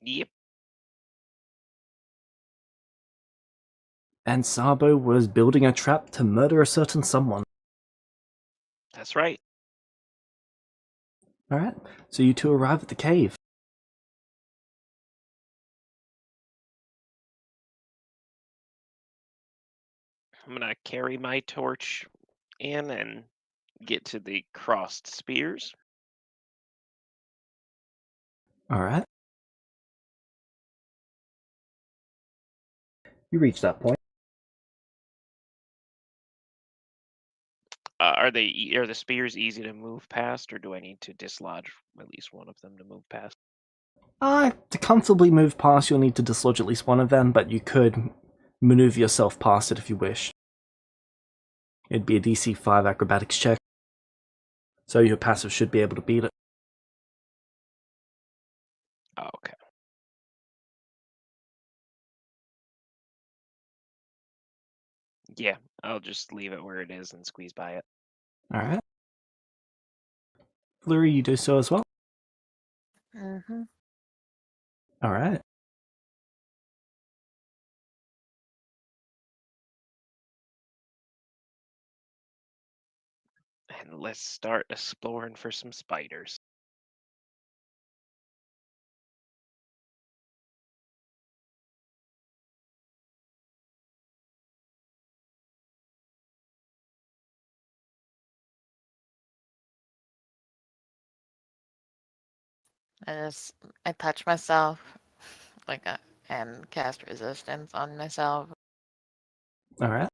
Yep, And Sabo was building a trap to murder a certain someone. that's right. Alright, so you two arrive at the cave. I'm gonna carry my torch in and get to the crossed spears. Alright. You reach that point. Are the spears easy to move past, or do I need to dislodge at least one of them to move past? To comfortably move past, you'll need to dislodge at least one of them, but you could maneuver yourself past it if you wish. It'd be a DC 5 acrobatics check, so your passive should be able to beat it. Oh, okay. Yeah, I'll just leave it where it is and squeeze by it. Alright. Flurry, you do so as well. Mm-hmm. Alright. And let's start exploring for some spiders. I touch myself and cast resistance on myself. Alright.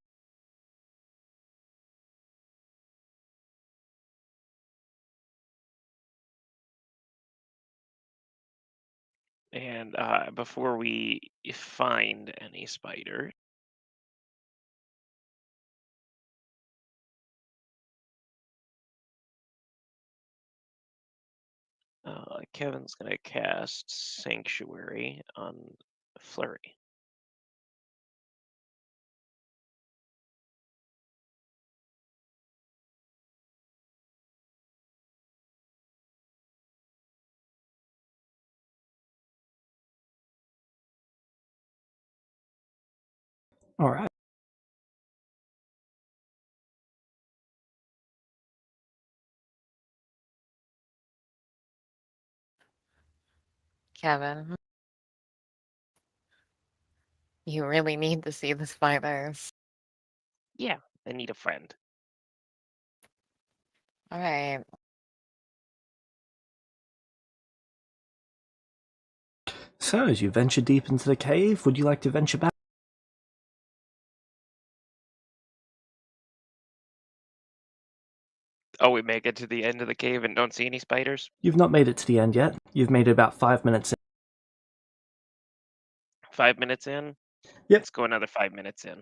And before we find any spider, Kevin's gonna cast Sanctuary on Flurry. Alright. Kevin, you really need to see the spiders. Yeah, I need a friend. All right. So, as you venture deep into the cave, would you like to venture back? Oh, we make it to the end of the cave and don't see any spiders? You've not made it to the end yet. You've made it about 5 minutes in. 5 minutes in? Yep. Let's go another 5 minutes in.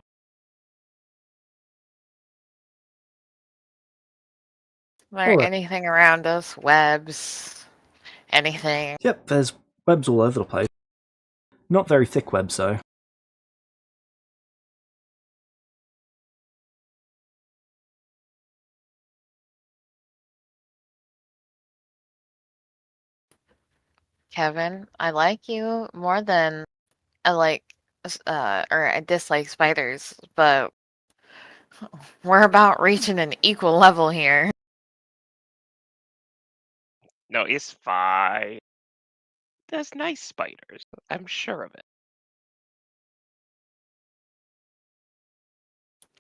There Alright. anything around us? Webs? Anything? Yep, there's webs all over the place. Not very thick webs, though. Kevin, I like you more than I like, or I dislike spiders, but we're about reaching an equal level here. No, it's fine. There's nice spiders. I'm sure of it.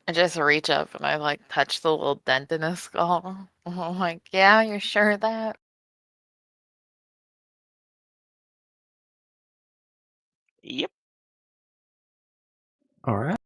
I just reach up and I touch the little dent in his skull. I'm like, yeah, you're sure of that? Yep. Alright.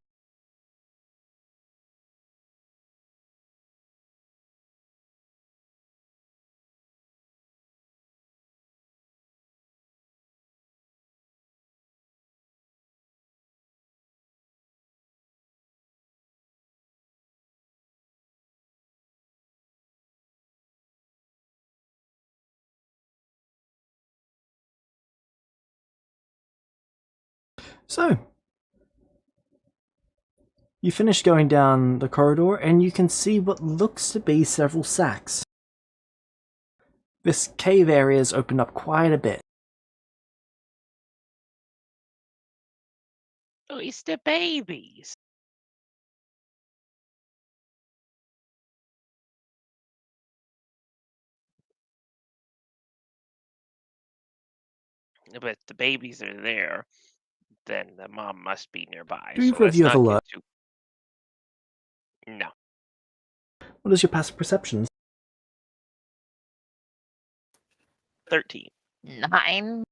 So, you finish going down the corridor and you can see what looks to be several sacks. This cave area has opened up quite a bit. Oh, it's the babies. But if the babies are there, then the mom must be nearby. Do So either of let's you have a not look? get too. No, What is your passive perceptions? 13. 9.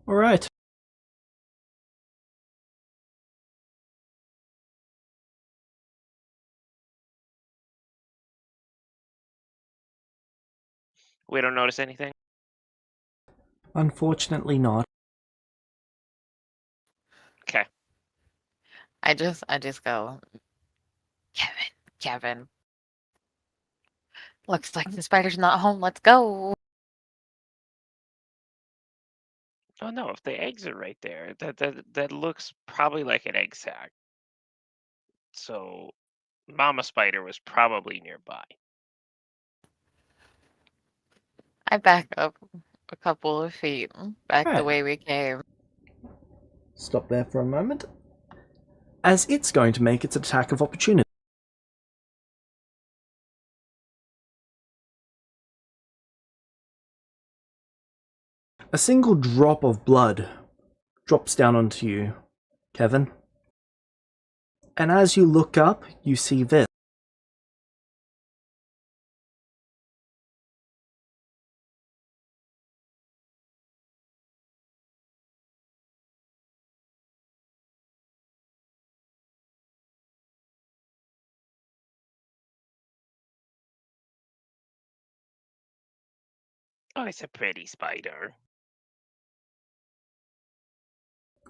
Alright. We don't notice anything. Unfortunately not. Okay. I just go, Kevin. Looks like the spider's not home. Let's go. Oh no, if the eggs are right there, that looks probably like an egg sac. So Mama Spider was probably nearby. I back up a couple of feet back the Right. way we came. Stop there for a moment. As it's going to make its attack of opportunity. A single drop of blood drops down onto you, Kevin. And as you look up, you see this. Oh, it's a pretty spider.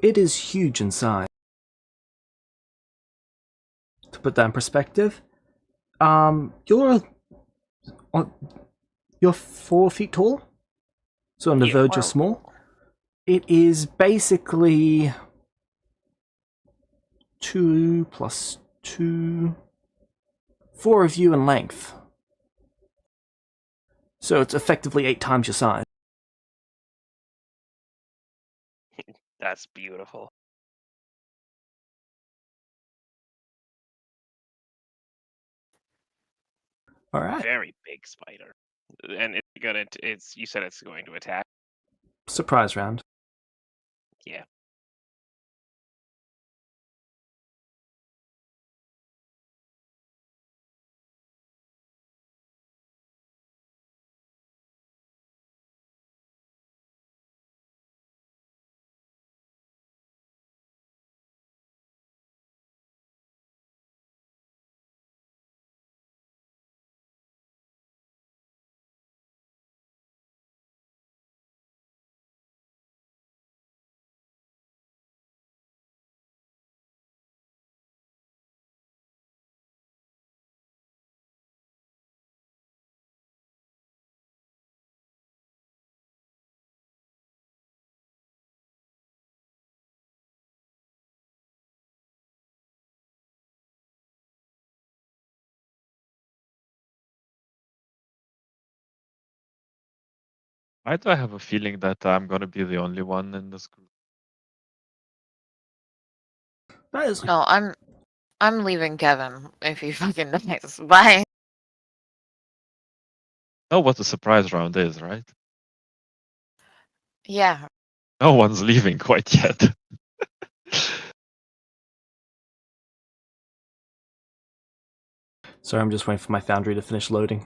It is huge in size. To put that in perspective, you're 4 feet tall, so on the Yeah. verge of small. It is basically 2 plus 2, 4 of you in length. So it's effectively 8 times your size. That's beautiful. All right. Very big spider. And it's you said it's going to attack. Surprise round. Yeah. Why do I have a feeling that I'm gonna be the only one in this group? That is No, I'm leaving Kevin if he fucking dies. Bye. Know what the surprise round is, right? Yeah. No one's leaving quite yet. Sorry, I'm just waiting for my foundry to finish loading.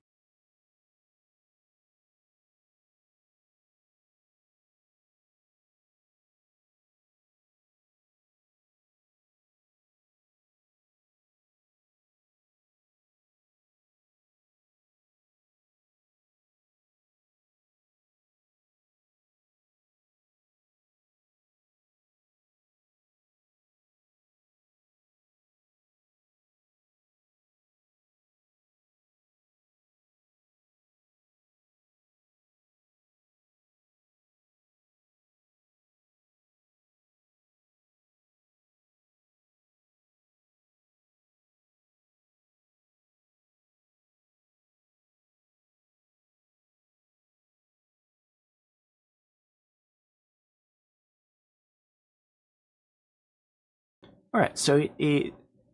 Alright, so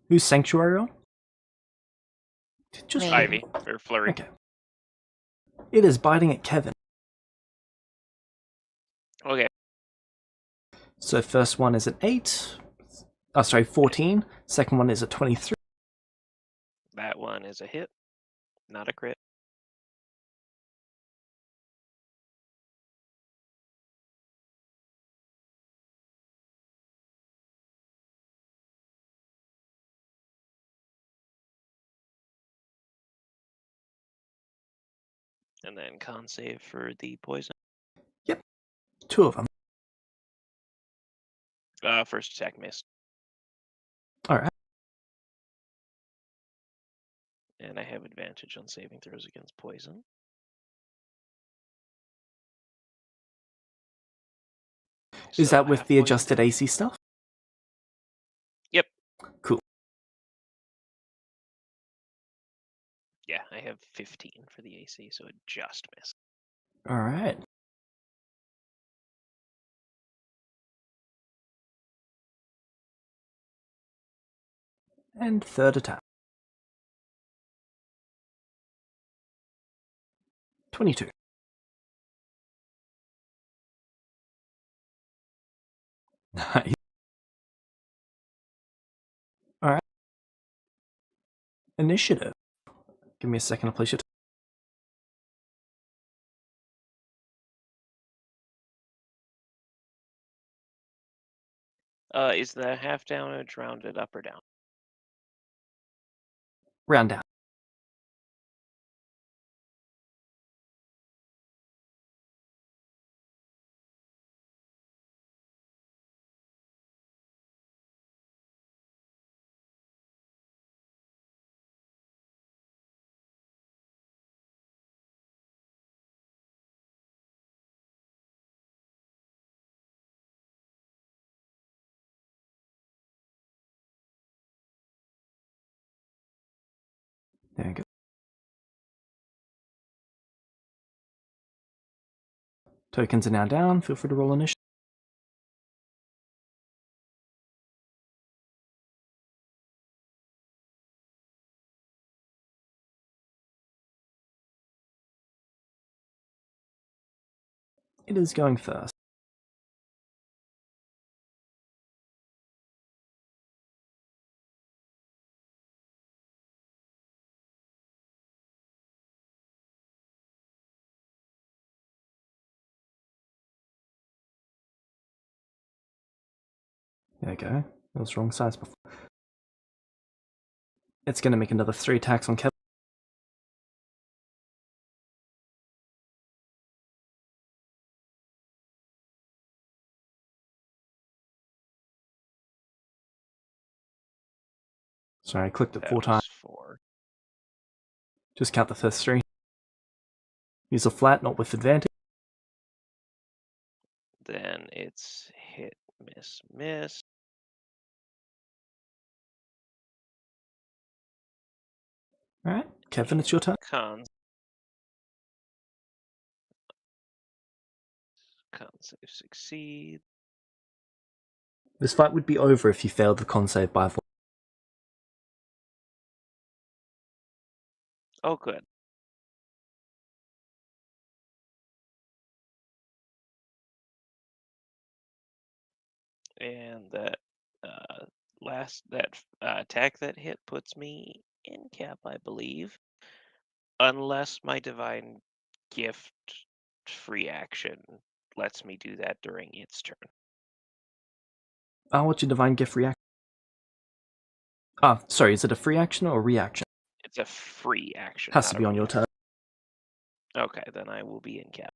who's Sanctuary on? Just Me. Ivy or Flurry. Okay. It is biting at Kevin. Okay. So first one is an 8. 14. Second one is a 23. That one is a hit, not a crit. And then con save for the poison. Yep. 2 of them. First attack missed. Alright. And I have advantage on saving throws against poison. Is So that with half the poison adjusted damage. AC stuff? Yep. Cool. Yeah, I have 15 for the AC, so it just missed. Alright. And third attack. 22. Nice. Alright. Initiative. Give me a second to place your... Is the half damage rounded up or down? Round down. There you go. Tokens are now down. Feel free to roll initiative. It is going first. There you go. That was wrong size before. It's going to make another 3 attacks on Kevin. Sorry, I clicked it That 4 was times. 4. Just count the first 3. Use a flat, not with advantage. Then it's hit, miss, miss. Alright, Kevin, it's your turn. Con save succeed. This fight would be over if you failed the con save by 4. Oh, good. And that attack that hit puts me in cap, I believe, unless my divine gift free action lets me do that during its turn. What's your divine gift reaction? Sorry, is it a free action or a reaction? It's a free action. Has not to a be on your reaction. turn. Okay, then I will be in cap.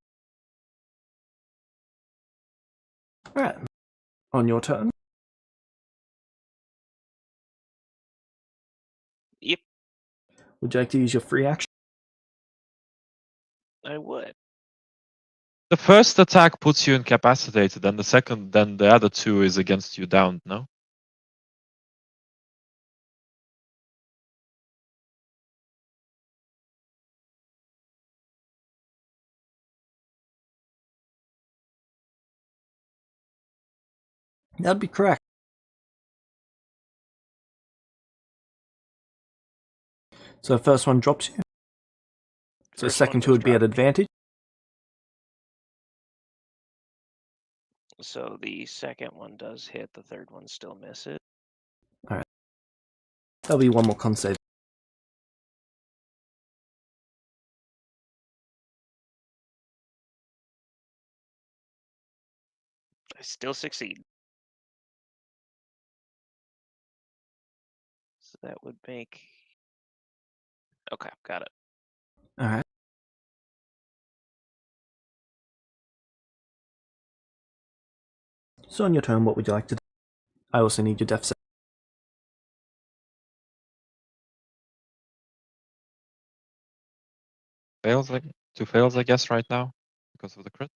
Alright. On your turn. Yep, Would you like to use your free action? I would. The first attack puts you incapacitated, and then the other 2 is against you down, no? That'd be correct. So the first one drops you. So the First one second two does would be at drop me. advantage. So the second one does hit, the third one still misses. There'll be one more con save. I still succeed. So that would make... Okay, got it. Alright. So on your turn, what would you like to do? I also need your death save. Fails, like 2 fails, I guess, right now because of the crit.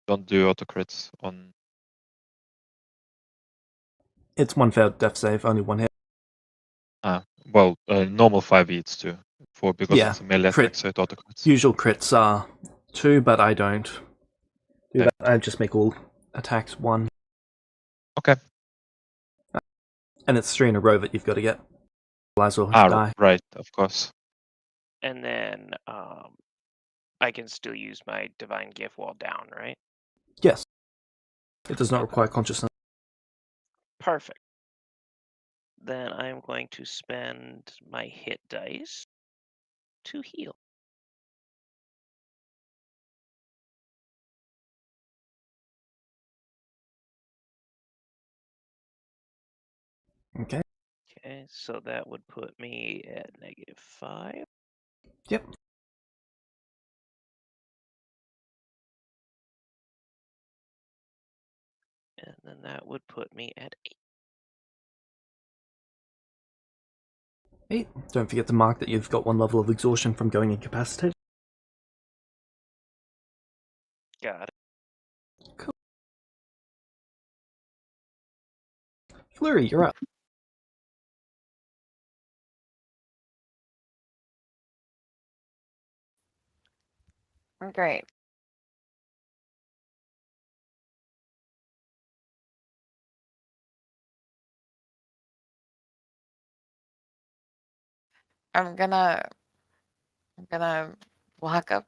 Don't do auto crits on. It's one failed death save, only one hit. Well, normal 5e it's 2 because Yeah, it's a melee crit. attack, so it auto crits. Usual crits are 2, but I don't do Okay. that. I just make all attacks 1. Okay. And it's 3 in a row that you've got to get. Otherwise will die. Right, of course. And then I can still use my divine gift while down, right? Yes. It does not Okay. require consciousness. Perfect. Then I'm going to spend my hit dice to heal. Okay. Okay, so that would put me at -5. Yep. And then that would put me at 8. Don't forget to mark that you've got 1 level of exhaustion from going incapacitated. 8. Got it. Cool. Flurry, you're up. Great. I'm gonna walk up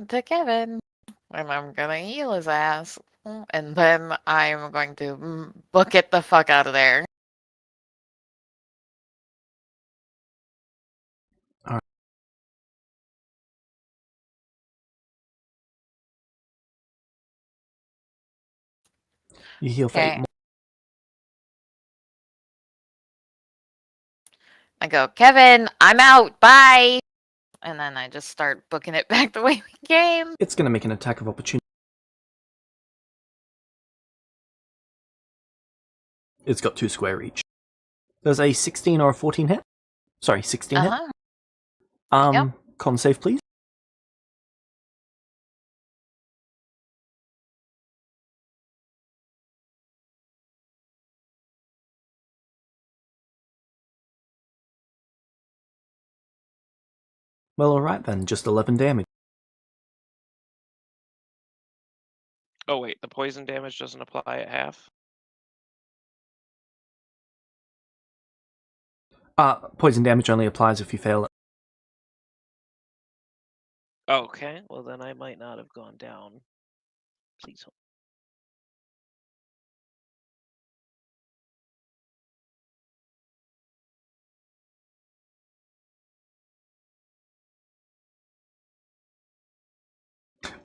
to Kevin and I'm gonna heal his ass. And then I'm going to book it the fuck out of there. Alright. You heal for 8 Okay. more. I go, Kevin, I'm out. Bye. And then I just start booking it back the way we came. It's going to make an attack of opportunity. It's got 2 square each. Does a 16 or a 14 hit? Sorry, 16 hit. Yep. Con save, please. Well, alright then, just 11 damage. Oh wait, the poison damage doesn't apply at half? Poison damage only applies if you fail it. Okay, well then I might not have gone down. Please hold.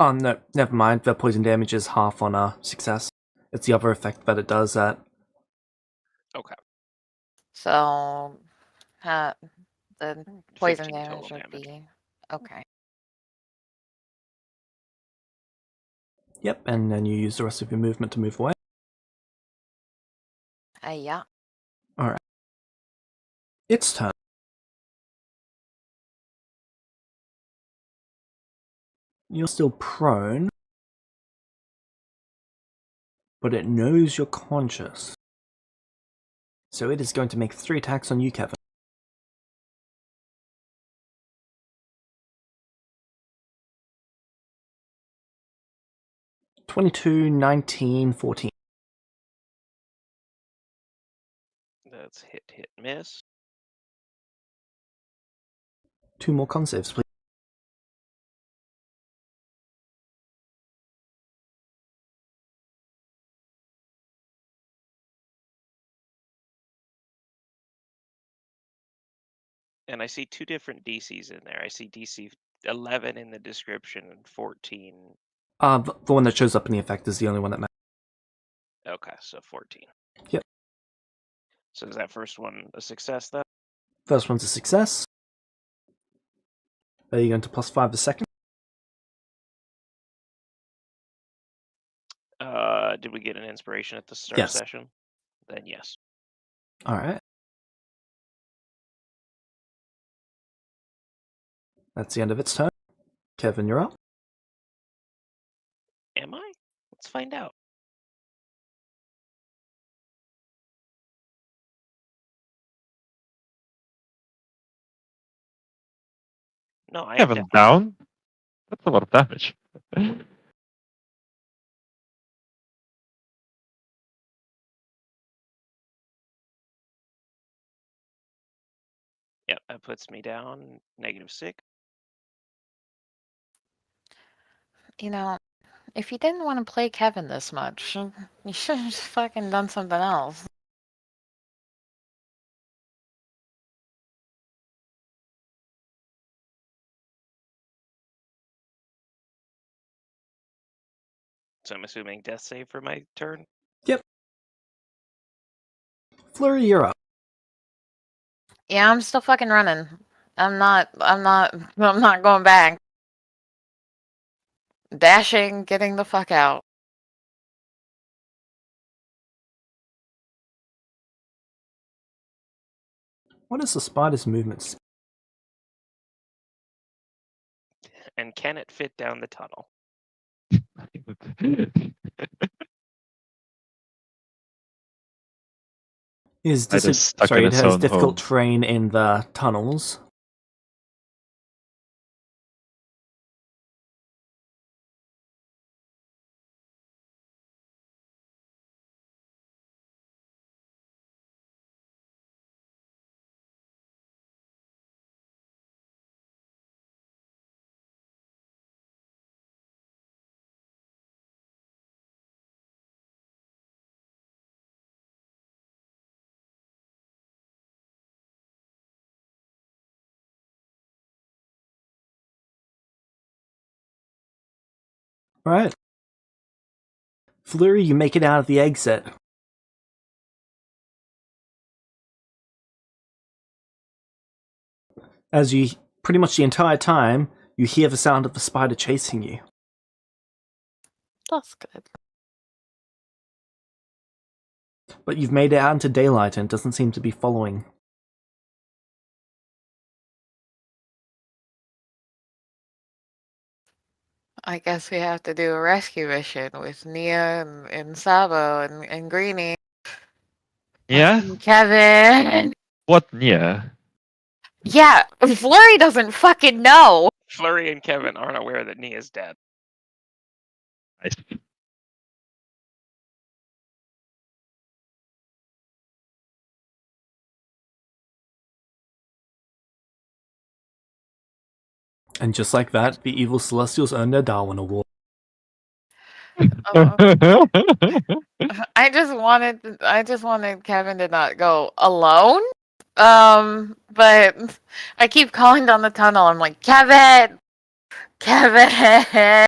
Oh, no, never mind. The poison damage is half on a success. It's the other effect that it does that. Okay. So, the poison 15 damage total would damage. be okay. Yep, and then you use the rest of your movement to move away. Yeah. Alright. Its turn. You're still prone, but it knows you're conscious. So it is going to make 3 attacks on you, Kevin. 22, 19, 14. That's hit, hit, miss. 2 more con saves, please. And I see 2 different DCs in there. I see DC 11 in the description and 14. The one that shows up in the effect is the only one that matters. Okay, so 14. Yep. So is that first one a success then? First one's a success. Are you going to +5 the second? Did we get an inspiration at the start Yes. session? Then yes. Alright. That's the end of its turn. Kevin, you're up. Am I? Let's find out. No, I am Kevin down. down? That's a lot of damage. Yep, that puts me down -6. You know, if you didn't want to play Kevin this much, you should have just fucking done something else. So I'm assuming death save for my turn. Yep. Flurry, you're up. Yeah, I'm still fucking running. I'm not going back. Dashing, getting the fuck out. What is the spider's movement speed? And can it fit down the tunnel? It is stuck in it its has own difficult home. terrain in the tunnels. Right. Flurry, you make it out of the exit. As you, pretty much the entire time, you hear the sound of the spider chasing you. That's good. But you've made it out into daylight and it doesn't seem to be following. I guess we have to do a rescue mission with Nia and Sabo and Greenie. Yeah? Fucking Kevin! What? Yeah. Yeah, Flurry doesn't fucking know! Flurry and Kevin aren't aware that Nia's dead. And just like that, the evil Celestials earn their Darwin Award. I just wanted Kevin to not go alone. But I keep calling down the tunnel. I'm like, Kevin! Kevin!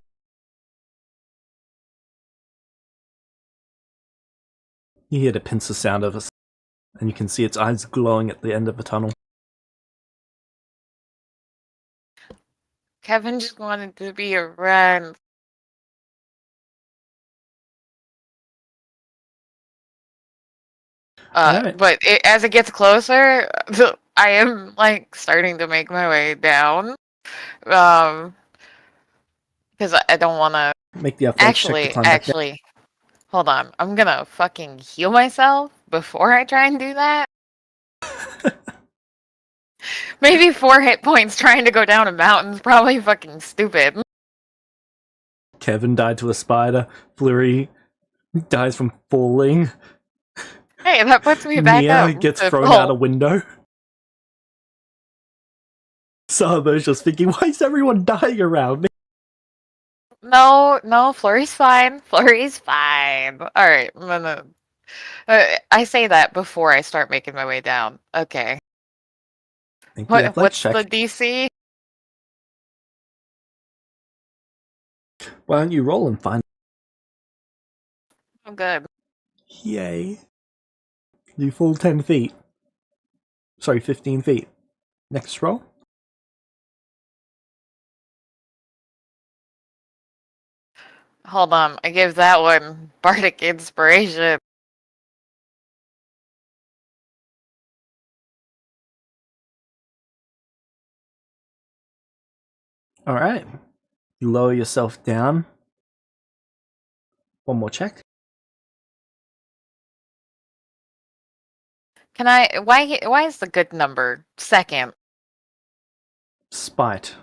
You hear the pincer sound of it, and you can see its eyes glowing at the end of the tunnel. Kevin just wanted to be a friend. Alright. But as it gets closer, I am like starting to make my way down. Because I don't want to. Make the athletics check to climb back down. Actually, hold on. I'm gonna fucking heal myself before I try and do that. Maybe 4 hit points trying to go down a mountain's probably fucking stupid. Kevin died to a spider. Flurry dies from falling. Hey, that puts me back Nia up. gets to thrown full. out a window. Summer's just thinking, why is everyone dying around me? No, Flurry's fine. Flurry's fine. Alright, no. I say that before I start making my way down. Okay. Thank you, athletics What's check. the DC? Why don't you roll and find? I'm good. Yay. You fall 10 feet. Sorry, 15 feet. Next roll. Hold on, I gave that one Bardic Inspiration. Alright. You lower yourself down. One more check. Can I? Why is the good number second? Spite.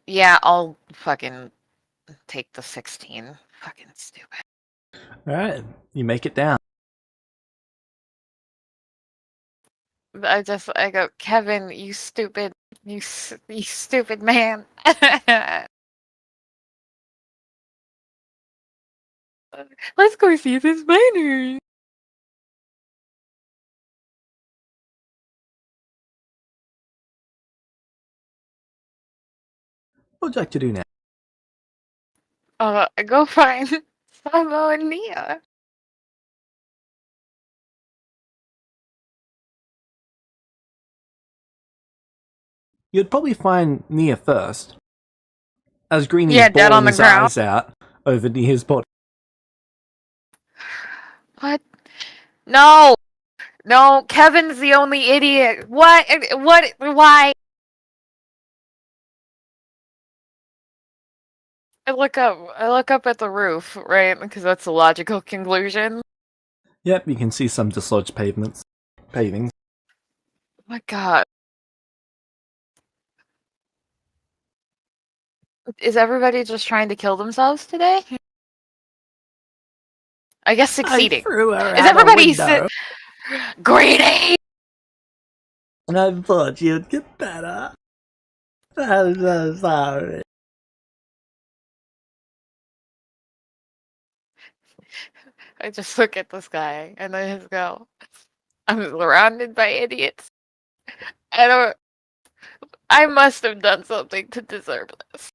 Yeah, I'll fucking take the 16. Fucking stupid. Alright. You make it down. I go, Kevin, you stupid, you stupid man. Let's go see this miner. What would you like to do now? Go find Samo and Nia. You'd probably find Nia first. As Greenie's Yeah, dead on bawling the his ground. eyes out over Nia's body. What? No! No, Kevin's the only idiot. What? Why? I look up at the roof, right? Because that's a logical conclusion. Yep, you can see some dislodged pavements. Pavings. Oh my god. Is everybody just trying to kill themselves today? I guess succeeding. I threw her Is out everybody a window. Greedy? I thought you'd get better. I'm so sorry. I just look at this guy and I just go, I'm surrounded by idiots. I must have done something to deserve this.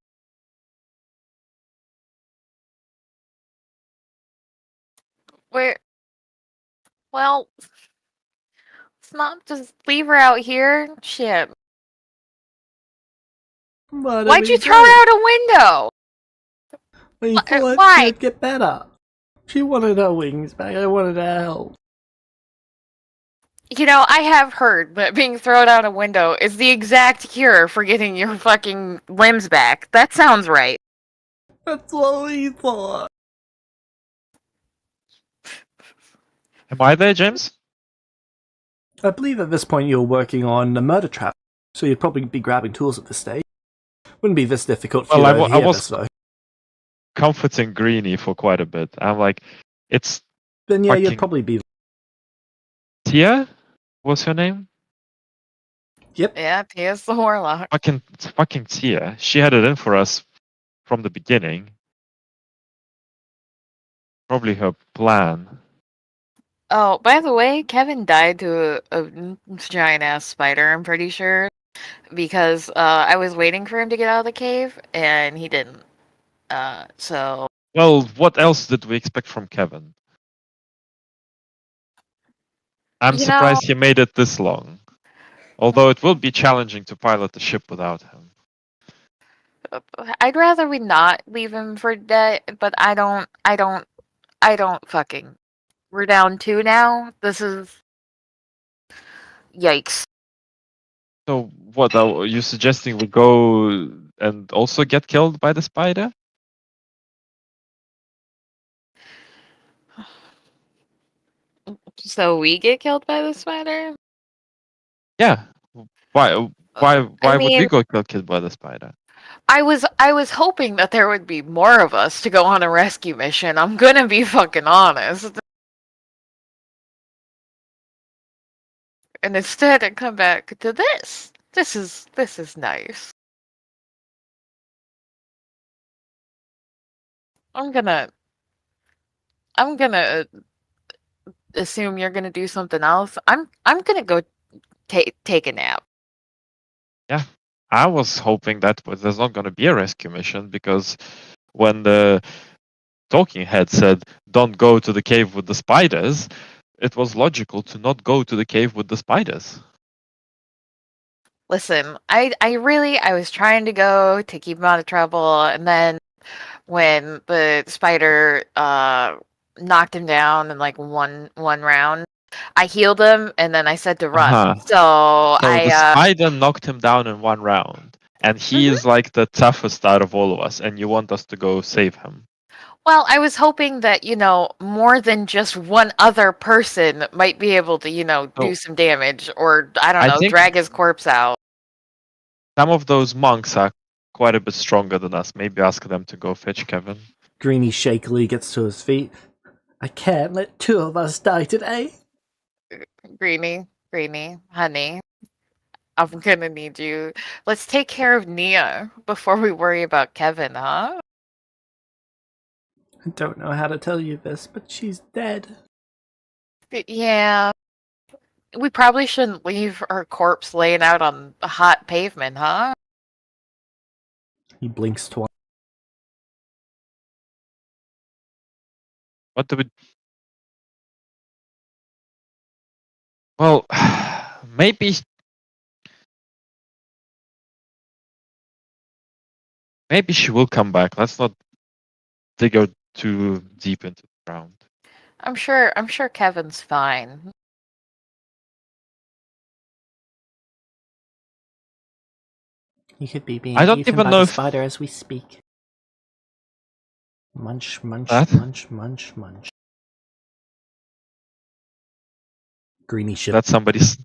Where? Well, let's not just leave her out here. Shit. What Why'd you throw her out a window? We thought Why? she'd get better. She wanted her wings back. I wanted her help. You know, I have heard that being thrown out a window is the exact cure for getting your fucking limbs back. That sounds right. That's what we thought. Am I there, James? I believe at this point you're working on a murder trap, so you'd probably be grabbing tools at this stage. Wouldn't be this difficult for Well, you to I hear was this, though. comforting Greenie for quite a bit. I'm like, it's Then yeah, you'd fucking probably be... Tia? What's her name? Yep. Yeah, Tia's the warlock. Fucking Tia. She had it in for us from the beginning. Probably her plan. Oh, by the way, Kevin died to a giant ass spider, I'm pretty sure. Because I was waiting for him to get out of the cave and he didn't. So Well, what else did we expect from Kevin? I'm You know- surprised he made it this long. Although it will be challenging to pilot the ship without him. I'd rather we not leave him for dead, but I don't fucking. We're down 2 now. This is yikes. So what are you suggesting we go and also get killed by the spider? So we get killed by the spider? Yeah. Why would we mean- go get killed by the spider? I was hoping that there would be more of us to go on a rescue mission. I'm gonna be fucking honest. And instead I come back to this. This is nice. I'm gonna assume you're gonna do something else. I'm gonna go take a nap. Yeah, I was hoping that there's not going to be a rescue mission because when the talking head said, "Don't go to the cave with the spiders," it was logical to not go to the cave with the spiders. Listen, I was trying to go to keep him out of trouble, and then when the spider knocked him down in like one round, I healed him, and then I said to run. Uh-huh. So So the I spider knocked him down in one round, and he mhm. is like the toughest out of all of us, and you want us to go save him. Well, I was hoping that, more than just one other person might be able to, do So some damage or, I don't I know, think drag his corpse out. some of those monks are quite a bit stronger than us. Maybe ask them to go fetch Kevin. Greeny shakily gets to his feet. I can't let two of us die today. Greeny, honey, I'm gonna need you. Let's take care of Nia before we worry about Kevin, huh? I don't know how to tell you this, but she's dead. Yeah, we probably shouldn't leave her corpse laying out on a hot pavement, huh? He blinks twice. What do we? Well, maybe she will come back. Let's not dig her too deep into the ground. I'm sure Kevin's fine. He could be I being don't eaten even by know the if spider as we speak. Munch, munch, that. munch, munch, munch. Greeny ship. That's somebody's.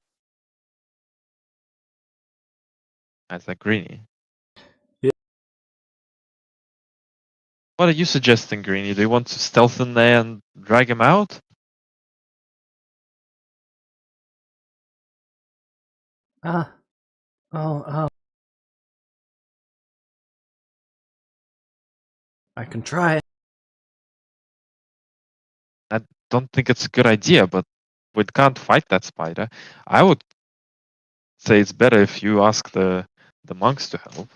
That's like Greeny. Yeah. What are you suggesting, Greeny? Do you want to stealth in there and drag him out? Ah. Oh. I can try. I don't think it's a good idea, but we can't fight that spider. I would say it's better if you ask the monks to help.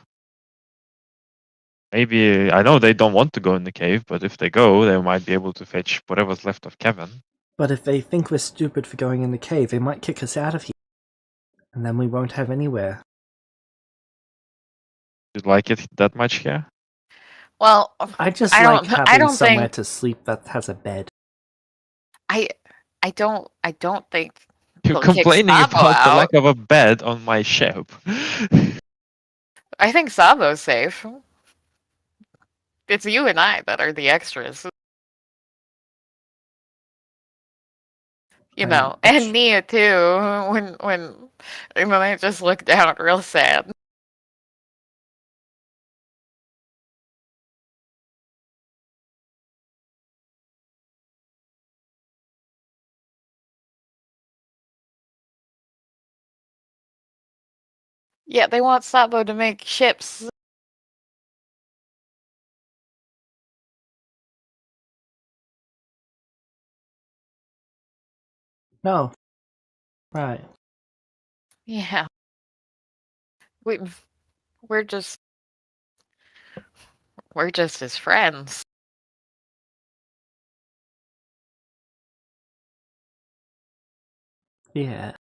Maybe I know they don't want to go in the cave, but if they go, they might be able to fetch whatever's left of Kevin. But if they think we're stupid for going in the cave, they might kick us out of here. And then we won't have anywhere. You'd like it that much here? Well, I just I like don't having somewhere think to sleep that has a bed. I don't think You're they'll kick complaining Sabo about the lack out. of a bed on my ship. I think Sabo's safe. It's you and I that are the extras. And Nia too. When and then I just look down real sad. Yeah, they want Sabo to make ships. No. Right. Yeah. We we're just his friends. Yeah.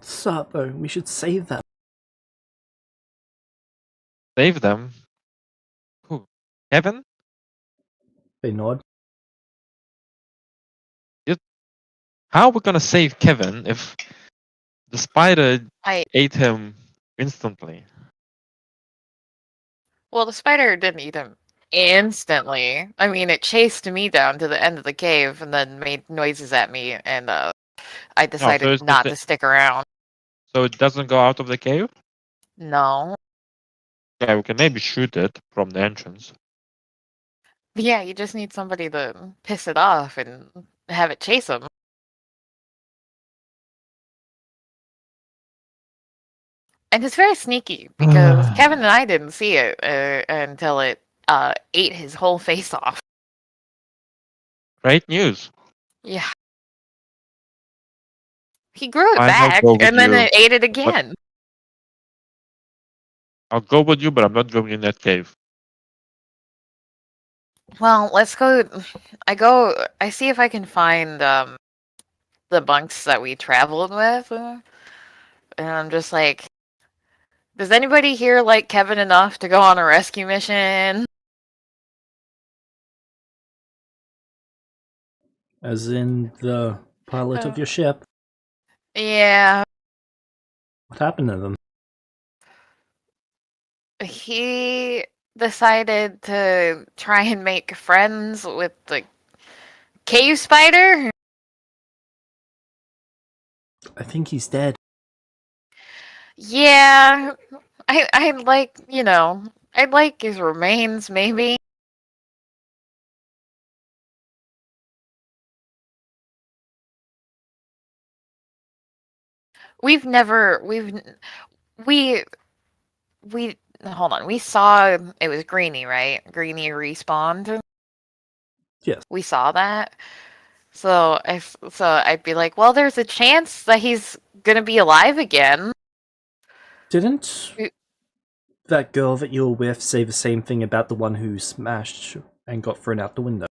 Sabo, we should save them. Save them? Who? Kevin? They nod. How are we gonna save Kevin if the spider I ate him instantly? Well, the spider didn't eat him instantly. I mean, it chased me down to the end of the cave and then made noises at me and I No, so decided it's not to stick around. so it doesn't go out of the cave? No. Yeah, we can maybe shoot it from the entrance. Yeah, you just need somebody to piss it off and have it chase him. And it's very sneaky because Kevin and I didn't see it until it ate his whole face off. Great news. Yeah. He grew it Fine, I'll back go with and then you. it ate it But again. I'll go with you, but I'm not going in that cave. Well, let's go. I see if I can find the bunks that we traveled with. And I'm just like, does anybody here like Kevin enough to go on a rescue mission? As in the pilot of your ship. Yeah, What happened to them? he decided to try and make friends with the cave spider. I think he's dead. Yeah, I'd like, I'd like his remains, maybe. We've never, we, we, hold on, we saw, it was Greenie, right? Greenie respawned. Yes. We saw that. So I'd be like, well, there's a chance that he's gonna be alive again. Didn't that girl that you were with say the same thing about the one who smashed and got thrown out the window?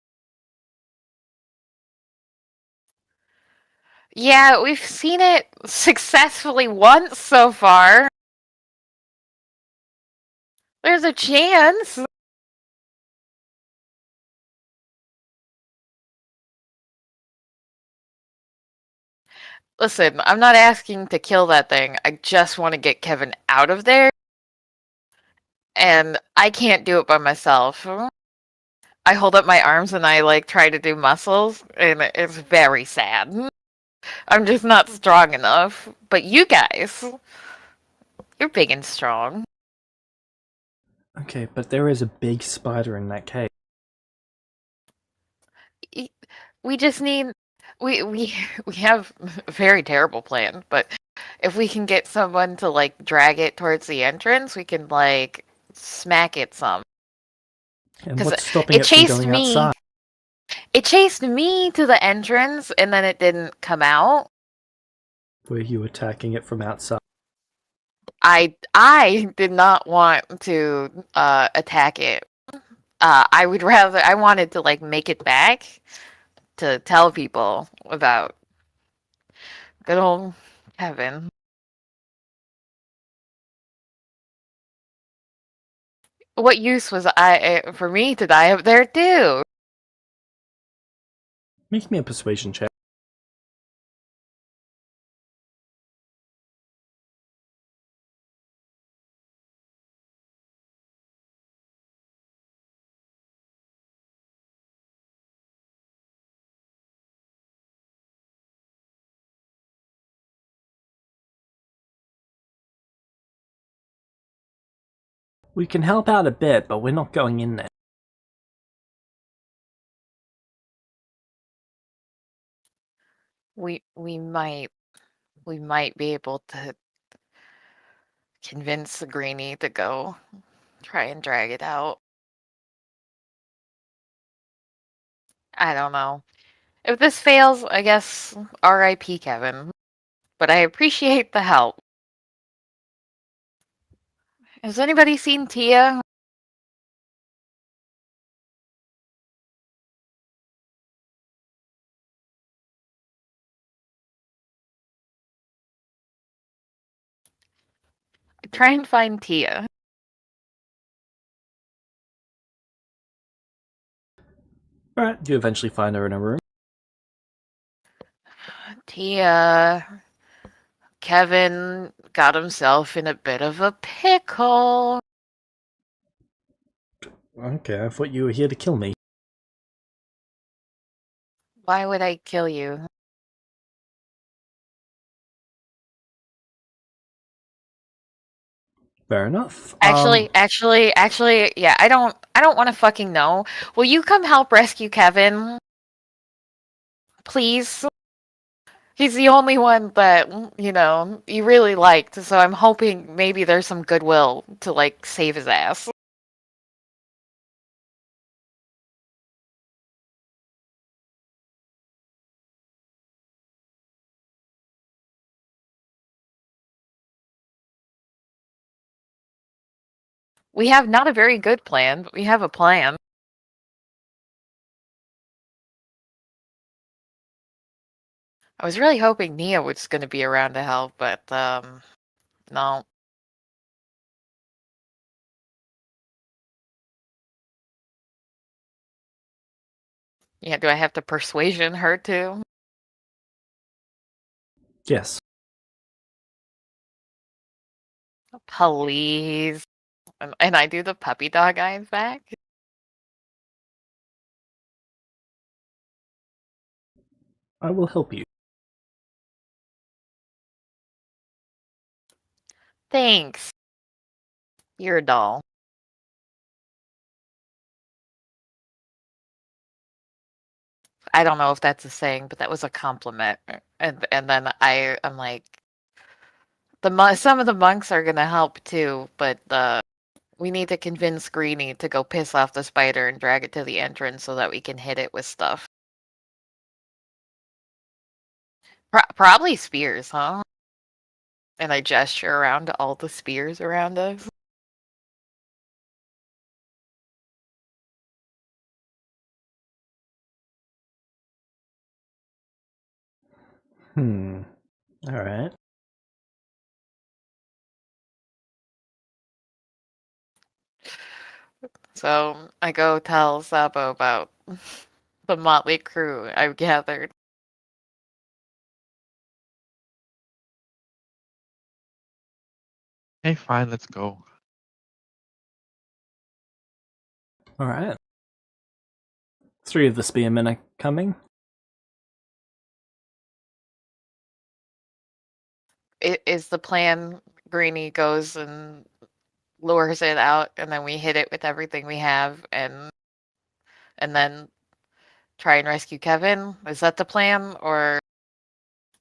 Yeah, we've seen it successfully once so far. There's a chance. Listen, I'm not asking to kill that thing. I just want to get Kevin out of there. And I can't do it by myself. I hold up my arms and I like try to do muscles, and it's very sad. I'm just not strong enough. But you guys, you're big and strong. Okay, but there is a big spider in that cave. We just need we we have a very terrible plan, but if we can get someone to like drag it towards the entrance, we can like smack it some. And Because what's stopping it it from chased going me. outside? It chased me to the entrance and then it didn't come out. Were you attacking it from outside? I did not want to attack it. I wanted to like make it back to tell people about good old Kevin. What use was for me to die up there too? Make me a persuasion check. We can help out a bit, but we're not going in there. We might be able to convince the greenie to go try and drag it out. I don't know. If this fails, I guess R.I.P. Kevin. But I appreciate the help. Has anybody seen Tia? Try and find Tia. Alright, you eventually find her in a room. Tia. Kevin got himself in a bit of a pickle. Okay, I thought you were here to kill me. Why would I kill you? Fair enough. Actually, yeah, I don't want to fucking know. Will you come help rescue Kevin? Please? He's the only one that, you really liked, so I'm hoping maybe there's some goodwill to, like, save his ass. We have not a very good plan, but we have a plan. I was really hoping Nia was going to be around to help, but, no. Yeah, do I have to persuasion her too? Yes. Please. And I do the puppy dog eyes back? I will help you. Thanks. You're a doll. I don't know if that's a saying, but that was a compliment. And then I'm like, some of the monks are gonna help too, but we need to convince Greenie to go piss off the spider and drag it to the entrance so that we can hit it with stuff. Probably spears, huh? And I gesture around to all the spears around us. Alright. So I go tell Sabo about the motley crew I've gathered. Hey, fine, let's go. Alright. 3 of the spearmen are coming. Is the plan Greenie goes and lures it out, and then we hit it with everything we have, and then try and rescue Kevin? Is that the plan, or is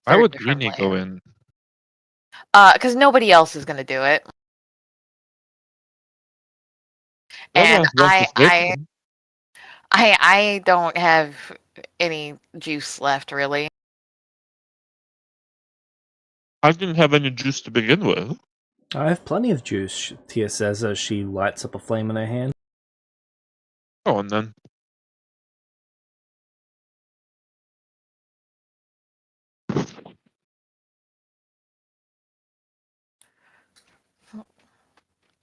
Why there a would different Greenie go plan? in? Because nobody else is gonna do it, and Everyone's left is vecna. I don't have any juice left, really. I didn't have any juice to begin with. I have plenty of juice, Tia says as she lights up a flame in her hand. Go on then.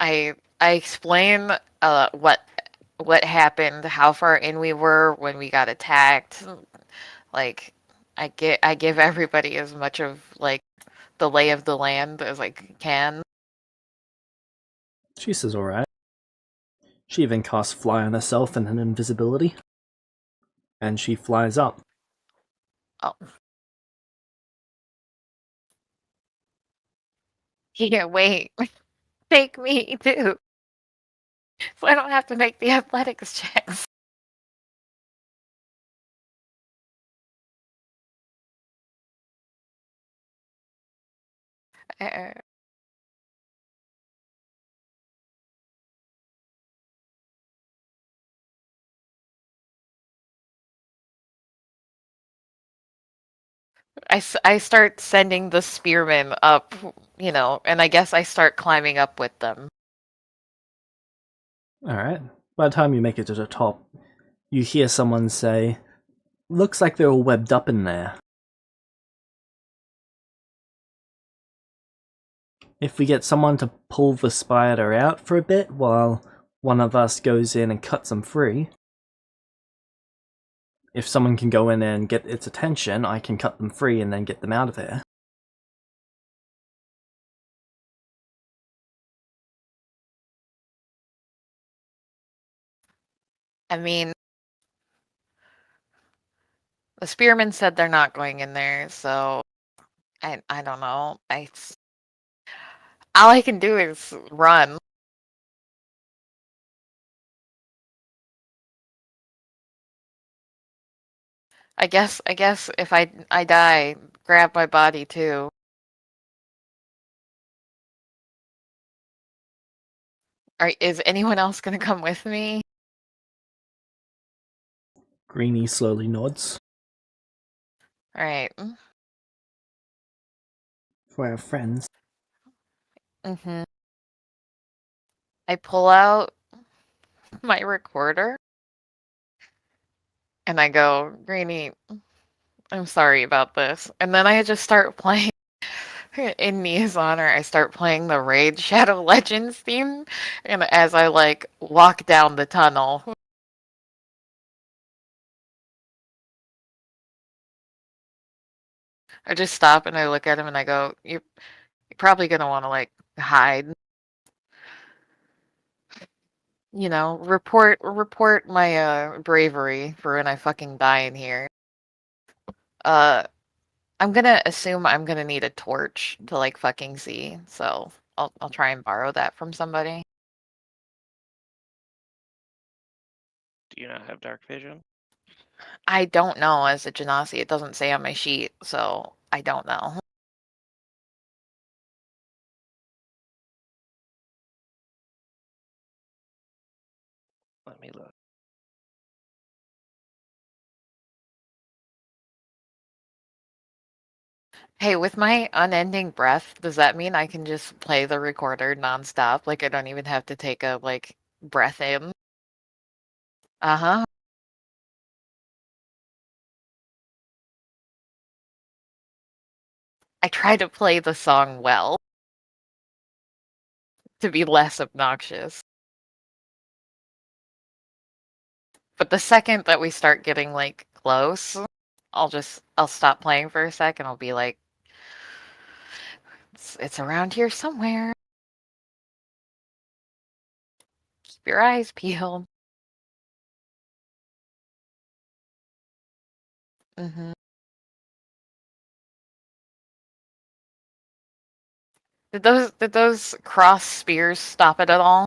I explain what happened, how far in we were when we got attacked. Like, I give everybody as much of, like, the lay of the land as I can. She says alright. She even casts fly on herself and an invisibility. And she flies up. Oh. Yeah, wait. Take me too. So I don't have to make the athletics checks. Uh, I start sending the spearmen up, and I guess I start climbing up with them. Alright. By the time you make it to the top, you hear someone say, "Looks like they're all webbed up in there. If we get someone to pull the spider out for a bit while one of us goes in and cuts them free, if someone can go in and get its attention, I can cut them free and then get them out of there." I mean, the spearmen said they're not going in there, so I don't know. All I can do is run. I guess if I die, grab my body too. Is anyone else gonna come with me? Greenie slowly nods. Alright. For our friends. Mm-hmm. I pull out my recorder and I go, Greenie, I'm sorry about this. And then I just start playing in Nia's honor. I start playing the Raid Shadow Legends theme, and as I like walk down the tunnel, I just stop and I look at him and I go, "You're probably gonna want to like hide, you know, report my bravery for when I fucking die in here." Uh, I'm gonna assume I'm gonna need a torch to like fucking see, so I'll try and borrow that from somebody. Do you not have dark vision? I don't know as a genasi. It doesn't say on my sheet, so I don't know. Let me look. Hey, with my unending breath, does that mean I can just play the recorder nonstop? Like I don't even have to take a like breath in? Uh-huh. I try to play the song well to be less obnoxious. But the second that we start getting like close, I'll stop playing for a sec and I'll be like, it's around here somewhere. Keep your eyes peeled. Mm-hmm. Did those cross spears stop it at all?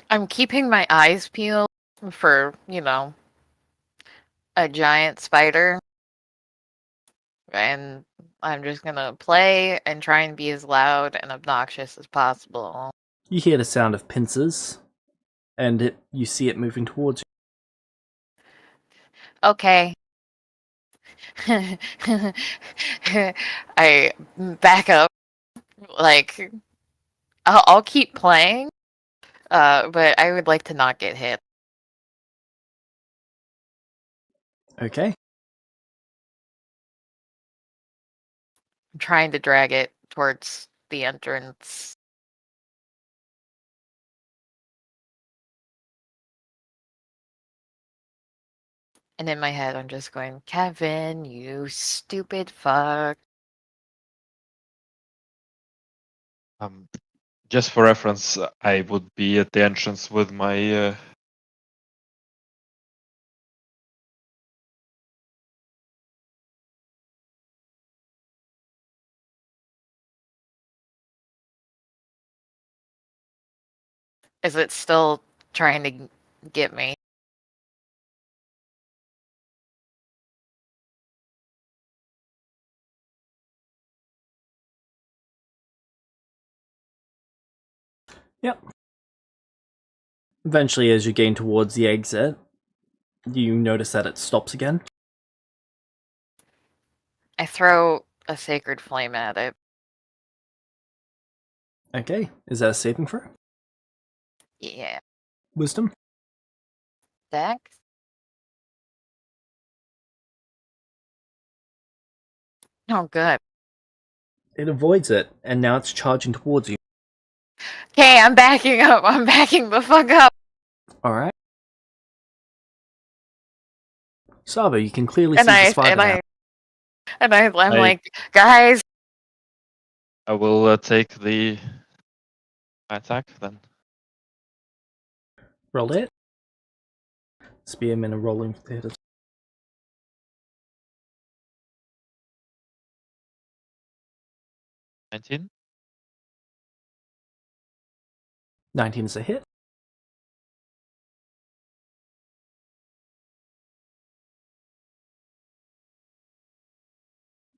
I'm keeping my eyes peeled for, you know, a giant spider. And I'm just gonna play and try and be as loud and obnoxious as possible. You hear the sound of pincers, and you see it moving towards Okay. I back up. Like, I'll keep playing, but I would like to not get hit. you. Okay. I'm trying to drag it towards the entrance. And in my head, I'm just going, Kevin, you stupid fuck. Just for reference, I would be at the entrance with my. Is it still trying to get me? Yep. Eventually, as you gain towards the exit, you notice that it stops again. I throw a sacred flame at it. Okay. Is that a saving throw? Yeah. Wisdom? Dex? Oh, good. It avoids it, and now it's charging towards you. Okay, I'm backing up. I'm backing the fuck up. Alright. Sabo, you can clearly And see the spider now. I'm I- like, guys, I will take the attack then. Roll it. Spearmen are rolling for the hit. 19. 19 is a hit.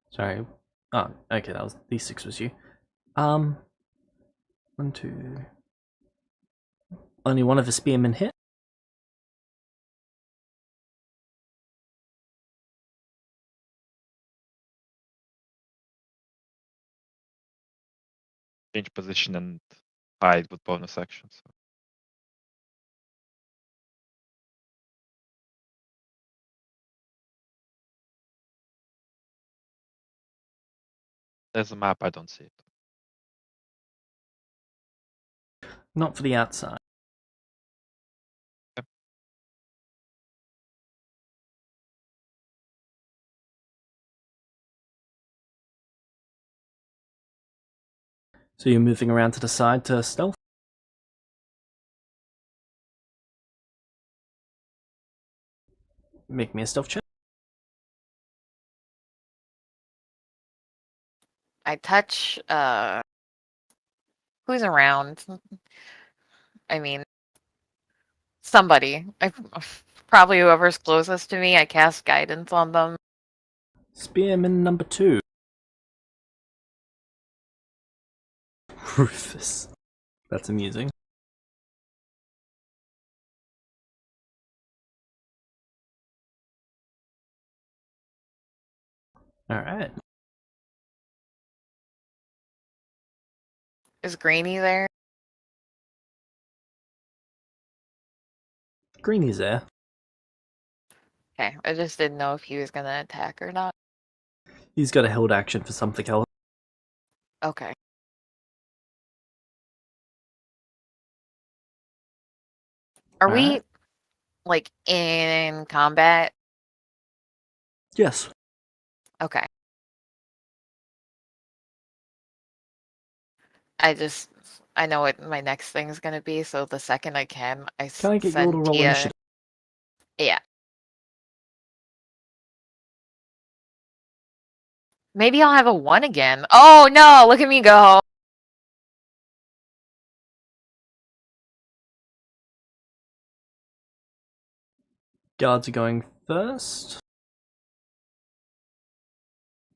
Sorry. Oh, okay, that was D6 was you. 1, 2. Only one of the spearmen hit. Change position and hide with bonus actions. There's a map, I don't see it. Not for the outside. Yep. So you're moving around to the side to stealth? Make me a stealth check. I touch who's around? I mean, somebody. Probably whoever's closest to me. I cast guidance on them. Spearman number 2. Rufus. That's amusing. Alright. Is Greeny there? Greeny's there. Okay, I just didn't know if he was gonna attack or not. He's got a held action for something else. Okay. Are we Alright. like in combat? Yes. Okay. I know what my next thing is gonna be, so the second I can, Can I get you all to send roll Tia. initiative? Yeah. Maybe I'll have a 1 again. Oh no, look at me go. Guards are going first.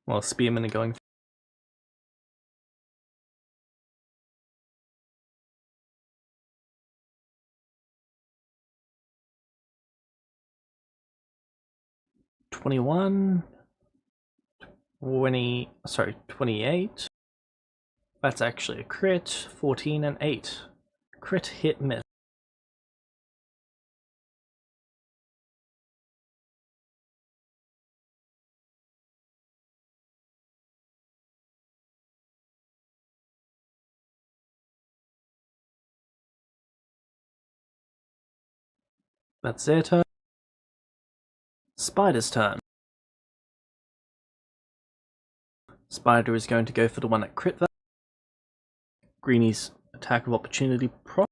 Well, spearmen are going first. $21, 28. That's actually a crit. 14 and 8. Crit hit miss. That's their turn. Spider's turn. Spider is going to go for the one that crit that. Greeny's attack of opportunity proc.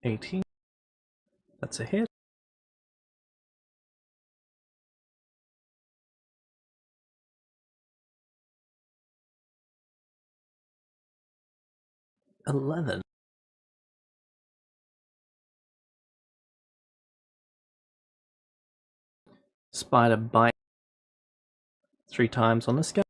$18. That's a hit. $11. Spider bite 3 times on this guy.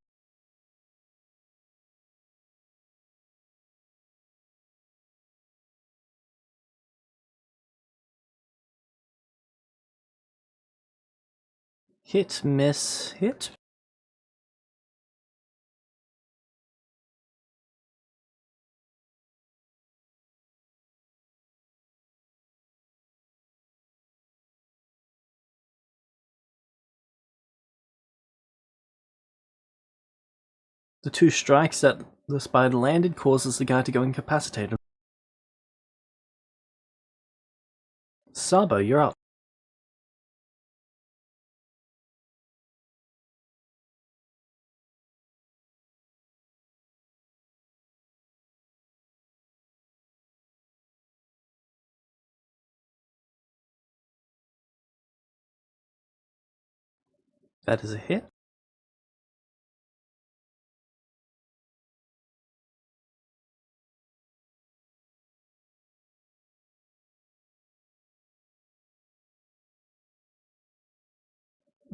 Hit, miss, hit. The 2 strikes that the spider landed causes the guy to go incapacitated. Sabo, you're up. That is a hit.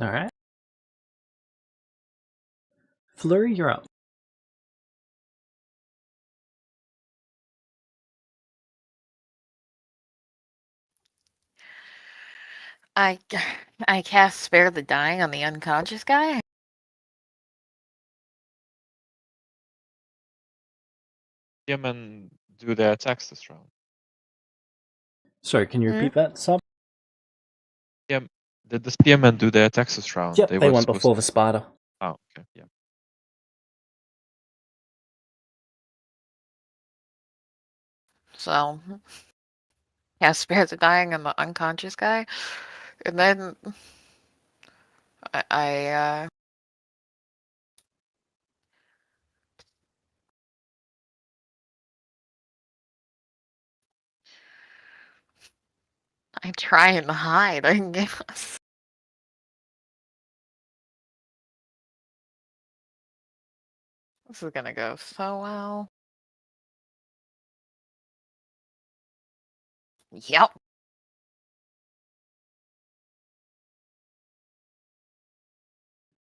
Alright. Flurry, you're up. I I cast Spare the Dying on the unconscious guy. Spearmen do their attacks this round. Sorry, can you Hmm? repeat that, Sub? Did the spearmen do their attacks this round? Yep, they were went supposed before the spider. Oh, okay, yeah. So cast Spare the Dying on the unconscious guy. And then I try and hide, I guess. This is gonna go so well. Yep.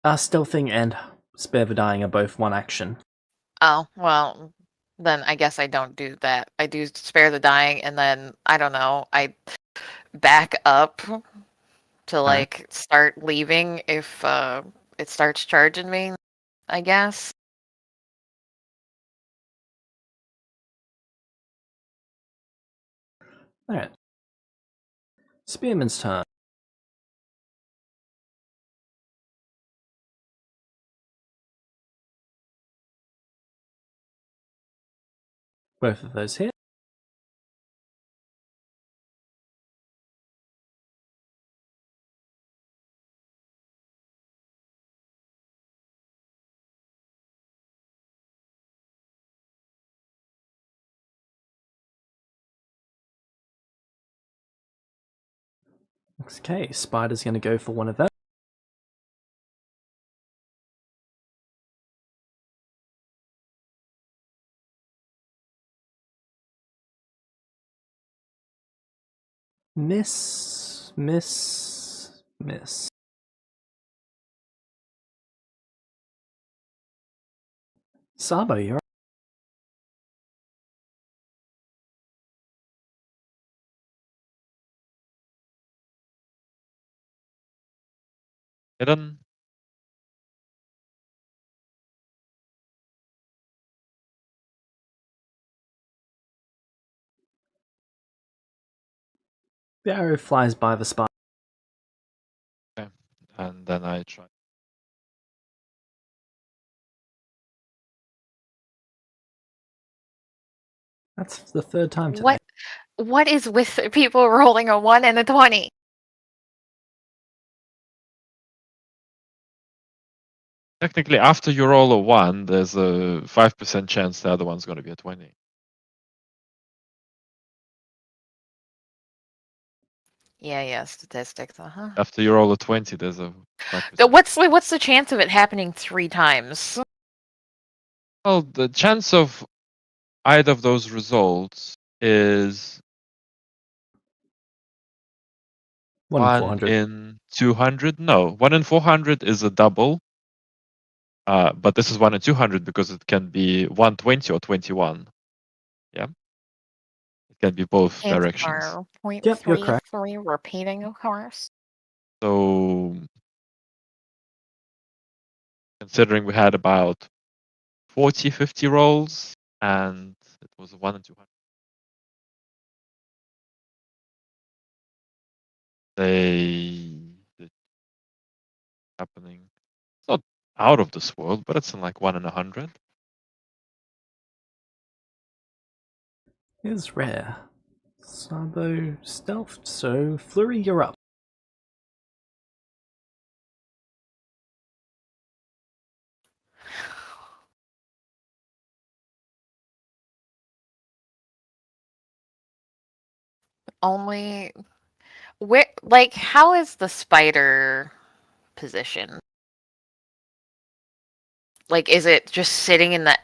Stealthing and Spare the Dying are both 1 action. Oh, well, then I guess I don't do that. I do Spare the Dying, and then, I don't know, I back up to, like, start leaving if it starts charging me, I guess. Alright. Spearman's turn. Both of those hit. Okay, Spider's gonna go for one of them. Miss, miss, miss. Sabo, you're up. Hidden. The arrow flies by the spider. Okay. And then I try. That's the 3rd time today. What is with people rolling a 1 and a 20? Technically, after you roll a 1, there's a 5% chance the other one's going to be a 20. Yeah, statistics, After you roll a 20, there's a 5%. What's the chance of it happening 3 times? Well, the chance of either of those results is 1 in 1 400. in 200. No, 1 in 400 is a double. But this is 1 in 200 because it can be 120 or 21. Yeah. It can be both Chances directions. are Yep, you're correct. 0.33 repeating, of course. So, considering we had about 40, 50 rolls, and it was 1 in 200. They happening. It's not out of this world, but it's in like 1 in 100. Is rare. Sabo stealthed, so Flurry, you're up. Only where, like, how is the spider position? Like, is it just sitting in the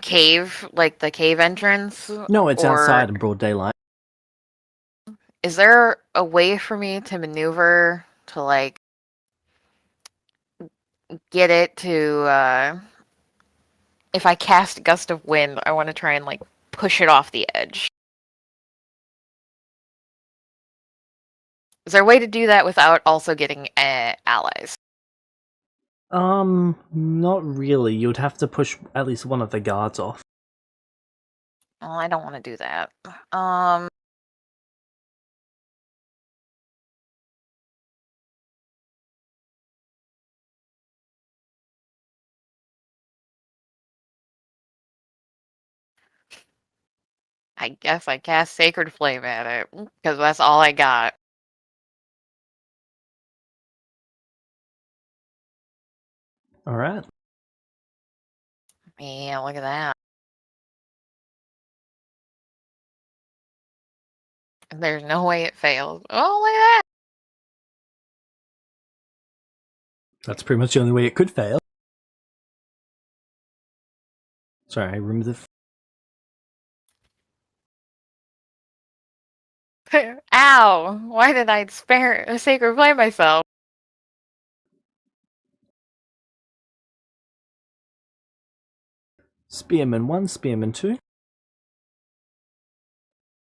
cave, like the cave entrance? No, it's or outside in broad daylight. is there a way for me to maneuver to like get it to if I cast Gust of Wind, I want to try and like push it off the edge. Is there a way to do that without also getting allies? Not really. You'd have to push at least one of the guards off. Well, I don't want to do that. I guess I cast Sacred Flame at it because that's all I got. Alright. Yeah, look at that. There's no way it fails. Oh, look at that. That's pretty much the only way it could fail. Sorry, I removed Ow! Why did I spare a Sacred Flame myself? Spearman 1, Spearman 2.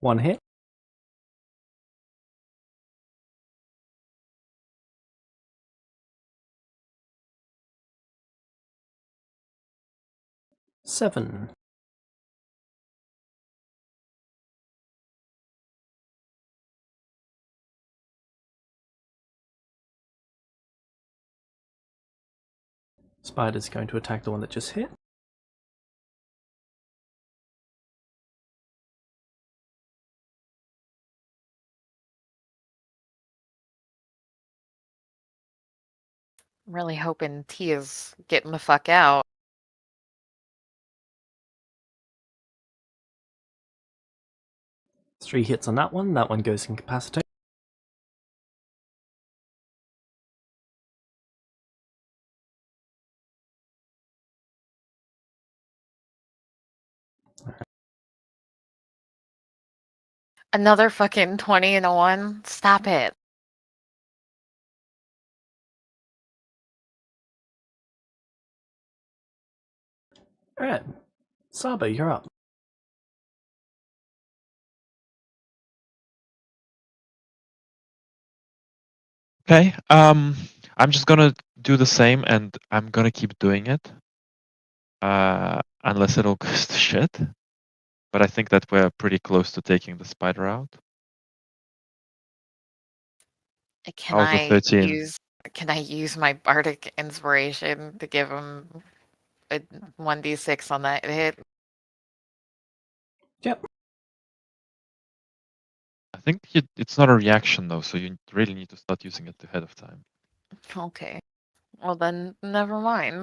1 hit. Seven. Spider's going to attack the one that just hit. I'm really hoping T is getting the fuck out. Three hits on that one. That one goes incapacitated. Another fucking 20 and a 1? Stop it. Alright. Sabo, you're up. Okay, I'm just gonna do the same, and I'm gonna keep doing it, unless it all goes to shit. But I think that we're pretty close to taking the spider out. Can How's the I 13? use my bardic inspiration to give him a 1d6 on that hit? Yep. I think it's not a reaction though, so you really need to start using it ahead of time. Okay. Well then, never mind.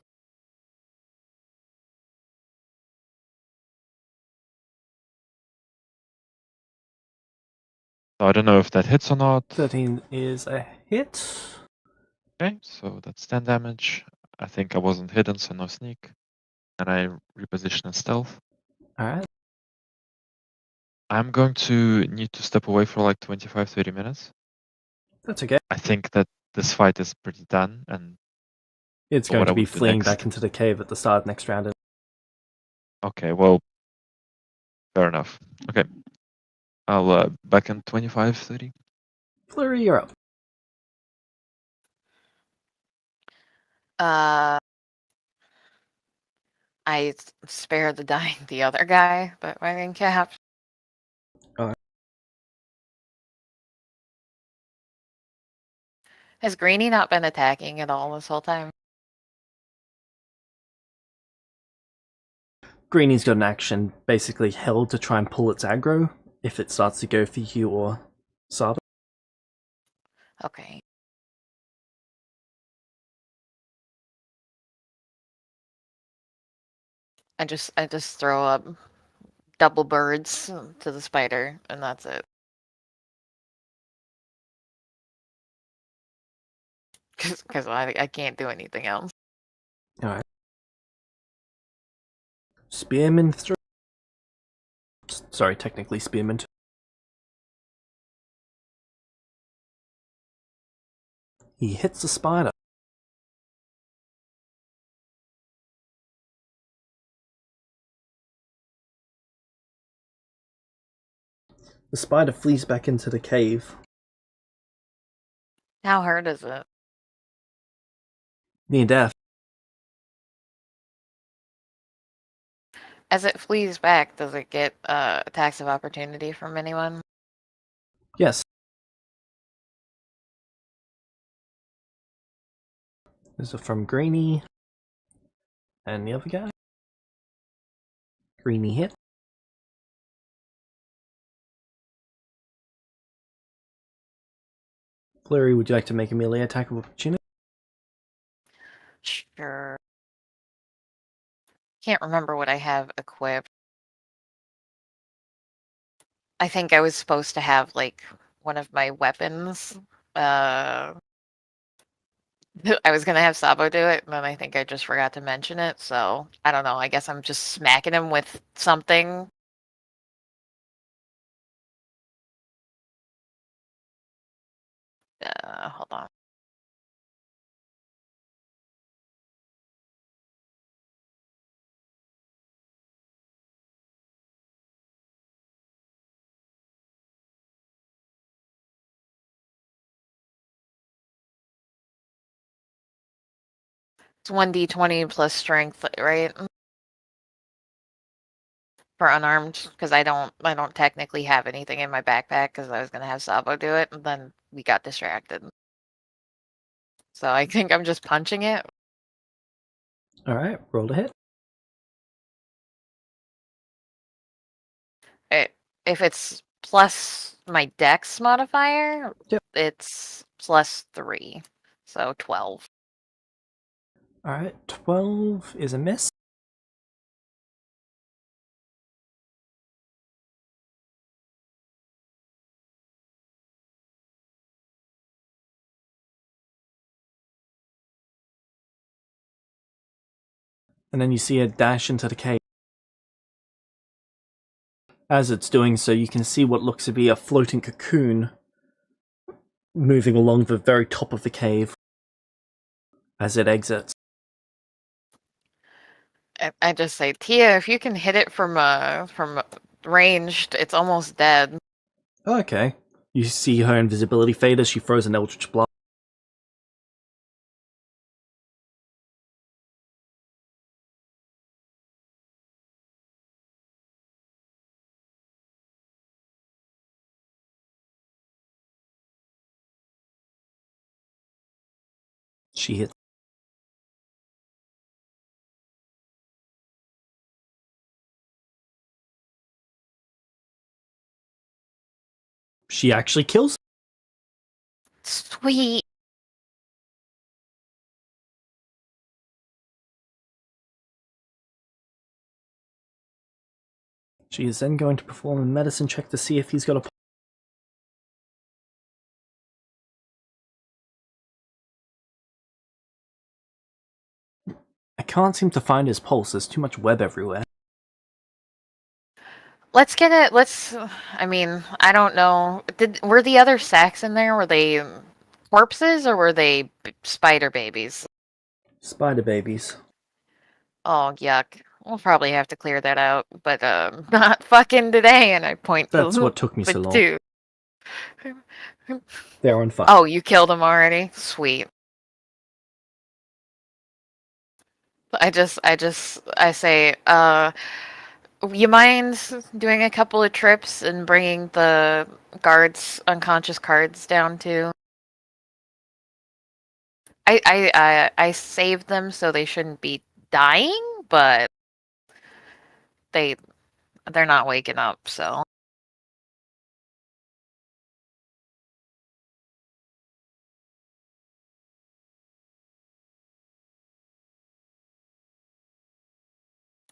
So I don't know if that hits or not. 13 is a hit. Okay, so that's 10 damage. I think I wasn't hidden, so no sneak. And I reposition in stealth. Alright. I'm going to need to step away for like 25-30 minutes. That's okay. I think that this fight is pretty done, and It's going what I to be would do fleeing next. back into the cave at the start of next round. Okay, well, fair enough. Okay, I'll back in 25-30. Flurry, you're up. Uh, I spare the dying the other guy, but I didn't cap. Alright. Has Greenie not been attacking at all this whole time? Greenie's got an action basically held to try and pull its aggro if it starts to go for you or Saba. Okay. I just throw up double birds to the spider, and that's it. Because I can't do anything else. Alright. Spearman throw. Sorry, technically Spearman. He hits the spider. The spider flees back into the cave. How hard is it? Near death. As it flees back, does it get attacks of opportunity from anyone? Yes. These are from Greenie. And the other guy. Greenie hit. Flurry, would you like to make a melee attack of opportunity? Sure. Can't remember what I have equipped. I think I was supposed to have, like, one of my weapons. I was gonna have Sabo do it, and then I think I just forgot to mention it, so I don't know. I guess I'm just smacking him with something. Hold on. It's 1d20 plus strength, right? For unarmed, because I don't technically have anything in my backpack because I was gonna have Sabo do it, and then we got distracted. So I think I'm just punching it. Alright, roll to hit. If it's plus my dex modifier, Yep. it's plus 3. So 12. Alright, 12 is a miss. And then you see it dash into the cave. As it's doing so, you can see what looks to be a floating cocoon moving along the very top of the cave as it exits. I just say, Tia, if you can hit it from ranged, it's almost dead. Okay. You see her invisibility fade as she throws an eldritch blast. She hits. She actually kills. Sweet. She is then going to perform a medicine check to see if he's got a. I can't seem to find his pulse. There's too much web everywhere. Let's get it. I mean, I don't know. Were the other sacks in there? Were they corpses or were they spider babies? Spider babies. Oh, yuck. We'll probably have to clear that out, but not fucking today. And I point That's to what took me so the long. two. They're on fire. Oh, you killed him already? Sweet. I say, you mind doing a couple of trips and bringing the unconscious cards down too? I saved them so they shouldn't be dying, but they're not waking up, so.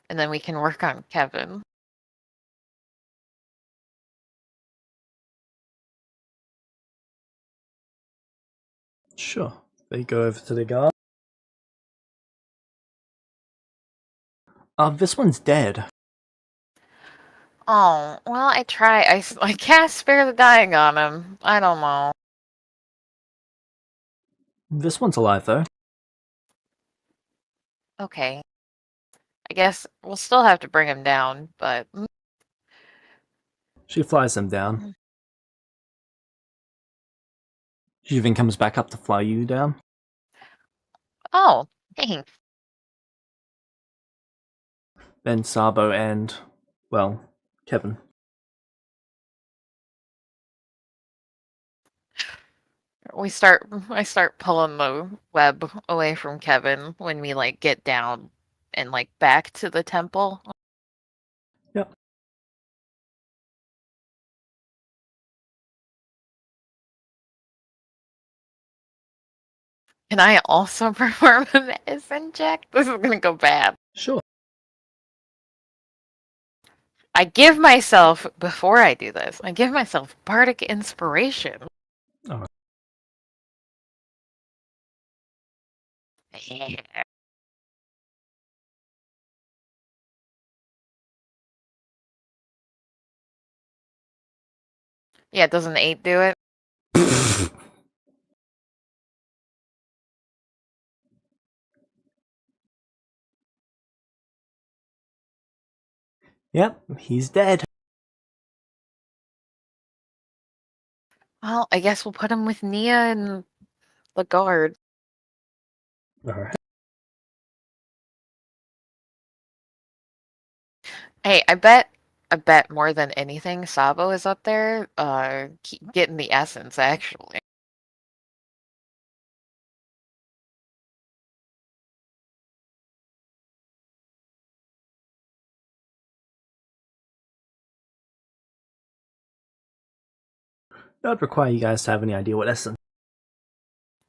And then we can work on Kevin. Sure. They go over to the guard. This one's dead. Oh, well, I try. I can't spare the dying on him. I don't know. This one's alive, though. Okay. I guess we'll still have to bring him down, but. She flies him down. She even comes back up to fly you down. Oh, thanks. Then Sabo and, well, Kevin. I start pulling the web away from Kevin when we like get down and like back to the temple. Yep. Can I also perform a medicine check? This is gonna go bad. Sure. I give myself, before I do this, I give myself bardic inspiration. Oh. Yeah. Yeah, doesn't 8 do it? Yep, he's dead. Well, I guess we'll put him with Nia and the guard. Alright. Hey, I bet more than anything, Sabo is up there, getting the essence, actually. That would require you guys to have any idea what essence.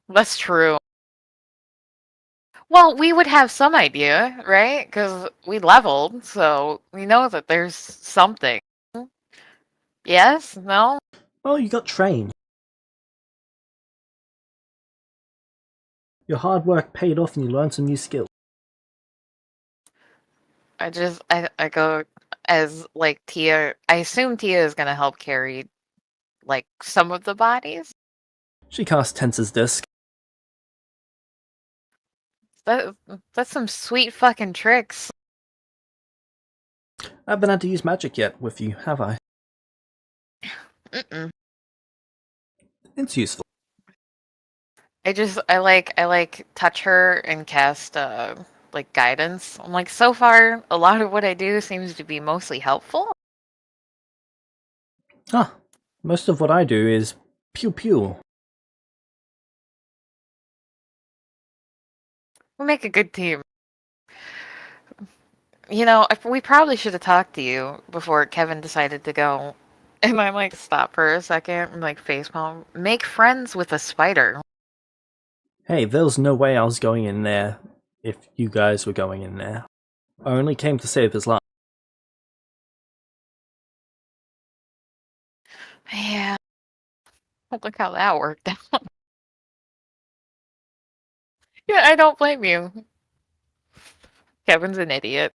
That's true. Well, we would have some idea, right? Because we leveled, so we know that there's something. Yes? No? Well, you got trained. Your hard work paid off and you learned some new skills. I go as, like, Tia. I assume Tia is gonna help carry, like, some of the bodies. She casts Tensor's Disc. That's some sweet fucking tricks. I haven't had to use magic yet with you, have I? Mm-mm. It's useful. I touch her and cast like guidance. I'm like, so far a lot of what I do seems to be mostly helpful. Ah, most of what I do is pew pew. We make a good team. You know, we probably should have talked to you before Kevin decided to go. And I like stop for a second and like facepalm. Make friends with a spider. Hey, there's no way I was going in there if you guys were going in there. I only came to save his life. Yeah. Look how that worked out. Yeah, I don't blame you. Kevin's an idiot.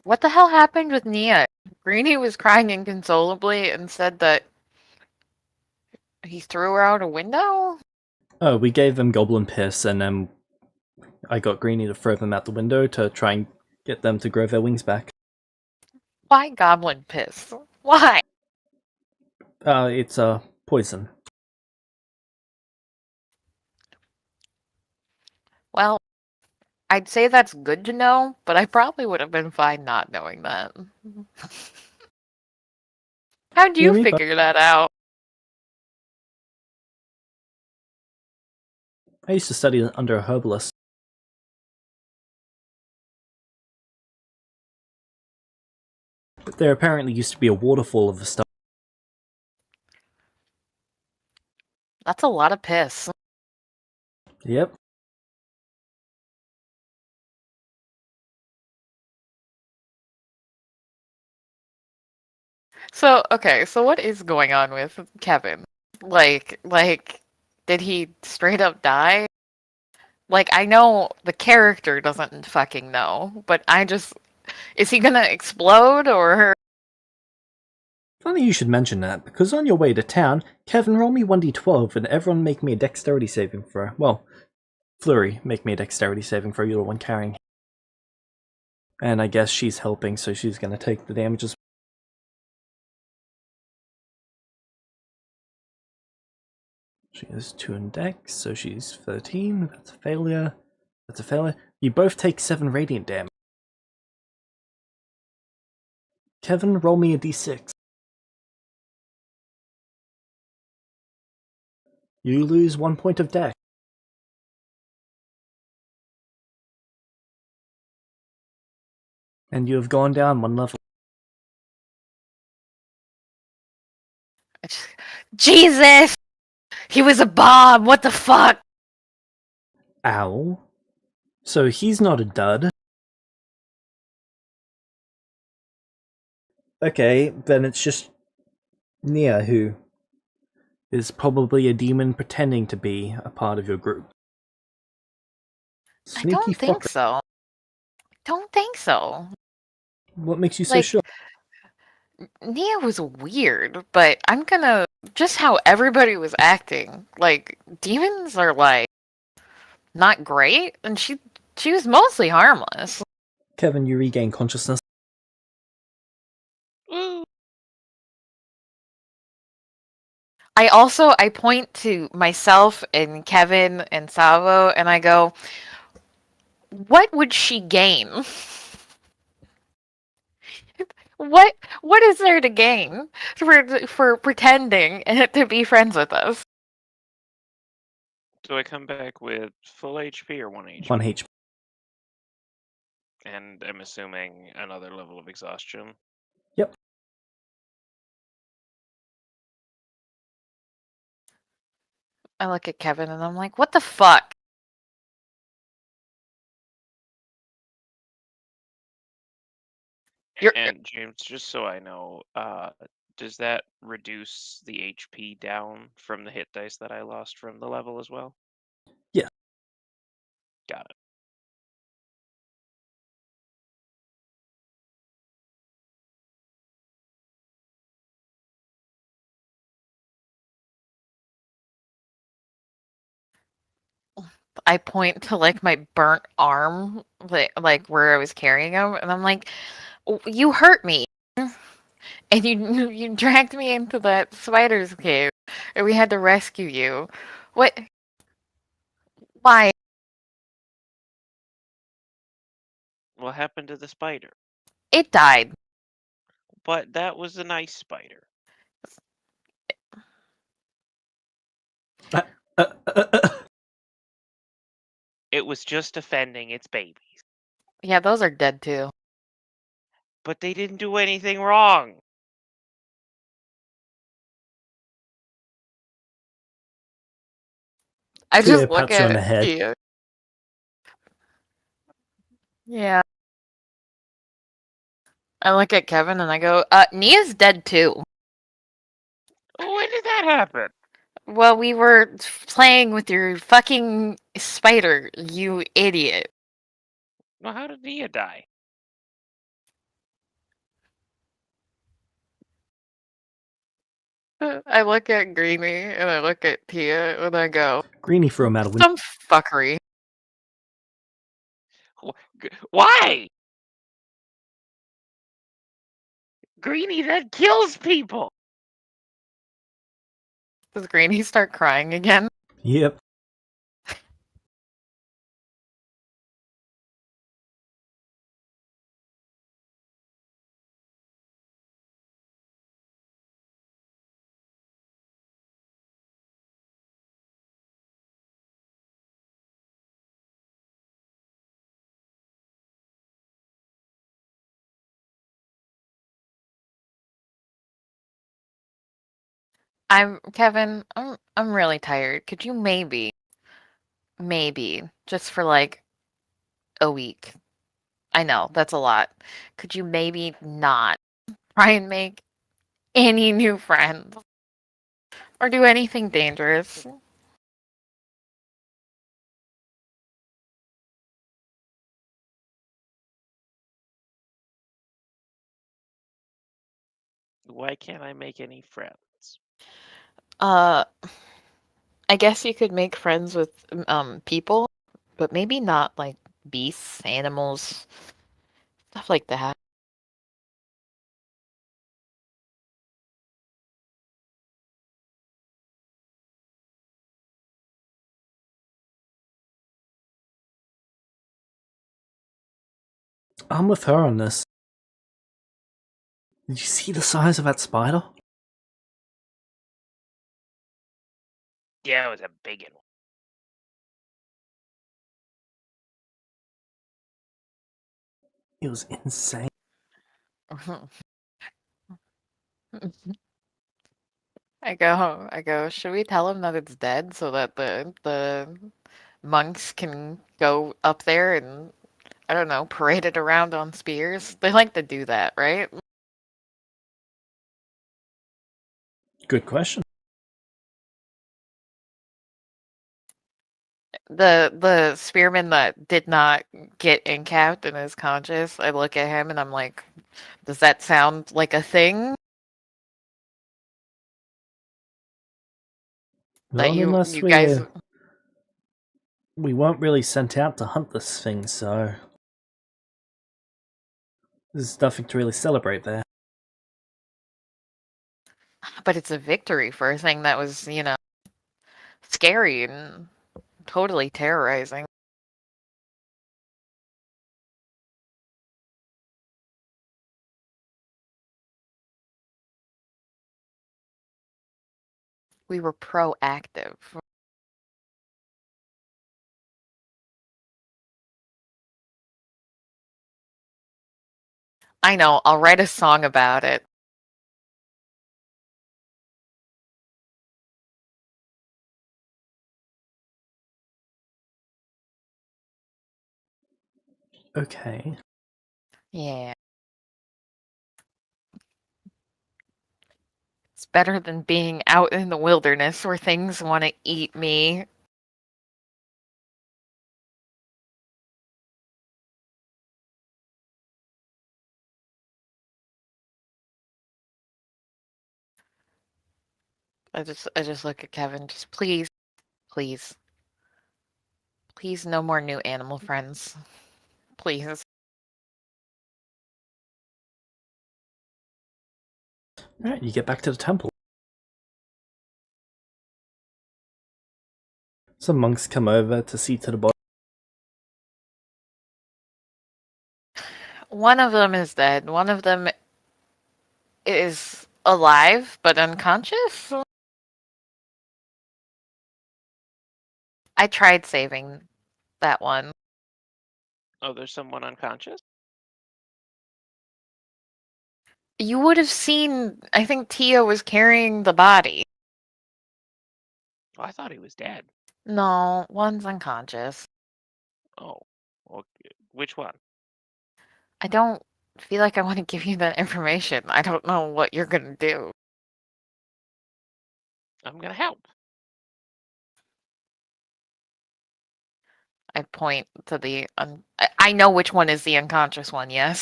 What the hell happened with Nia? Greenie was crying inconsolably and said that he threw her out a window? Oh, we gave them Goblin Piss and then I got Greenie to throw them out the window to try and get them to grow their wings back. Why goblin piss? Why? It's poison. Well, I'd say that's good to know, but I probably would have been fine not knowing that. How'd Yeah, you me, but figure that out? I used to study under a herbalist. There apparently used to be a waterfall of the stuff. That's a lot of piss. Yep. So, okay, so what is going on with Kevin? Like, did he straight up die? Like, I know the character doesn't fucking know, but is he gonna explode or? Funny you should mention that, because on your way to town, Kevin, roll me 1d12 and everyone make me a dexterity saving throw. Well, Flurry, make me a dexterity saving throw, you're the one carrying. And I guess she's helping, so she's gonna take the damages. She has 2 in dex, so she's 13. That's a failure. That's a failure. You both take 7 radiant damage. Kevin, roll me a d6. You lose 1 point of dex. And you have gone down 1 level. Jesus! He was a bomb! What the fuck? Ow. So he's not a dud. Okay, then it's just Nia who is probably a demon pretending to be a part of your group. I Sneaky don't think fucker. so. Don't think so. What makes you so Like, sure? Nia was weird, but I'm gonna just how everybody was acting. Like, demons are like not great, and she was mostly harmless. Kevin, you regain consciousness. Woo! I point to myself and Kevin and Savo, and I go, "What would she gain? What is there to gain for pretending to be friends with us?" Do I come back with full HP or 1 1 HP? HP. And I'm assuming another level of exhaustion. Yep. I look at Kevin and I'm like, "What the fuck?" You're And James, just so I know, does that reduce the HP down from the hit dice that I lost from the level as well? Yeah. Got it. I point to like my burnt arm, like where I was carrying him, and I'm like, "You hurt me, and you dragged me into that spider's cave, and we had to rescue you. What? Why? What happened to the spider? It died. But that was a nice spider. Uh, uh, uh, uh. It was just defending its babies. Yeah, those are dead too. But they didn't do anything wrong. I Tia just look pats you on the at head. Kia. Yeah. I look at Kevin and I go, Nia's dead too. When did that happen? Well, we were playing with your fucking spider, you idiot." Well, how did Nia die? I look at Greenie and I look at Tia and I go, Greenie threw him out a window. "Some fuckery." Why? Greenie, that kills people. Does Greenie start crying again? Yep. Kevin, I'm really tired. Could you maybe, just for like a week? I know, that's a lot. Could you maybe not try and make any new friends or do anything dangerous? Why can't I make any friends? Uh, I guess you could make friends with people, but maybe not like beasts, animals, stuff like that. I'm with her on this. Did you see the size of that spider? Yeah, it was a big one. It was insane. I go, should we tell him that it's dead so that the monks can go up there and I don't know, parade it around on spears? They like to do that, right? Good question. The spearman that did not get encapped and is conscious, I look at him and I'm like, does that sound like a thing that Not unless you guys we weren't really sent out to hunt this thing, so there's nothing to really celebrate there. but it's a victory for a thing that was, you know, scary and totally terrorizing. We were proactive. I know, I'll write a song about it. Okay. Yeah. It's better than being out in the wilderness where things want to eat me. I just look at Kevin, just please, please no more new animal friends. Please. Alright, you get back to the temple. Some monks come over to see to the body. One of them is dead. One of them is alive but unconscious. I tried saving that one. Oh, there's someone unconscious? You would have seen, I think Tia was carrying the body. Oh, I thought he was dead. No, one's unconscious. Oh, okay. Which one? I don't feel like I want to give you that information. I don't know what you're gonna do. I'm gonna help. I point to the I know which one is the unconscious one, yes.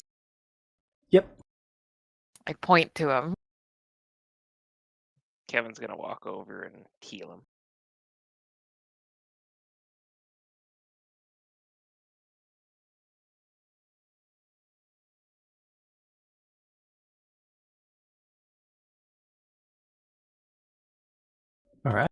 Yep. I point to him. Kevin's gonna walk over and heal him. Alright.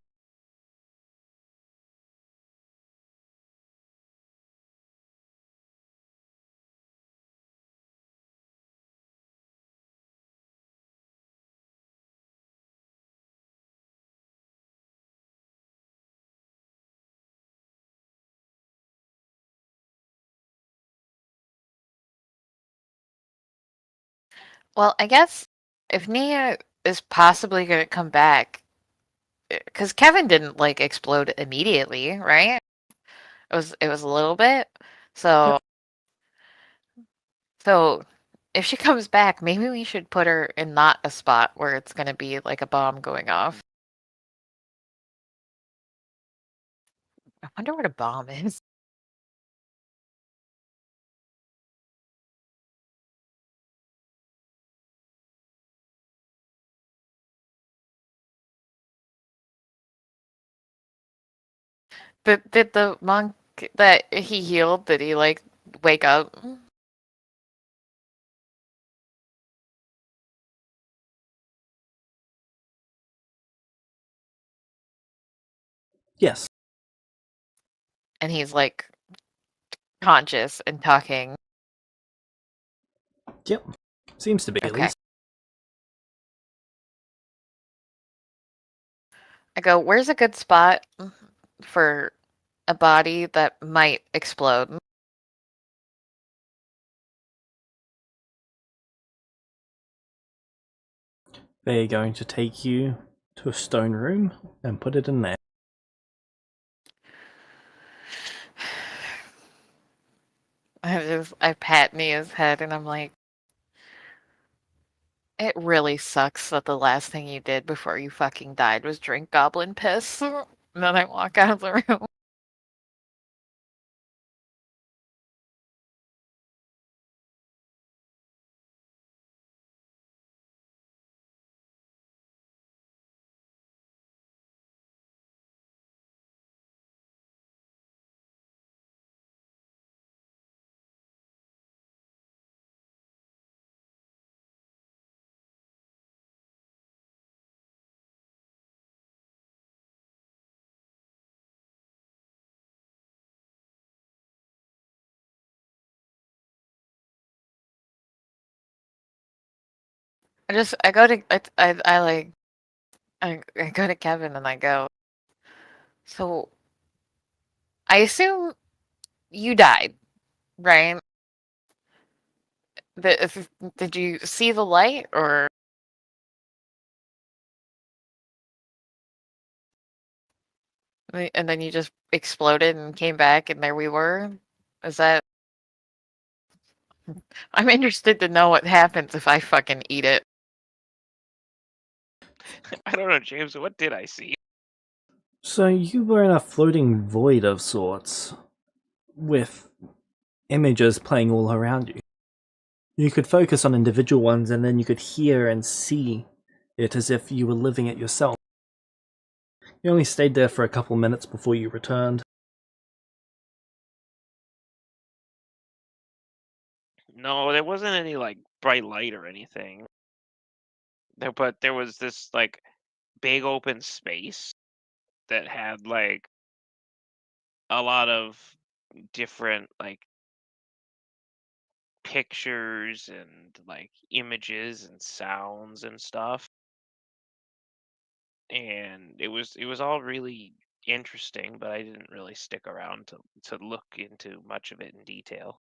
Well, I guess if Nia is possibly gonna come back, because Kevin didn't like explode immediately, right? It was a little bit. So so if she comes back, maybe we should put her in not a spot where it's gonna be like a bomb going off. I wonder what a bomb is. Did the monk that he healed, did he like wake up? Yes. And he's like conscious and talking. Yep. Seems to be at Okay. least. I go, where's a good spot for a body that might explode? They're going to take you to a stone room and put it in there. I pat Nia's head and I'm like, it really sucks that the last thing you did before you fucking died was drink goblin piss. And then I walk out of the room. I go to I like I go to Kevin and I go, so I assume you died, right? Did you see the light or and then you just exploded and came back and there we were? Is that I'm interested to know what happens if I fucking eat it. I don't know, James. What did I see? So you were in a floating void of sorts, with images playing all around you. You could focus on individual ones and then you could hear and see it as if you were living it yourself. You only stayed there for a couple minutes before you returned. No, there wasn't any like bright light or anything. But there was this like big open space that had like a lot of different like pictures and like images and sounds and stuff. And it was all really interesting, but I didn't really stick around to look into much of it in detail.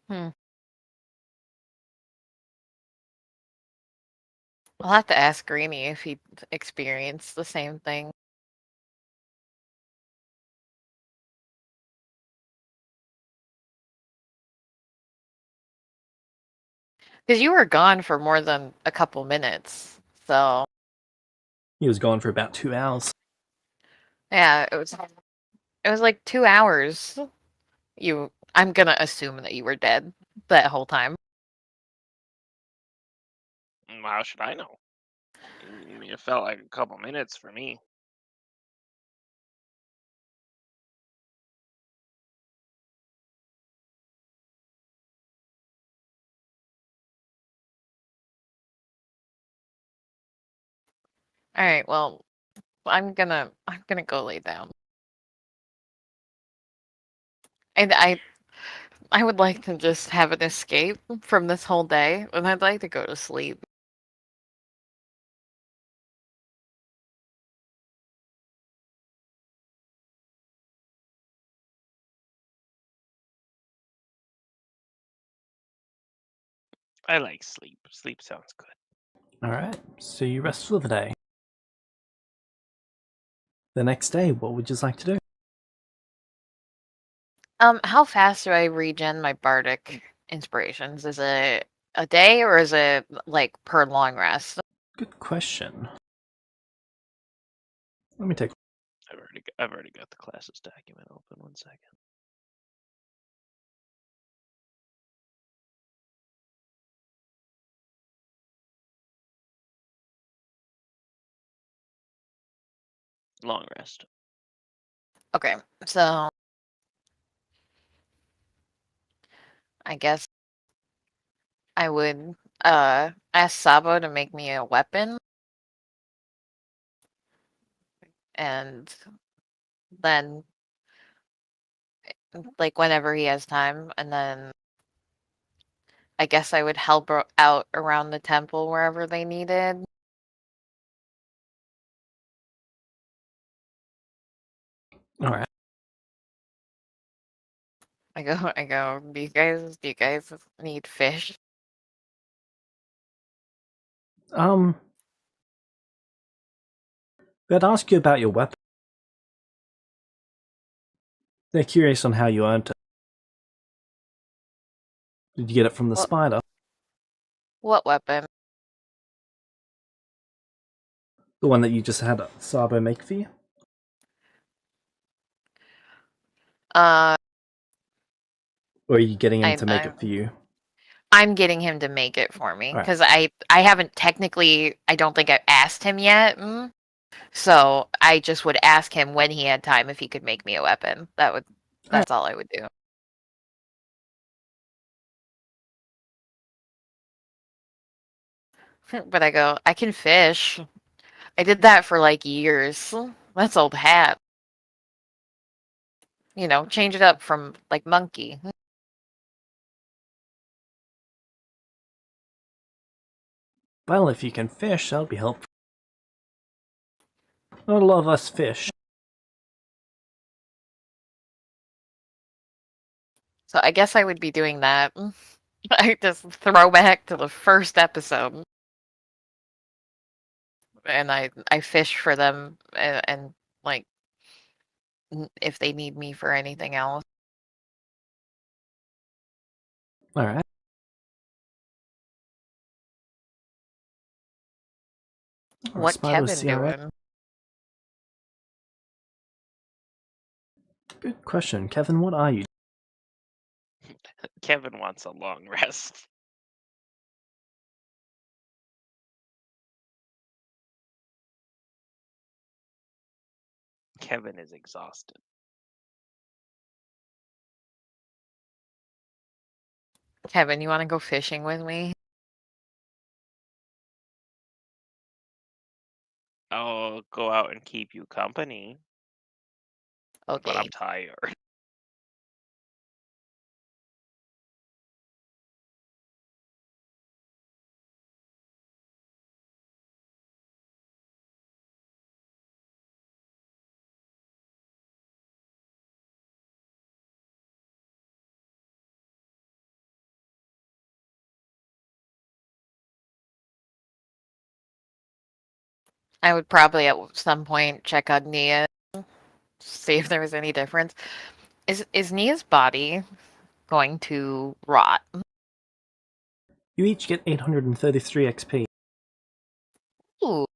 Hmm. I'll have to ask Greeny if he experienced the same thing. Because you were gone for more than a couple minutes. So, He was gone for about 2 hours. yeah, it was like 2 hours. I'm gonna assume that you were dead that whole time. How should I know? I mean, it felt like a couple minutes for me. All right, well, I'm gonna go lay down. And I would like to just have an escape from this whole day, and I'd like to go to sleep. I like sleep. Sleep sounds good. Alright, so you rest for the day. The next day, what would you like to do? How fast do I regen my bardic inspirations? Is it a day or is it like per long rest? Good question. Let me take. I've already got the classes document open. 1 second. Long rest. Okay, so I guess I would ask Sabo to make me a weapon, and then like whenever he has time, and then I guess I would help out around the temple wherever they needed. Alright. I go, do you guys need fish? They'd ask you about your weapon. They're curious on how you earned it. Did you get it from the What- spider? What weapon? The one that you just had Sabo make for you? Uh, Or are you getting him I, to make I it for you? I'm getting him to make it for me Alright. because I haven't technically, I don't think I've asked him yet. So I just would ask him when he had time if he could make me a weapon. That's all I would do. But I go, I can fish. I did that for like years. That's old hat. You know, change it up from like monkey. Well, if you can fish, that'll be helpful. Not a lot of us fish. So I guess I would be doing that. I just throw back to the first episode. And I fish for them and like if they need me for anything else. Alright. What Spider with Kevin CRM. doing? Good question. Kevin, what are you? Kevin wants a long rest. Kevin is exhausted. Kevin, you want to go fishing with me? I'll go out and keep you company, but Okay. I'm tired. I would probably at some point check on Nia, see if there was any difference. Is Nia's body going to rot? You each get 833 XP. Ooh.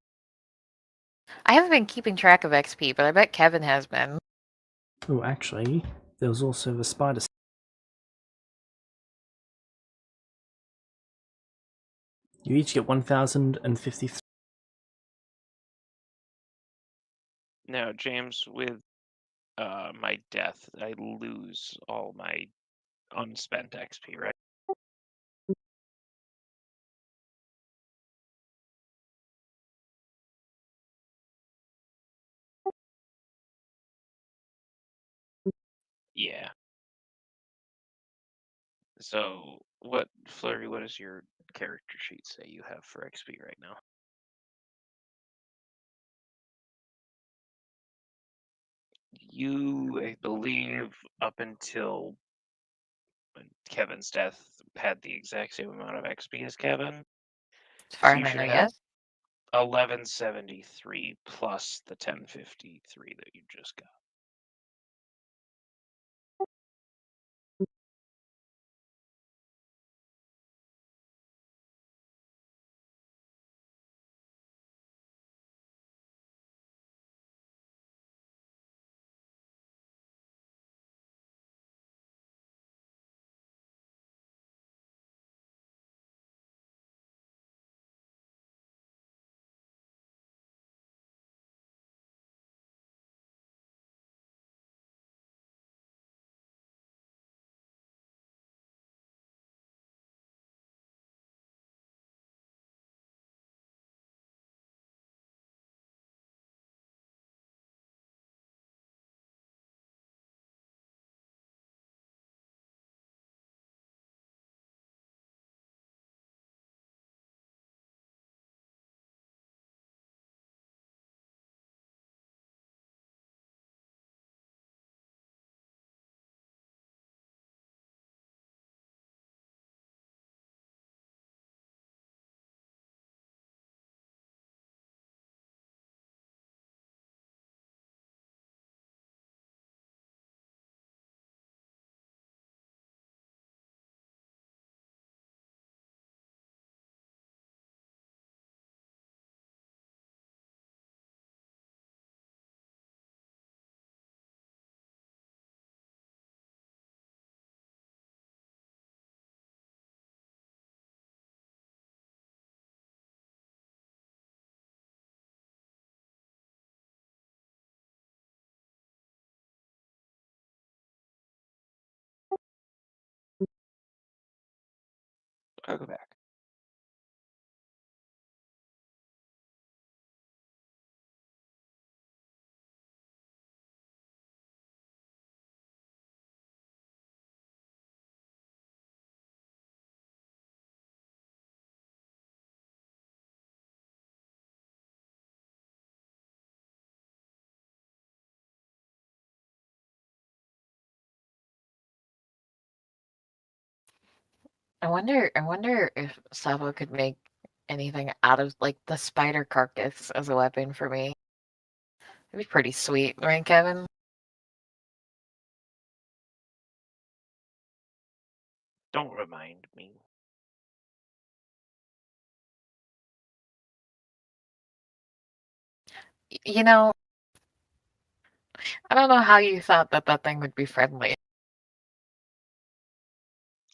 I haven't been keeping track of XP, but I bet Kevin has been. Oh, actually, there was also the spider. You each get 1053. Now, James, with my death, I lose all my unspent XP, right? Yeah. So, Flurry, what does your character sheet say you have for XP right now? You, I believe, up until Kevin's death, had the exact same amount of XP as Kevin. As far You as I should know, have yes. 1173 plus the 1053 that you just got. I'll go back. I wonder if Sabo could make anything out of like the spider carcass as a weapon for me. It'd be pretty sweet, right, Kevin? Don't remind me. You know, I don't know how you thought that that thing would be friendly.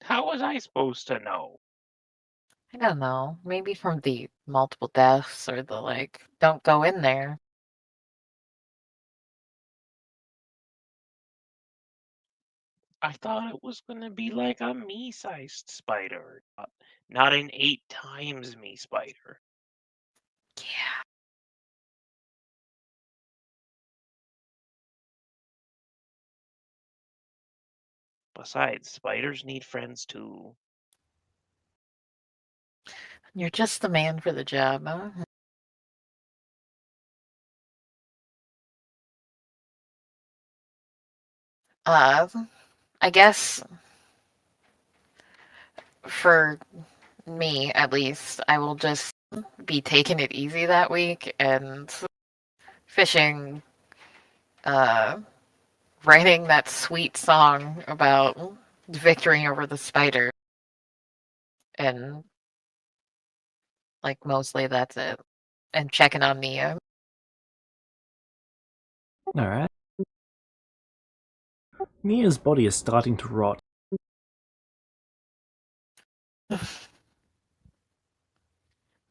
How was I supposed to know? I don't know. Maybe from the multiple deaths or the like, don't go in there. I thought it was going to be like a me-sized spider, not an 8 times me spider. Yeah. Besides, spiders need friends too. You're just the man for the job, huh? Uh, I guess for me, at least, I will just be taking it easy that week and fishing, uh, writing that sweet song about victory over the spider. And, like, mostly that's it. And checking on Nia. Alright. Mia's body is starting to rot.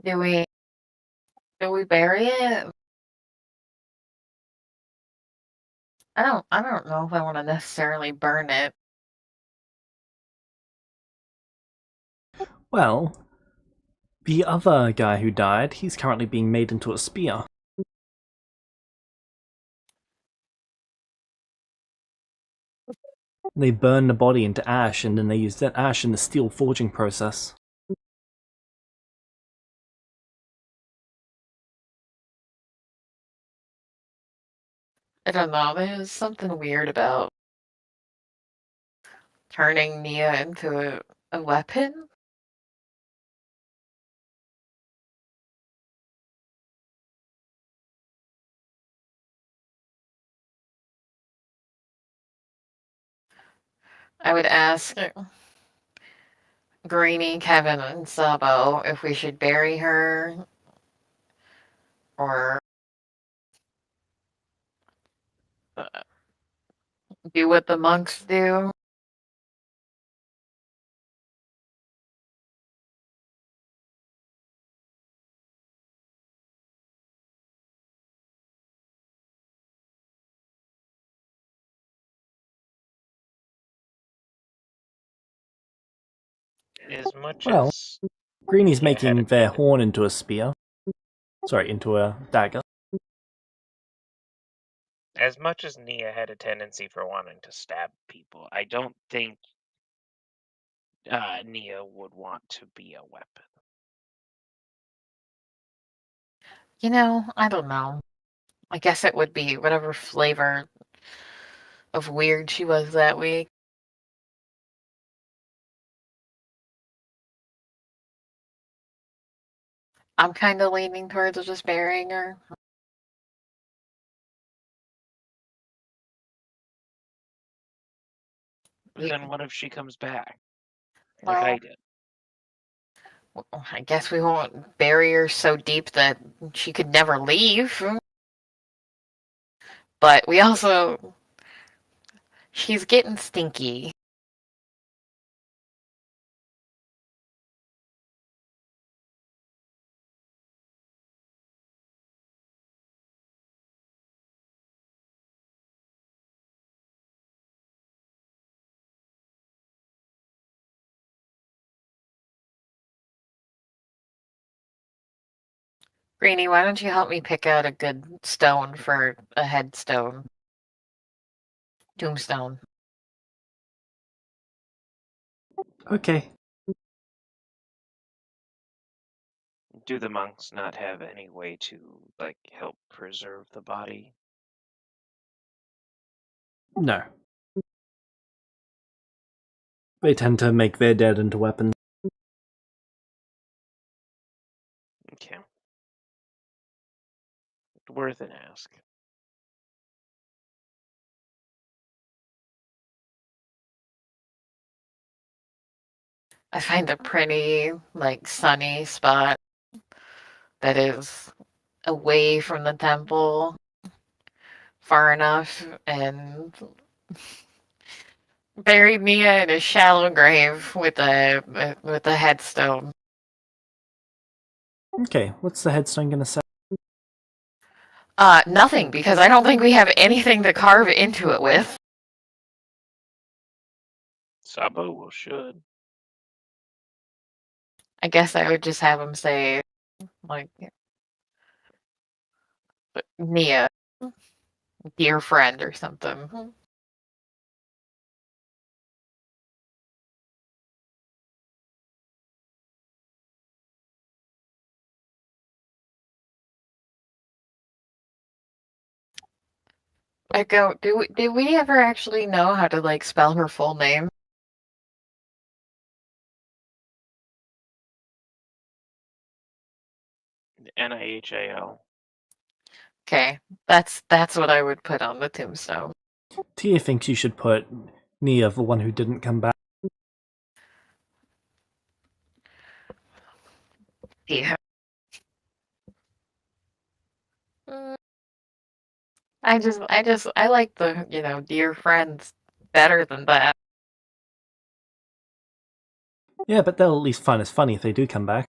Do we do we bury it? I don't know if I want to necessarily burn it. Well, the other guy who died, he's currently being made into a spear. They burn the body into ash, and then they use that ash in the steel forging process. I don't know. There's something weird about turning Nia into a weapon. I would ask Greenie, Kevin, and Sabo if we should bury her or do what the monks do. As much Well, as Greenie's Nia had a making their tendency, horn into a spear. Sorry, into a dagger. as much as Nia had a tendency for wanting to stab people, I don't think Nia would want to be a weapon. You know, I don't know. I guess it would be whatever flavor of weird she was that week. I'm kind of leaning towards just burying her. Then what if she comes back? Like Well, I did. I guess we won't bury her so deep that she could never leave. But we also. She's getting stinky. Greenie, why don't you help me pick out a good stone for a headstone? Tombstone. Okay. Do the monks not have any way to like help preserve the body? No. They tend to make their dead into weapons. Okay. Worth an ask. I find a pretty, like, sunny spot that is away from the temple far enough and buried Mia in a shallow grave with a headstone. Okay, what's the headstone gonna say? Nothing, because I don't think we have anything to carve into it with. Sabo will should. I guess I would just have him say, like, Nia, dear friend, or something. I go, did we ever actually know how to, like, spell her full name? Nihal. Okay, that's what I would put on the tombstone. Tia thinks you should put Nia, the one who didn't come back. Yeah. I like the, dear friends better than that. Yeah, but they'll at least find us funny if they do come back.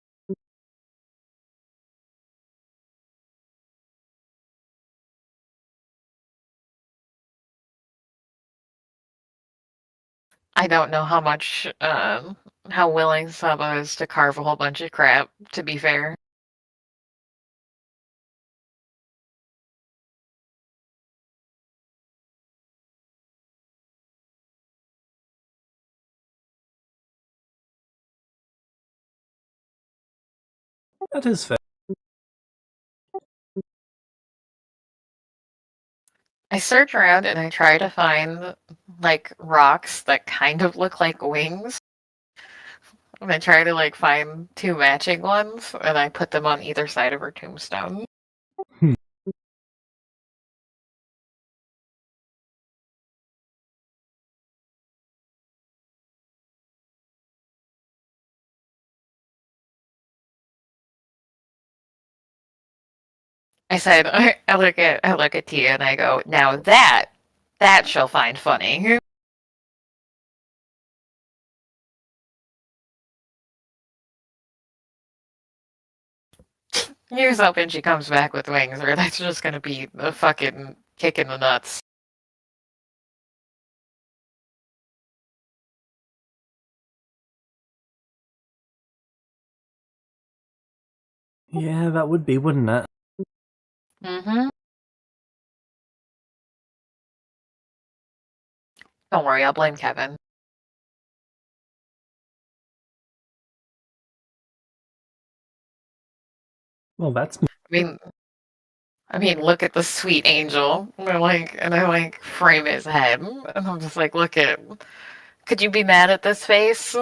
I don't know how willing Saba is to carve a whole bunch of crap, to be fair. That is fair. I search around and I try to find, like, rocks that kind of look like wings. And I try to, like, find two matching ones, and I put them on either side of her tombstone. I said, I look at Tia and I go, now that she'll find funny. Here's hoping she comes back with wings, or that's just gonna be a fucking kick in the nuts. Yeah, that would be, wouldn't it? Mm-hmm. Don't worry, I'll blame Kevin. Well, that's... I mean, look at the sweet angel. And I frame his head, and I'm just like, look at. Could you be mad at this face?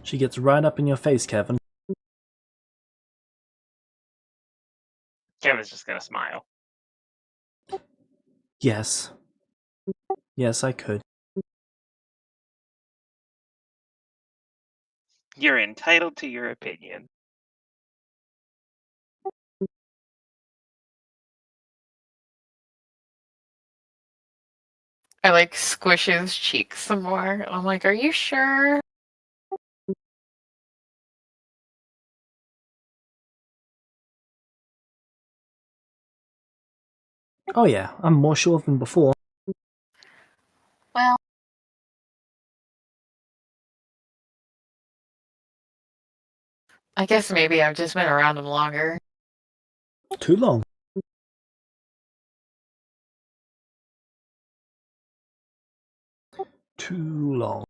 She gets right up in your face, Kevin. Kevin's just gonna smile. Yes. Yes, I could. You're entitled to your opinion. I like squish his cheeks some more. I'm like, are you sure? Oh yeah, I'm more sure than before. Well, I guess maybe I've just been around him longer. Too long. Too long.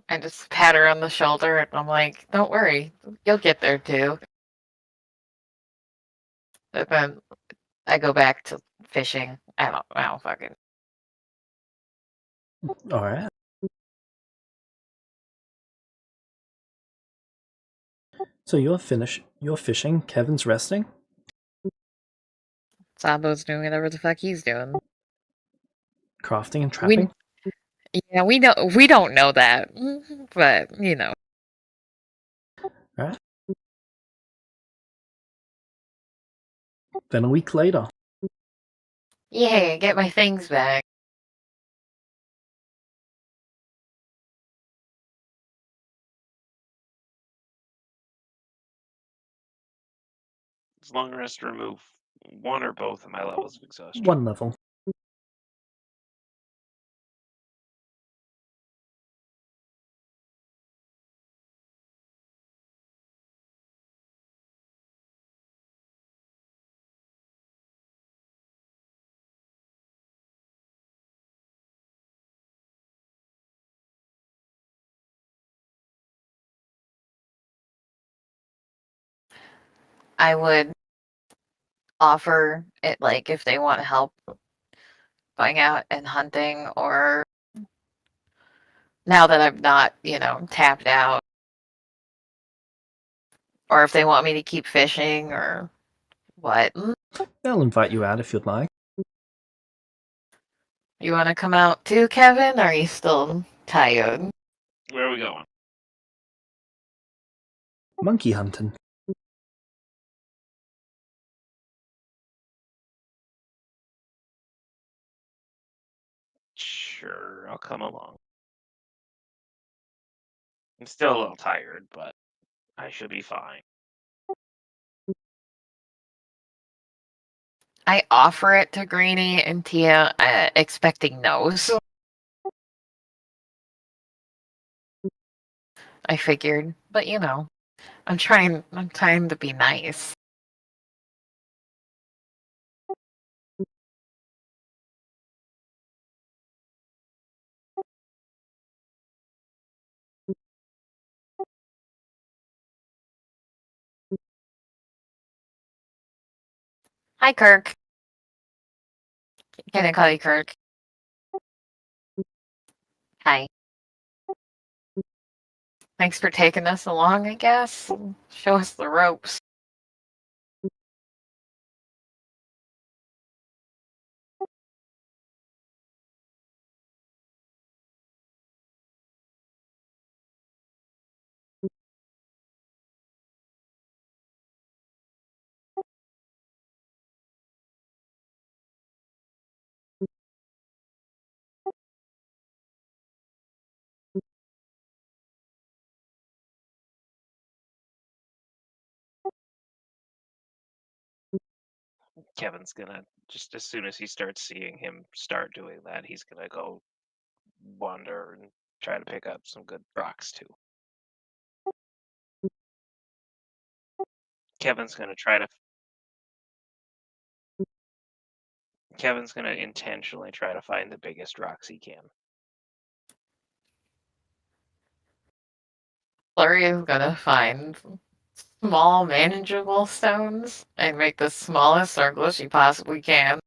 I just pat her on the shoulder, and I'm like, don't worry, you'll get there too. But then I go back to fishing. I don't fucking. Alright. So you're fishing, Kevin's resting? Sambo's doing whatever the fuck he's doing. Crafting and trapping? Yeah, we don't know that, but you know. Alright. Then a week later. Yeah, get my things back. As long as to remove one or both of my levels of exhaustion. 1 level. I would offer it like if they want help going out and hunting, or now that I'm not, tapped out, or if they want me to keep fishing or what. They'll invite you out if you'd like. You want to come out too, Kevin? Or are you still tired? Where are we going? Monkey hunting. Sure, I'll come along. I'm still a little tired, but I should be fine. I offer it to Greenie and Tia, expecting no's. I figured, but I'm trying to be nice. Hi, Kirk. Can I call you Kirk? Hi. Thanks for taking us along, I guess. Show us the ropes. Kevin's gonna, just as soon as he starts seeing him start doing that, he's gonna go wander and try to pick up some good rocks too. Kevin's gonna try to. Kevin's gonna intentionally try to find the biggest rocks he can. Flurry is gonna find small, manageable stones and make the smallest circle she possibly can.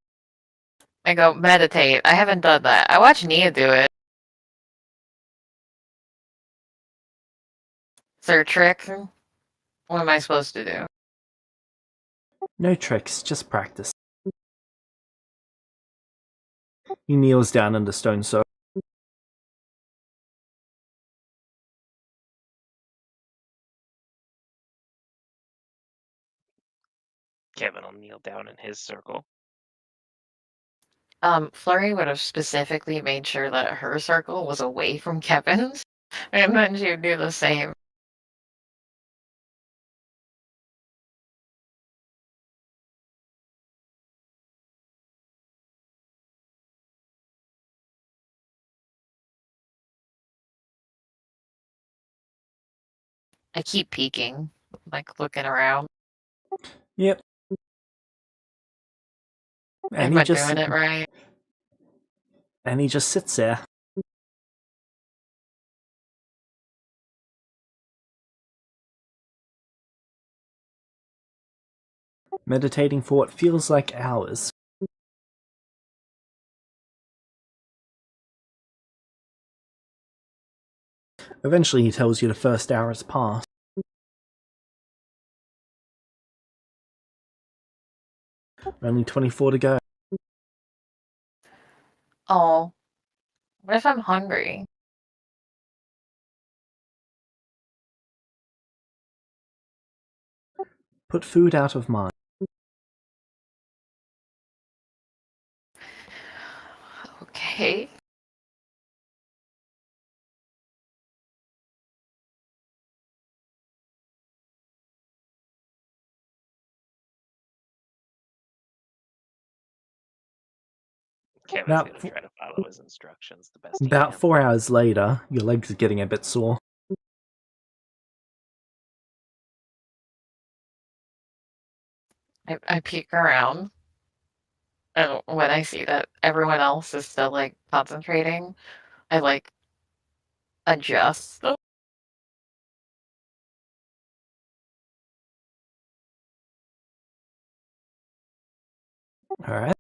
And go meditate. I haven't done that. I watched Nia do it. Is there a trick? What am I supposed to do? No tricks, just practice. He kneels down in the stone circle. Kevin will kneel down in his circle. Flurry would have specifically made sure that her circle was away from Kevin's, and then she would do the same. I keep peeking, like looking around. Yep. Am I doing it right? And he just sits there. Meditating for what feels like hours. Eventually he tells you the first hour has passed. Only 24 to go. Oh, what if I'm hungry? Put food out of mind. Okay. Kevin's About gonna try to follow his instructions the best he About can. 4 hours later, your legs are getting a bit sore. I peek around, and when I see that everyone else is still like concentrating, I like adjust. Alright.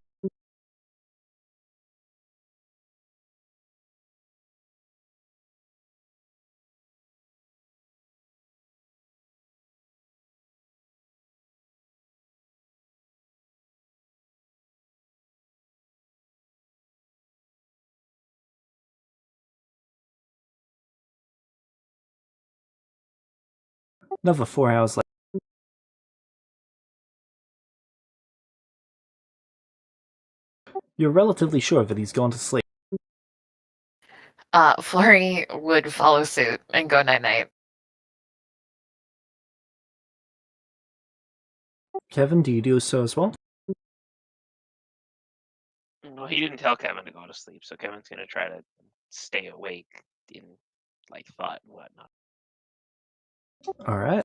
Another 4 hours later. You're relatively sure that he's gone to sleep. Flurry would follow suit and go night-night. Kevin, do you do so as well? Well, he didn't tell Kevin to go to sleep, so Kevin's gonna try to stay awake in like thought and whatnot. Alright.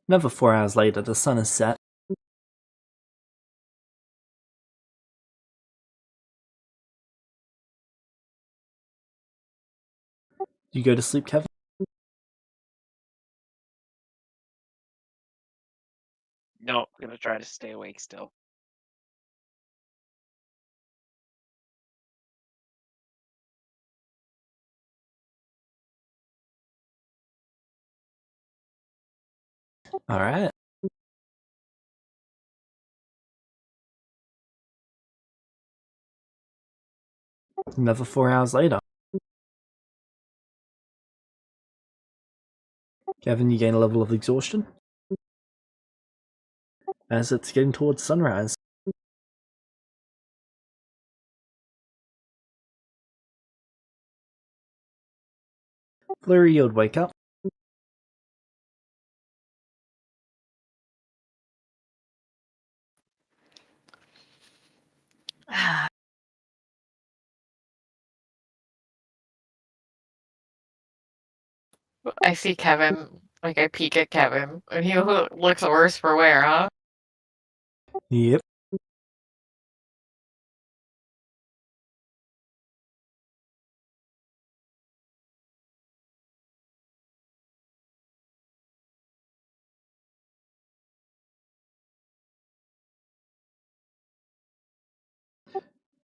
Another 4 hours later, the sun is set. You go to sleep, Kevin? No, gonna try to stay awake still. All right. Another 4 hours later. Kevin, you gain a level of exhaustion. As it's getting towards sunrise. Flurry, you'd wake up. I see Kevin, like I peek at Kevin, and he looks worse for wear, huh? Yep.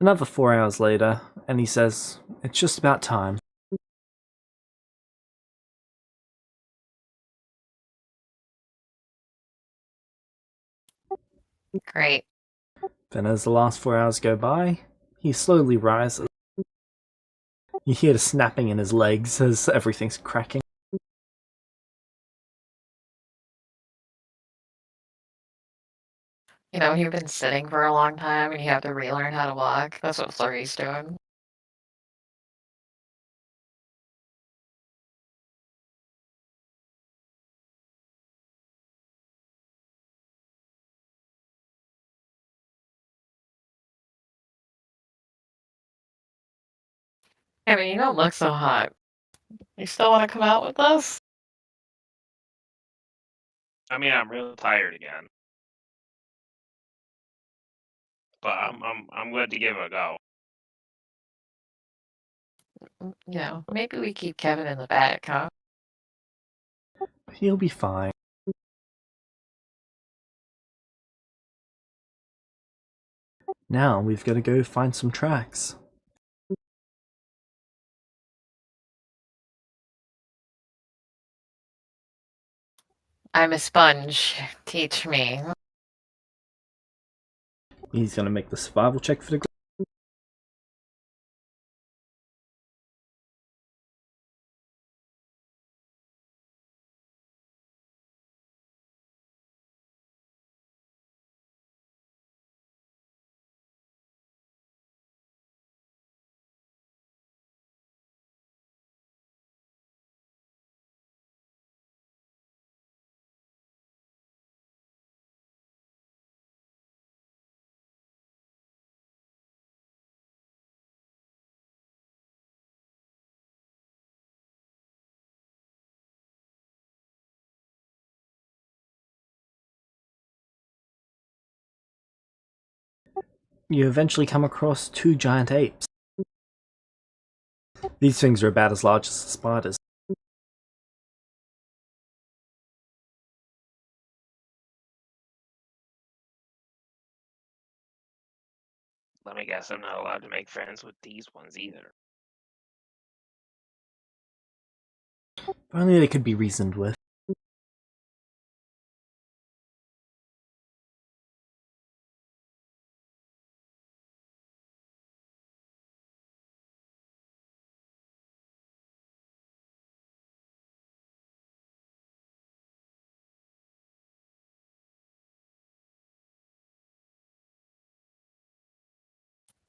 Another 4 hours later, and he says, "It's just about time." Great. Then as the last 4 hours go by, he slowly rises. You hear the snapping in his legs as everything's cracking. You know, you've been sitting for a long time and you have to relearn how to walk. That's what Flurry's doing. Kevin, you don't look so hot. You still want to come out with us? I mean, I'm real tired again, but I'm good to give it a go. You know, maybe we keep Kevin in the back, huh? He'll be fine. Now we've got to go find some tracks. I'm a sponge. Teach me. He's going to make the survival check for the group. You eventually come across 2 giant apes. These things are about as large as the spiders. Let me guess, I'm not allowed to make friends with these ones either. If only they could be reasoned with.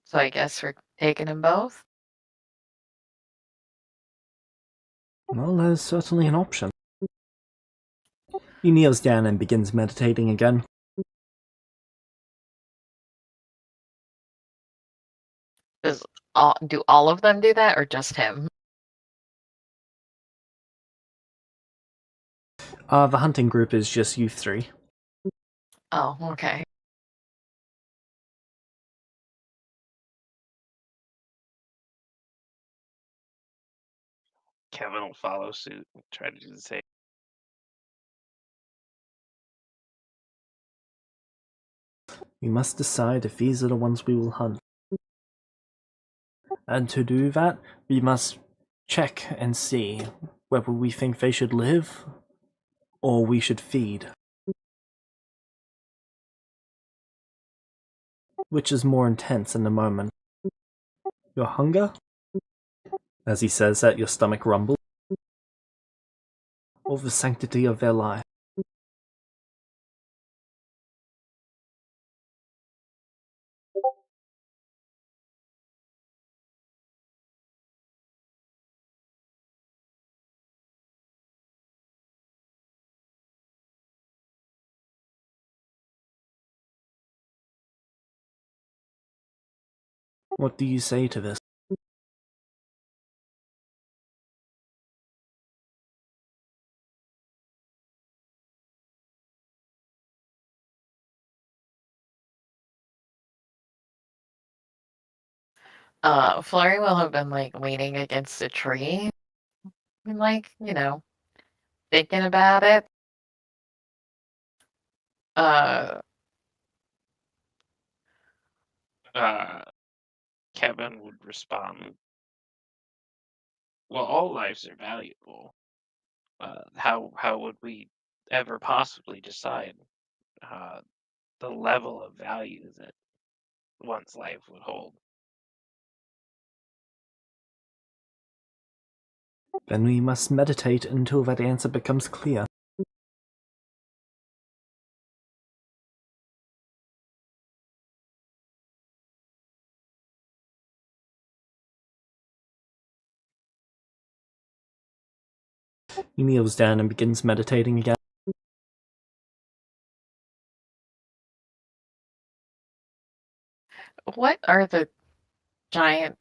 So I guess we're taking them both? Well, there's certainly an option. He kneels down and begins meditating again. Do all of them do that, or just him? The hunting group is just you 3. Oh, okay. Kevin will follow suit and try to do the same. We must decide if these are the ones we will hunt. And to do that, we must check and see whether we think they should live or we should feed. Which is more intense in the moment? Your hunger? As he says that, your stomach rumbles. Or the sanctity of their life? What do you say to this? Flurry will have been like leaning against a tree and like, thinking about it. Uh, Kevin would respond, "Well, all lives are valuable. How would we ever possibly decide the level of value that one's life would hold?" Then we must meditate until that answer becomes clear. He kneels down and begins meditating again. what are the giant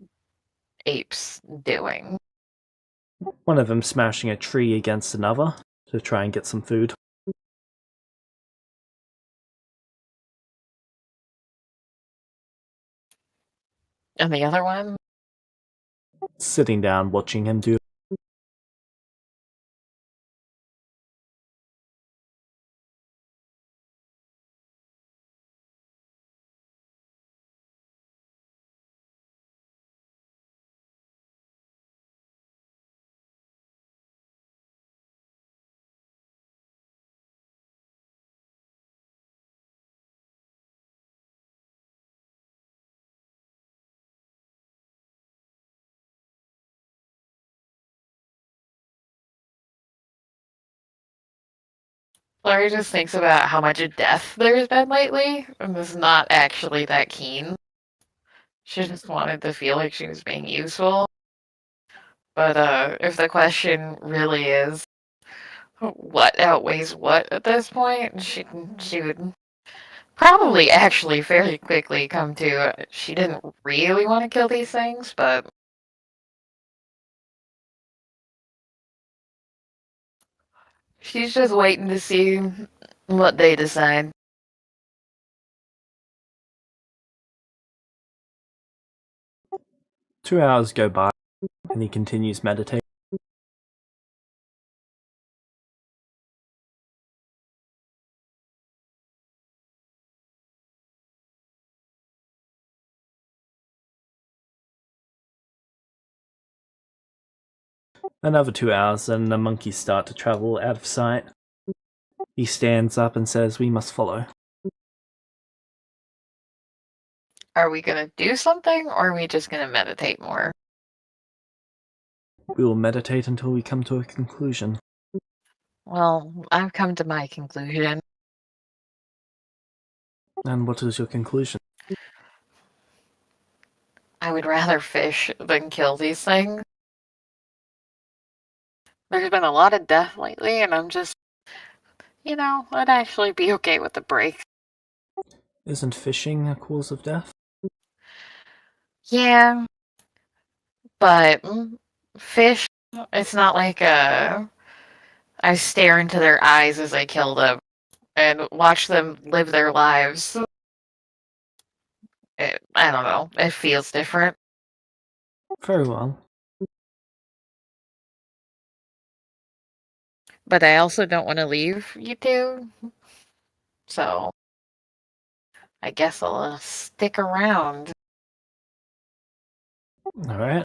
apes doing? One of them smashing a tree against another to try and get some food. And the other one? Sitting down watching him do. Flurry just thinks about how much death there's been lately, and is not actually that keen. She just wanted to feel like she was being useful. But if the question really is what outweighs what at this point, she would probably actually fairly quickly come to she didn't really want to kill these things, but she's just waiting to see what they decide. Two hours go by, and he continues meditating. Another 2 hours, and the monkeys start to travel out of sight. He stands up and says, "We must follow." Are we gonna do something, or are we just gonna meditate more? We will meditate until we come to a conclusion. Well, I've come to my conclusion. And what is your conclusion? I would rather fish than kill these things. There's been a lot of death lately, and I'm just, I'd actually be okay with the break. Isn't fishing a cause of death? Yeah, but fish, it's not like I stare into their eyes as I kill them and watch them live their lives. I don't know. It feels different. Very well. But I also don't want to leave you two. So I guess I'll stick around. Alright.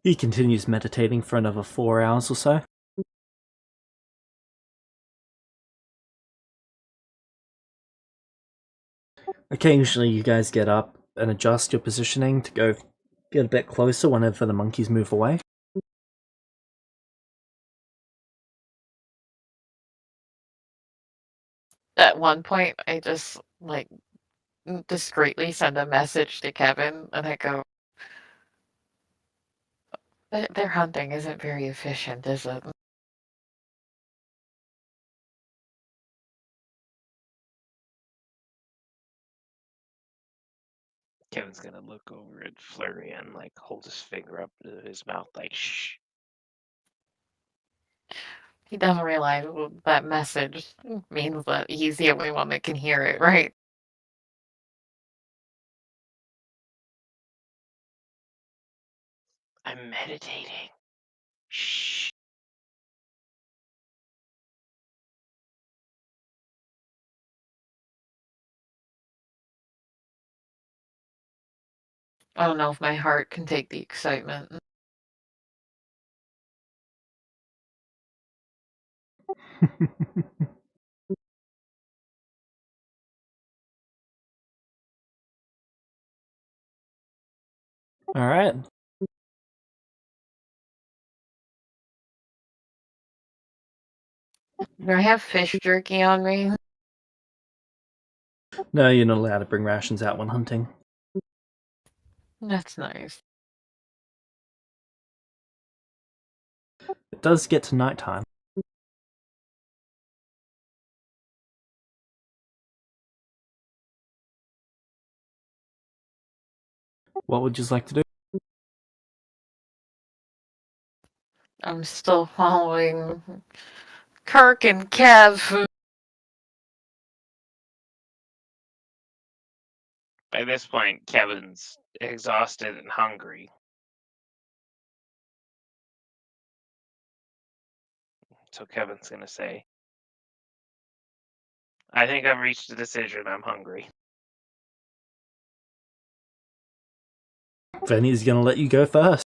He continues meditating for another 4 hours or so. Occasionally you guys get up and adjust your positioning to go get a bit closer whenever the monkeys move away. At one point, I just, like, discreetly send a message to Kevin, and I go, their hunting isn't very efficient, is it? Kevin's gonna look over at Flurry and like hold his finger up to his mouth, like shh. He doesn't realize that message means that he's the only one that can hear it, right? I'm meditating. Shh. I don't know if my heart can take the excitement. Alright. Do I have fish jerky on me? No, you're not allowed to bring rations out when hunting. That's nice. It does get to nighttime. What would you like to do? I'm still following Kirk and Kev. By this point, Kevin's exhausted and hungry. So Kevin's gonna say, I think I've reached a decision. I'm hungry. Then he's gonna let you go first.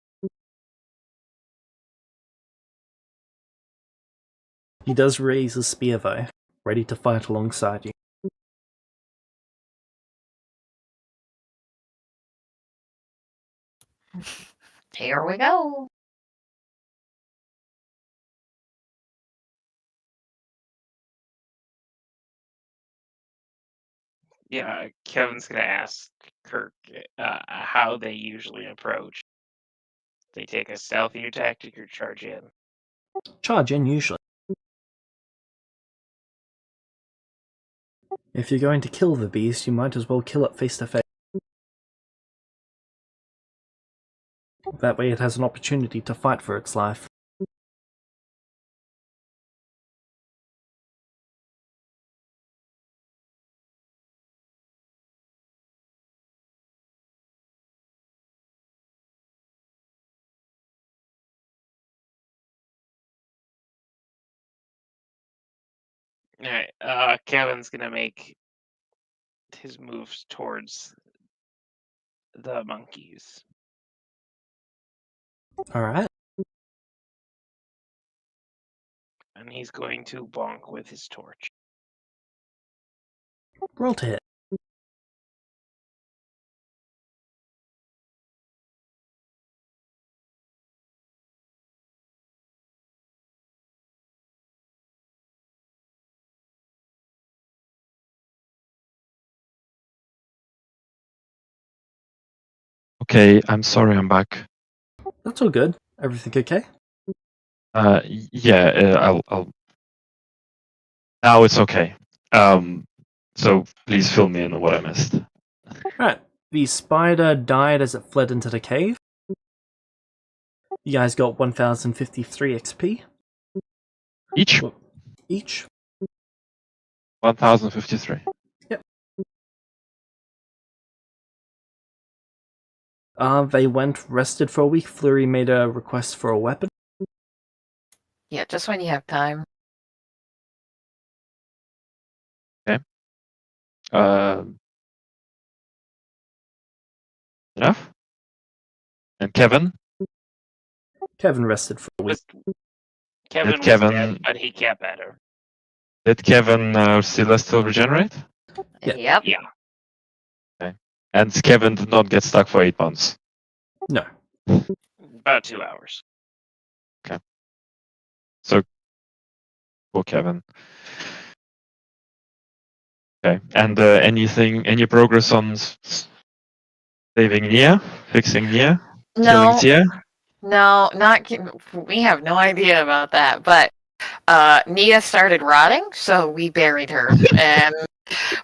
He does raise his spear though, ready to fight alongside you. Here we go. Yeah, Kevin's gonna ask Kirk how they usually approach. They take a stealthier tactic or charge in. Charge in, usually. If you're going to kill the beast, you might as well kill it face to face. That way it has an opportunity to fight for its life. Alright, Kevin's gonna make his moves towards the monkeys. Alright. And he's going to bonk with his torch. Roll to hit. Okay, I'm sorry, I'm back. That's all good. Everything okay? Yeah, I'll. Now it's okay. So please fill me in on what I missed. Right. The spider died as it fled into the cave. You guys got 1053 XP. Each Each. 1053. Yep. They went rested for a week. Flurry made a request for a weapon. Yeah, just when you have time. Okay. Enough. And Kevin? Kevin rested for a week. Kevin was Kevin- dead, but he got better. Did Kevin still regenerate? Yeah. Yep. Yeah, And Kevin did not get stuck for 8 months. No. about 2 hours. So, poor Kevin. Okay. And any progress on saving Nia? Fixing Nia? Killing No, Tia? no, not. We have no idea about that. But Nia started rotting, so we buried her, and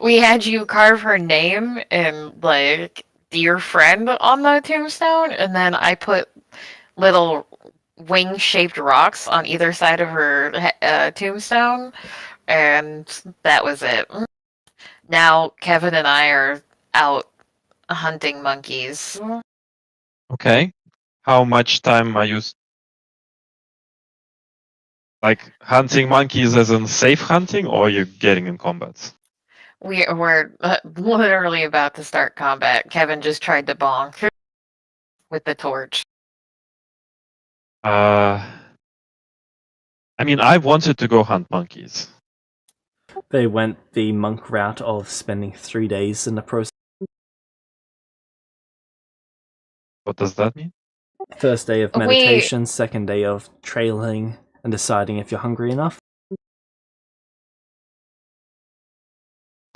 we had you carve her name and like dear friend on the tombstone, and then I put little wing-shaped rocks on either side of her tombstone, and that was it. Now Kevin and I are out hunting monkeys. Okay. How much time are you like hunting monkeys as in safe hunting, or you're getting in combat? We're literally about to start combat. Kevin just tried to bonk with the torch. I mean, I wanted to go hunt monkeys. They went the monk route of spending 3 days in the process. What does that mean? First day of We- meditation, second day of trailing and deciding if you're hungry enough.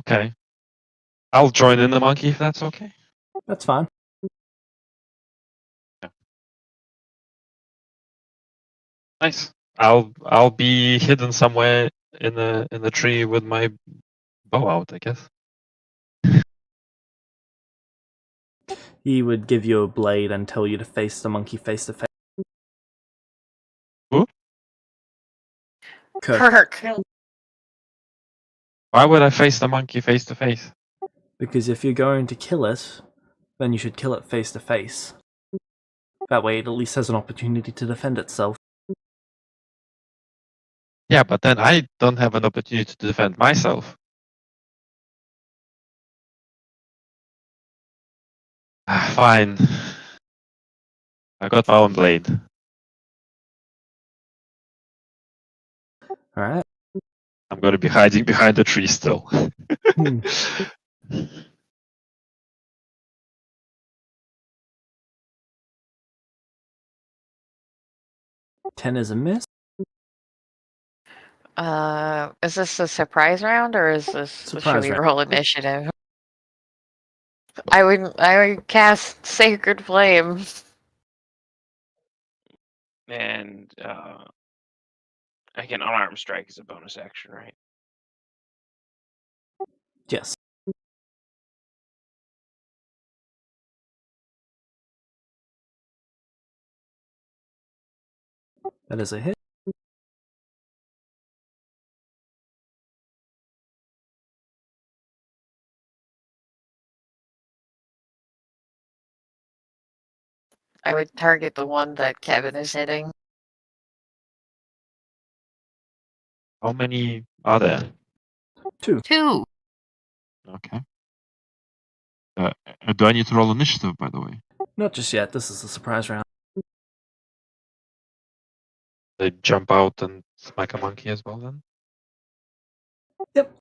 Okay. I'll join in the monkey if that's okay. That's fine. Nice. I'll be hidden somewhere in the tree with my bow out, I guess. He would give you a blade and tell you to face the monkey face to face. Who? Kirk. Why would I face the monkey face to face? Because if you're going to kill it, then you should kill it face to face. That way it at least has an opportunity to defend itself. Yeah, but then I don't have an opportunity to defend myself. Fine. I got my own blade. Alright. I'm going to be hiding behind the tree still. Hmm. 10 is a miss. Is this a surprise round or is this Surprise should we round. roll initiative? I would cast Sacred Flame. And I can unarmed strike as a bonus action, right? Yes. That is a hit. I would target the one that Kevin is hitting. How many are there? 2. 2. Okay. Do I need to roll initiative, by the way? Not just yet, this is a surprise round. They jump out and smack a monkey as well then? Yep.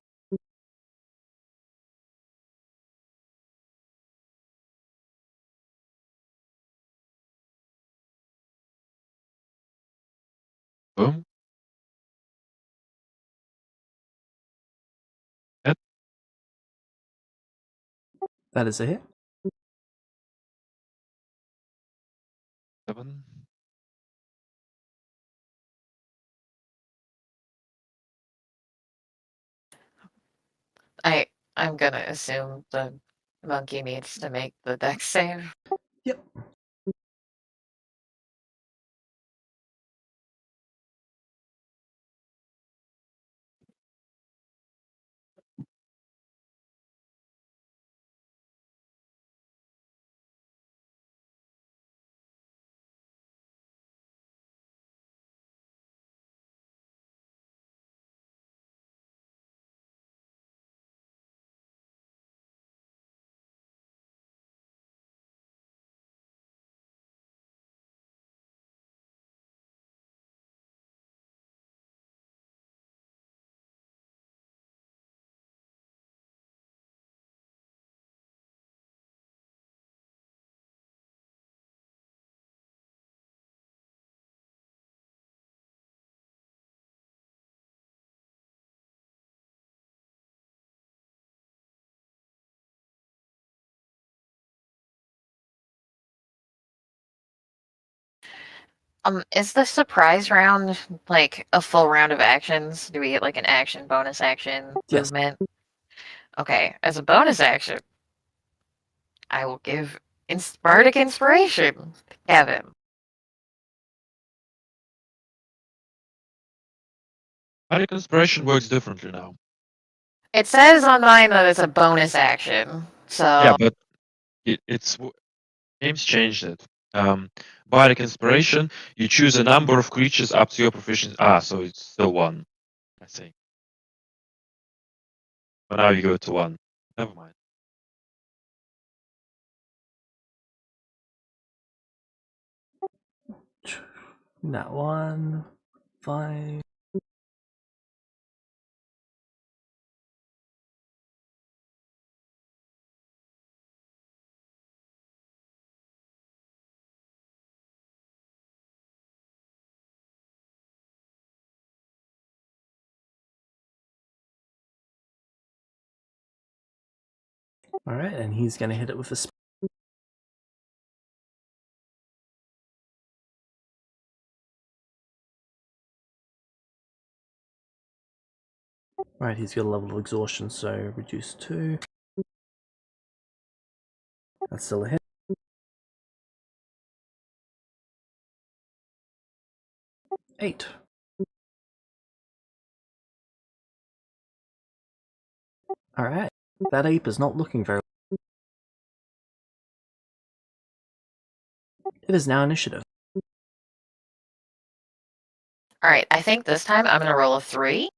Boom. Hit. That is a hit. 7. I'm gonna assume the monkey needs to make the dex save. Yep. Is the surprise round like a full round of actions? Do we get like an action, bonus action, Yes. movement? Okay, as a bonus action, I will give Bardic Inspiration to Kevin. Bardic Inspiration works differently now. It says on mine that it's a bonus action, so Yeah, but it's games changed it. Bardic Inspiration, you choose a number of creatures up to your proficiency. So it's still one, I think. But now you go to one. Never mind. That one. 5. Alright, and he's gonna hit it with a spell. Alright, he's got a level of exhaustion, so reduce 2. That's still a hit. 8. Alright, that ape is not looking very well. It is now initiative. alright, I think this time I'm gonna roll a 3.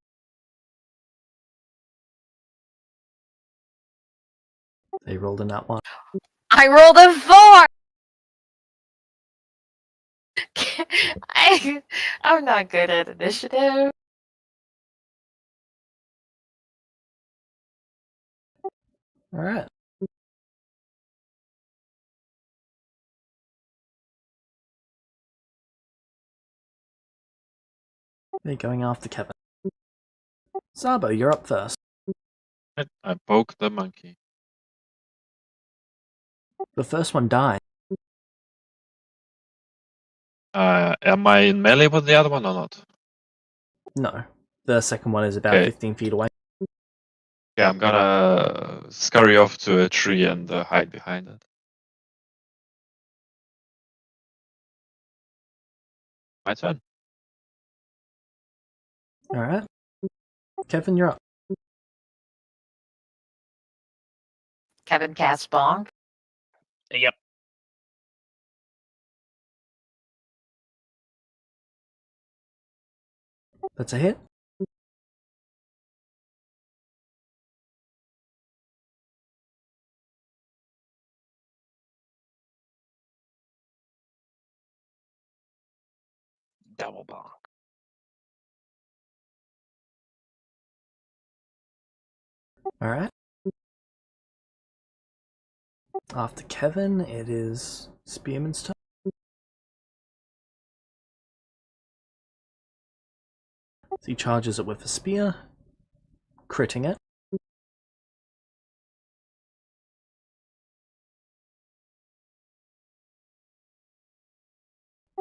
They rolled in that one. I rolled a 4! I'm not good at initiative. Alright. They're going after Kevin. Sabo, you're up first. I poke the monkey. The first one died. Am I in melee with the other one or not? No. The second one is about Okay. 15 feet away. Yeah, I'm gonna scurry off to a tree and hide behind it. My turn. Alright. Kevin, you're up. Kevin casts Bonk. Yep. That's a hit. Double bonk. Alright. After Kevin, it is Spearman's turn. So he charges it with a spear, critting it.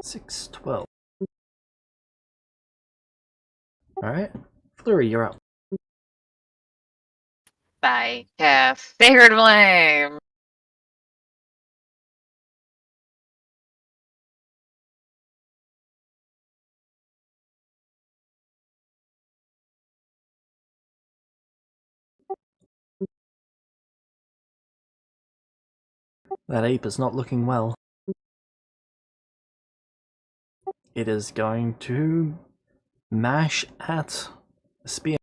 Six, 12. Alright. Flurry, you're up. I cast Sacred Flame. That ape is not looking well. It is going to mash at the spear.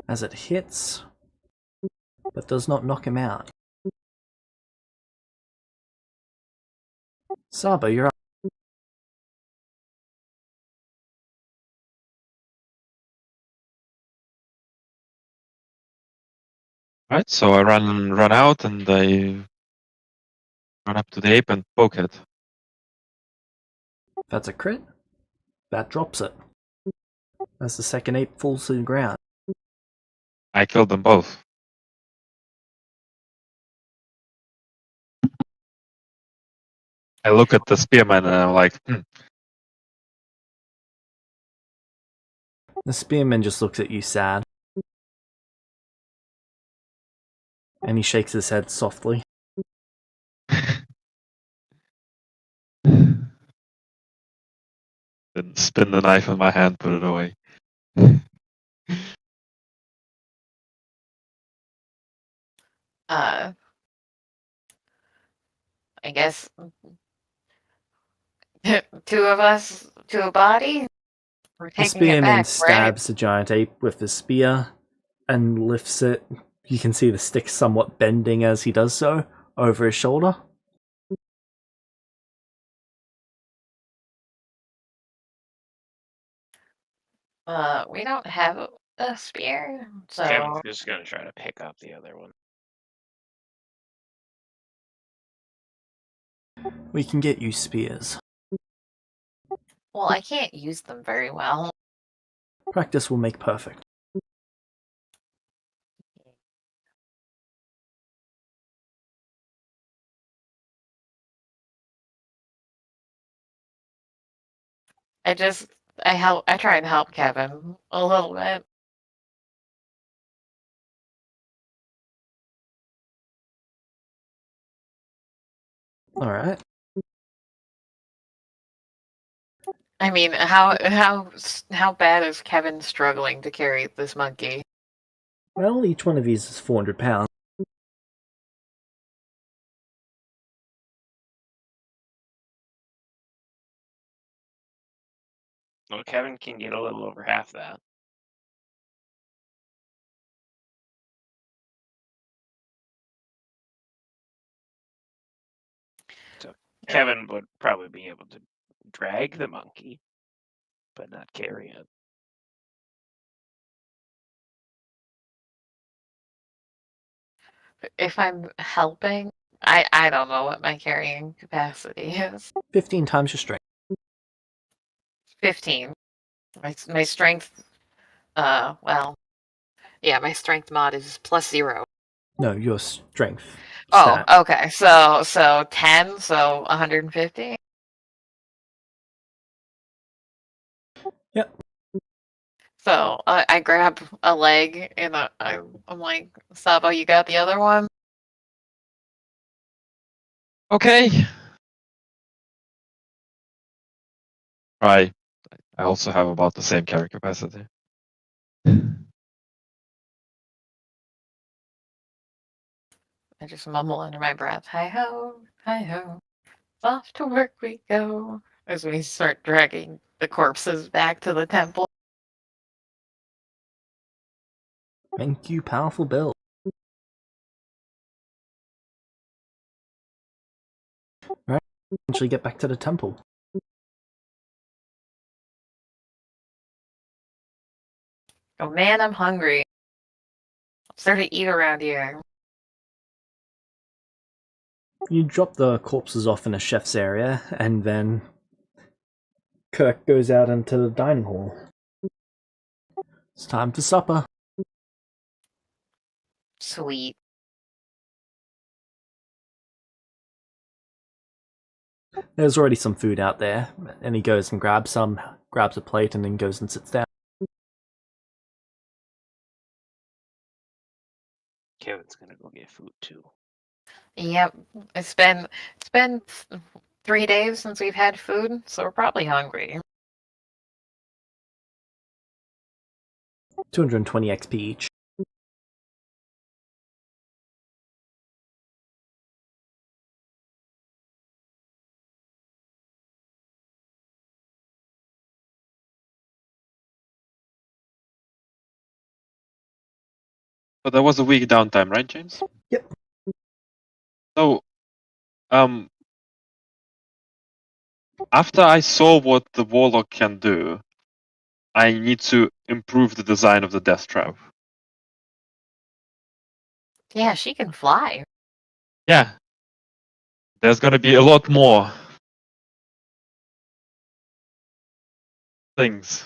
As it hits, but does not knock him out. Sabo, you're up. Right, so I run out and I run up to the ape and poke it. That's a crit. That drops it. As the second ape falls to the ground. I killed them both. I look at the spearman and I'm like, The spearman just looks at you sad. And he shakes his head softly. Then spin the knife in my hand, put it away. I guess two of us to a body. We're The taking it spearman back, right? stabs the giant ape with his spear and lifts it. You can see the stick somewhat bending as he does so, over his shoulder. We don't have a spear, Kevin's so just gonna try to pick up the other one. We can get you spears. well, I can't use them very well. Practice will make perfect. I try and help Kevin a little bit. Alright. I mean, how bad is Kevin struggling to carry this monkey? Well, each one of these is 400 pounds. Well, Kevin can get a little over half that. So Kevin would probably be able to drag the monkey, but not carry it. If I'm helping, I don't know what my carrying capacity is. 15 times your strength. 15. My strength, well, yeah, my strength mod is +0. No, your strength Oh, stat. okay. So 10, so 150. Yep. So I grab a leg and I'm like, Sabo, you got the other one? Okay. I also have about the same carry capacity. I just mumble under my breath, hi ho, off to work we go, as we start dragging the corpses back to the temple. Thank you, powerful build. Right, eventually get back to the temple. Oh man, I'm hungry. Let's start to eat around here. You drop the corpses off in a chef's area, and then Kirk goes out into the dining hall. It's time for supper. Sweet. There's already some food out there, and he goes and grabs some, grabs a plate, and then goes and sits down. Kevin's gonna go get food too. Yep. It's been 3 days since we've had food, so we're probably hungry. 220 XP each. But there was a week downtime, right, James? Yep. So, after I saw what the warlock can do, I need to improve the design of the death trap. Yeah, she can fly. Yeah. There's gonna be a lot more things.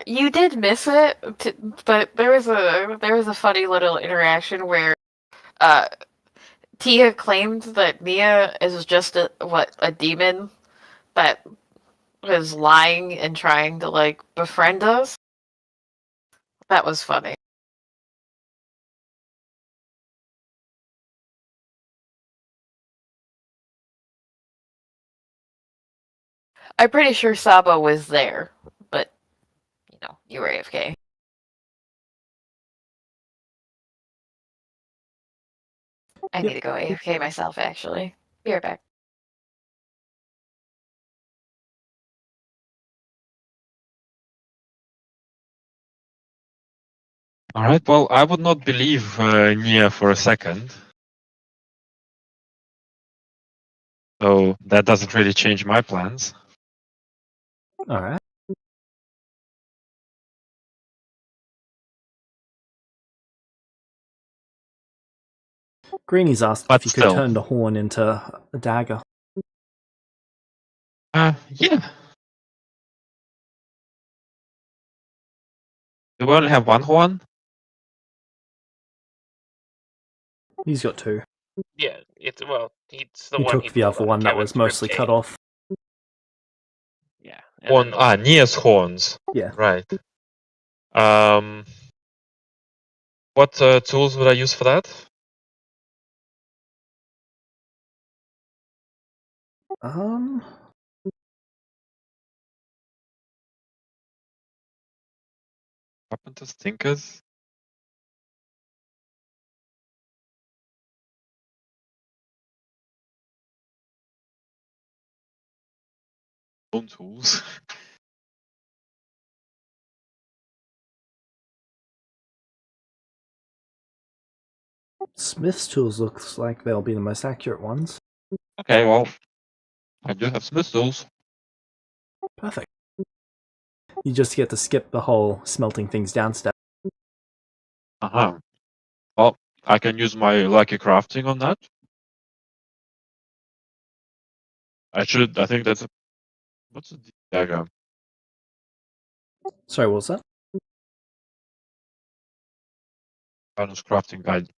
You did miss it, but there was a funny little interaction where uh, Tia claimed that Nia is just a demon that was lying and trying to like befriend us. That was funny. I'm pretty sure Sabo was there, but you were AFK. I need to go AFK myself, actually. Be right back. All right. Well, I would not believe Nia for a second. So that doesn't really change my plans. Alright. Greenie's asked But if you still. could turn the horn into a dagger. Yeah. Do we only have one horn? He's got two. Yeah, it's the He one took the pulled other out of one that was Kevin's mostly ribcage. cut off. Yeah. And then Nia's horns. Yeah. Right. What tools would I use for that? Carpenters, thinkers. Bone tools. Smith's tools looks like they'll be the most accurate ones. Okay, well, I do have smith tools. Perfect. You just get to skip the whole smelting things down step. Uh-huh. Well, I can use my lucky crafting on that. I think that's a... What's a dagger? Sorry, what was that? Bonus crafting guide.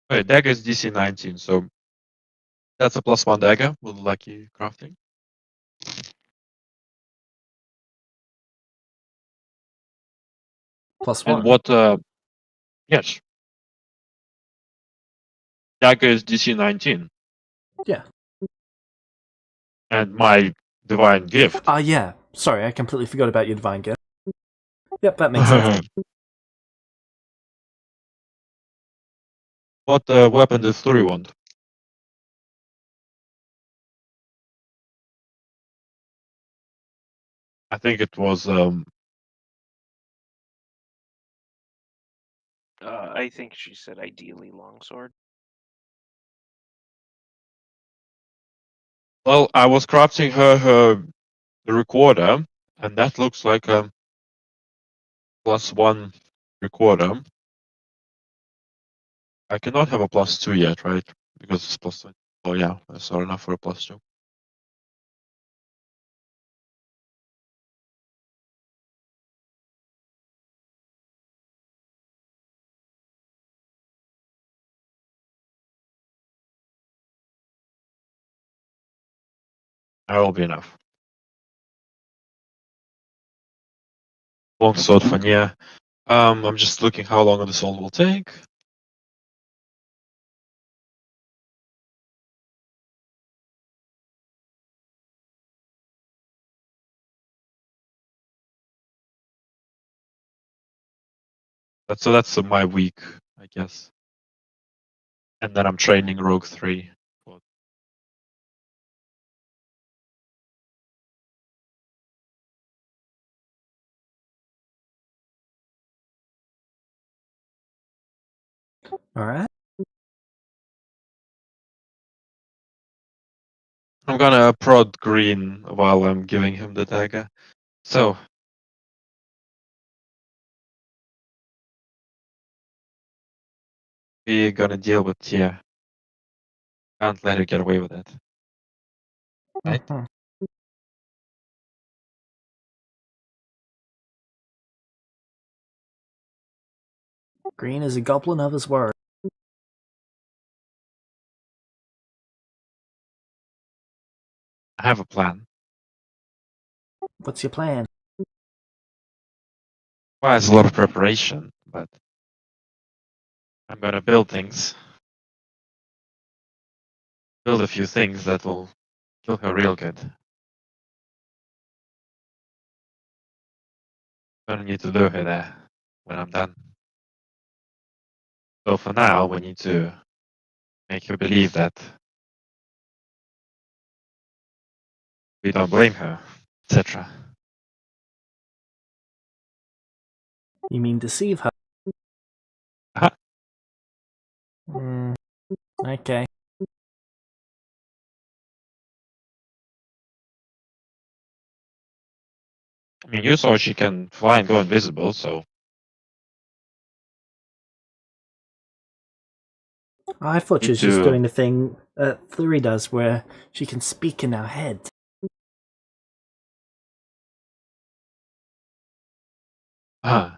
Okay, dagger is DC 19, so that's a +1 dagger with lucky crafting. +1. And what, yes. Dagger is DC 19. Yeah. And my divine gift. Yeah. Sorry, I completely forgot about your divine gift. Yep, that makes sense. What weapon does Flurry want? I think it was I think she said ideally longsword. well, I was crafting her recorder, and that looks like a +1 recorder. I cannot have a +2 yet, right? Because it's +2. Oh yeah, that's not enough for a +2. That will be enough. Longsword for Nia. I'm just looking how long this all will take. That's my week, I guess. And then I'm training Rogue 3. Alright. I'm gonna prod Green while I'm giving him the dagger. So we're gonna deal with Tia. Can't let her get away with it. Right? Mhm. Green is a goblin of his word. I have a plan. What's your plan? Well, it's a lot of preparation, but I'm gonna build things. Build a few things that will kill her real good. Gonna need to lure her there when I'm done. So for now, we need to make her believe that we don't blame her, etc. You mean deceive her? Uh-huh. Okay. I mean, you saw she can fly and go invisible, so I thought she need was just to. doing the thing that Flurry does where she can speak in our head. No.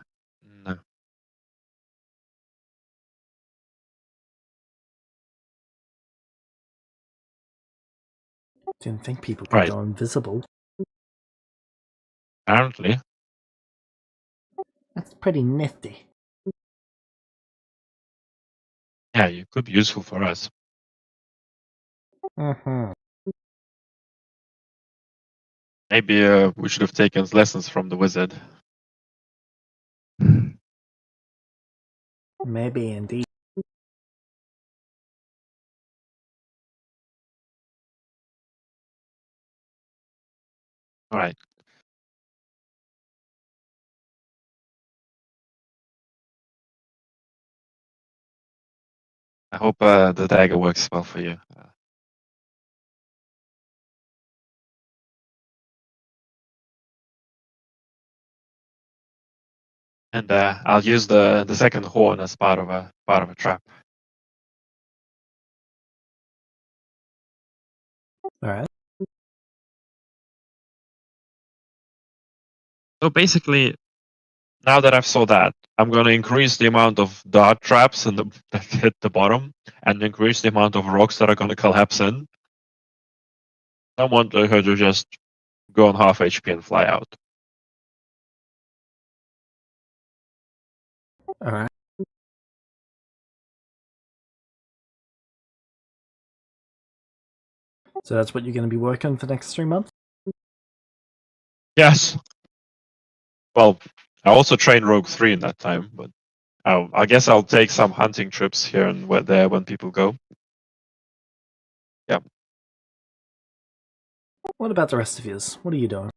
Didn't think people could Right. go invisible. Apparently. That's pretty nifty. Yeah, you could be useful for us. Mm-hmm. Maybe we should have taken lessons from the wizard. Maybe indeed. Alright. I hope the dagger works well for you. And I'll use the second horn as part of a trap. Alright. So basically, now that I've saw that, I'm gonna increase the amount of dart traps that hit the bottom, and increase the amount of rocks that are gonna collapse in. I want her to just go on half HP and fly out. Alright. So that's what you're going to be working on for the next 3 months? Yes. Well, I also trained Rogue 3 in that time, but I guess I'll take some hunting trips here and there when people go. Yeah. What about the rest of yours? What are you doing?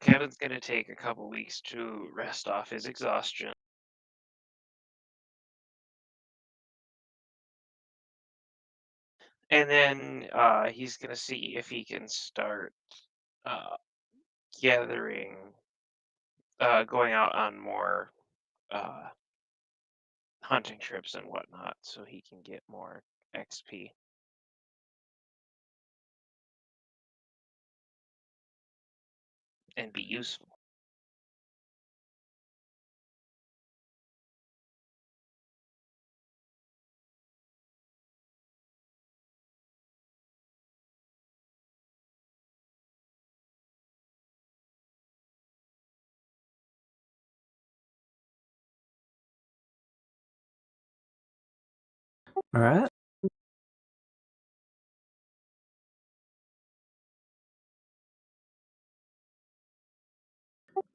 Kevin's gonna take a couple weeks to rest off his exhaustion. And then he's gonna see if he can start gathering, going out on more uh, hunting trips and whatnot, so he can get more XP. And be useful. Alright.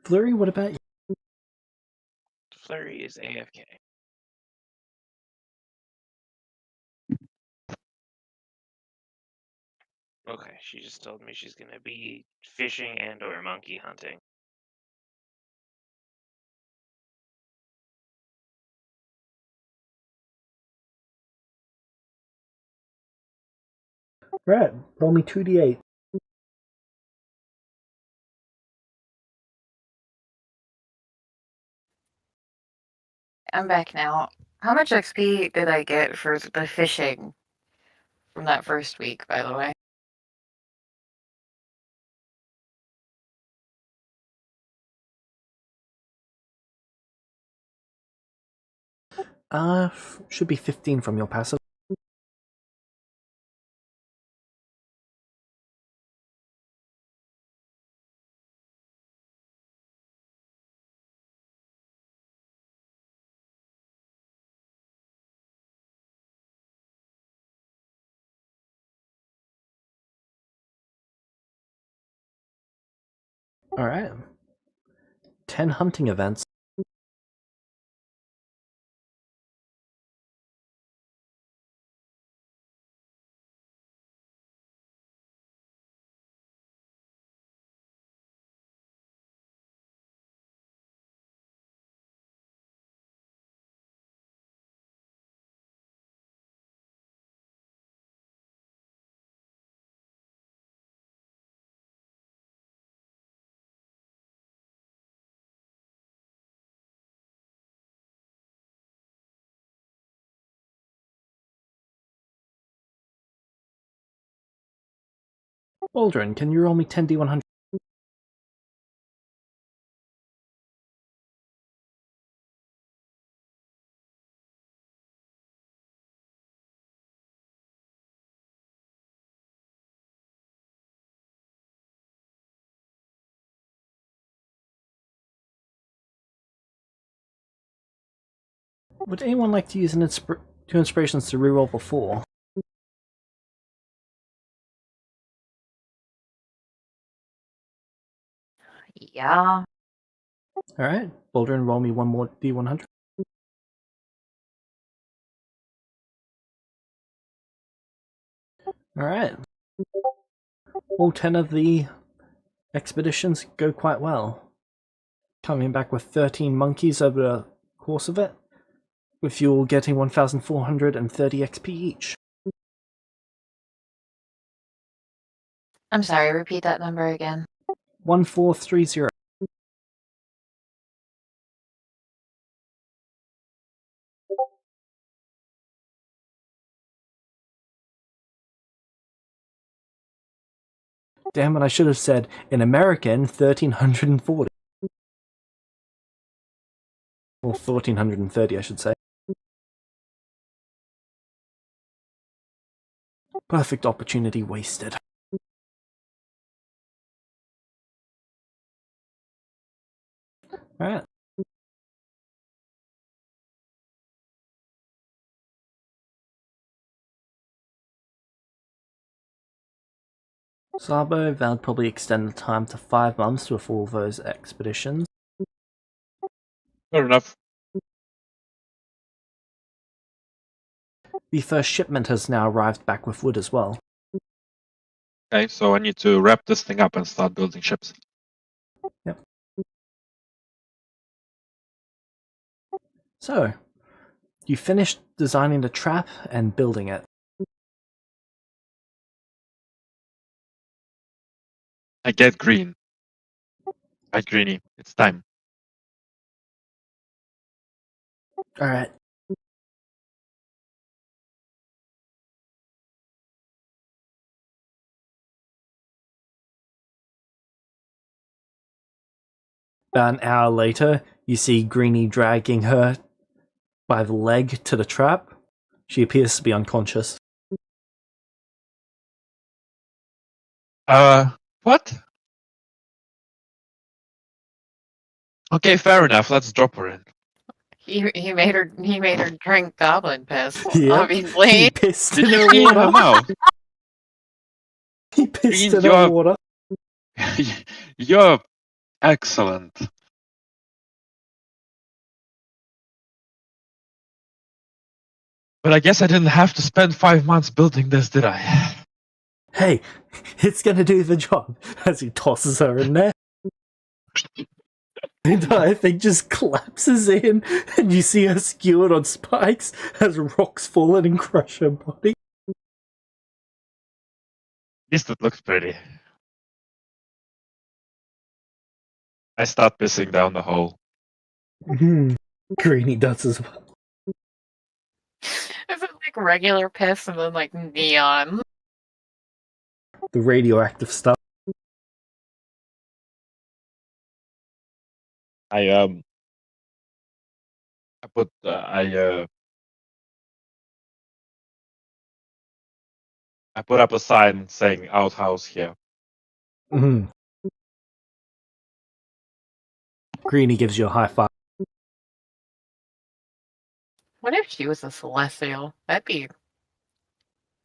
Flurry, what about you? Flurry is AFK. Okay, she just told me she's gonna be fishing and or monkey hunting. Right. Roll me 2d8. I'm back now. How much XP did I get for the fishing from that first week, by the way? Should be 15 from your passive. Alright. 10 hunting events. Waldron, can you roll me 10d100? Would anyone like to use two inspirations to reroll before? Yeah. Alright, Waldron, roll me one more d100. Alright. All 10 of the expeditions go quite well. Coming back with 13 monkeys over the course of it, with you all getting 1,430 XP each. I'm sorry, repeat that number again. 1430. Damn it, I should have said, in American, 1,340. Or 1,430, I should say. Perfect opportunity wasted. Alright. Sabo, that would probably extend the time to 5 months with all those expeditions. Fair enough. The first shipment has now arrived back with wood as well. Okay, so I need to wrap this thing up and start building ships. Yep. So, you finished designing the trap and building it. I get green. Right, Greenie, it's time. Alright. About an hour later, you see Greenie dragging her by the leg to the trap. She appears to be unconscious. What? Okay, fair enough. Let's drop her in. He made her drink goblin piss, Yep. He obviously. pissed Did in you her clean her water. mouth? He pissed in her You're- water. You're excellent. But I guess I didn't have to spend 5 months building this, did I? Hey, it's gonna do the job. As he tosses her in there. The entire thing just collapses in, and you see her skewered on spikes as rocks fall in and crush her body. At least it looks pretty. I start pissing down the hole. Mm-hmm. Greeny does as well. Is it like regular piss and then like neon? The radioactive stuff. I put I put up a sign saying outhouse here. Mm. Greeny gives you a high five. What if she was a celestial? That'd be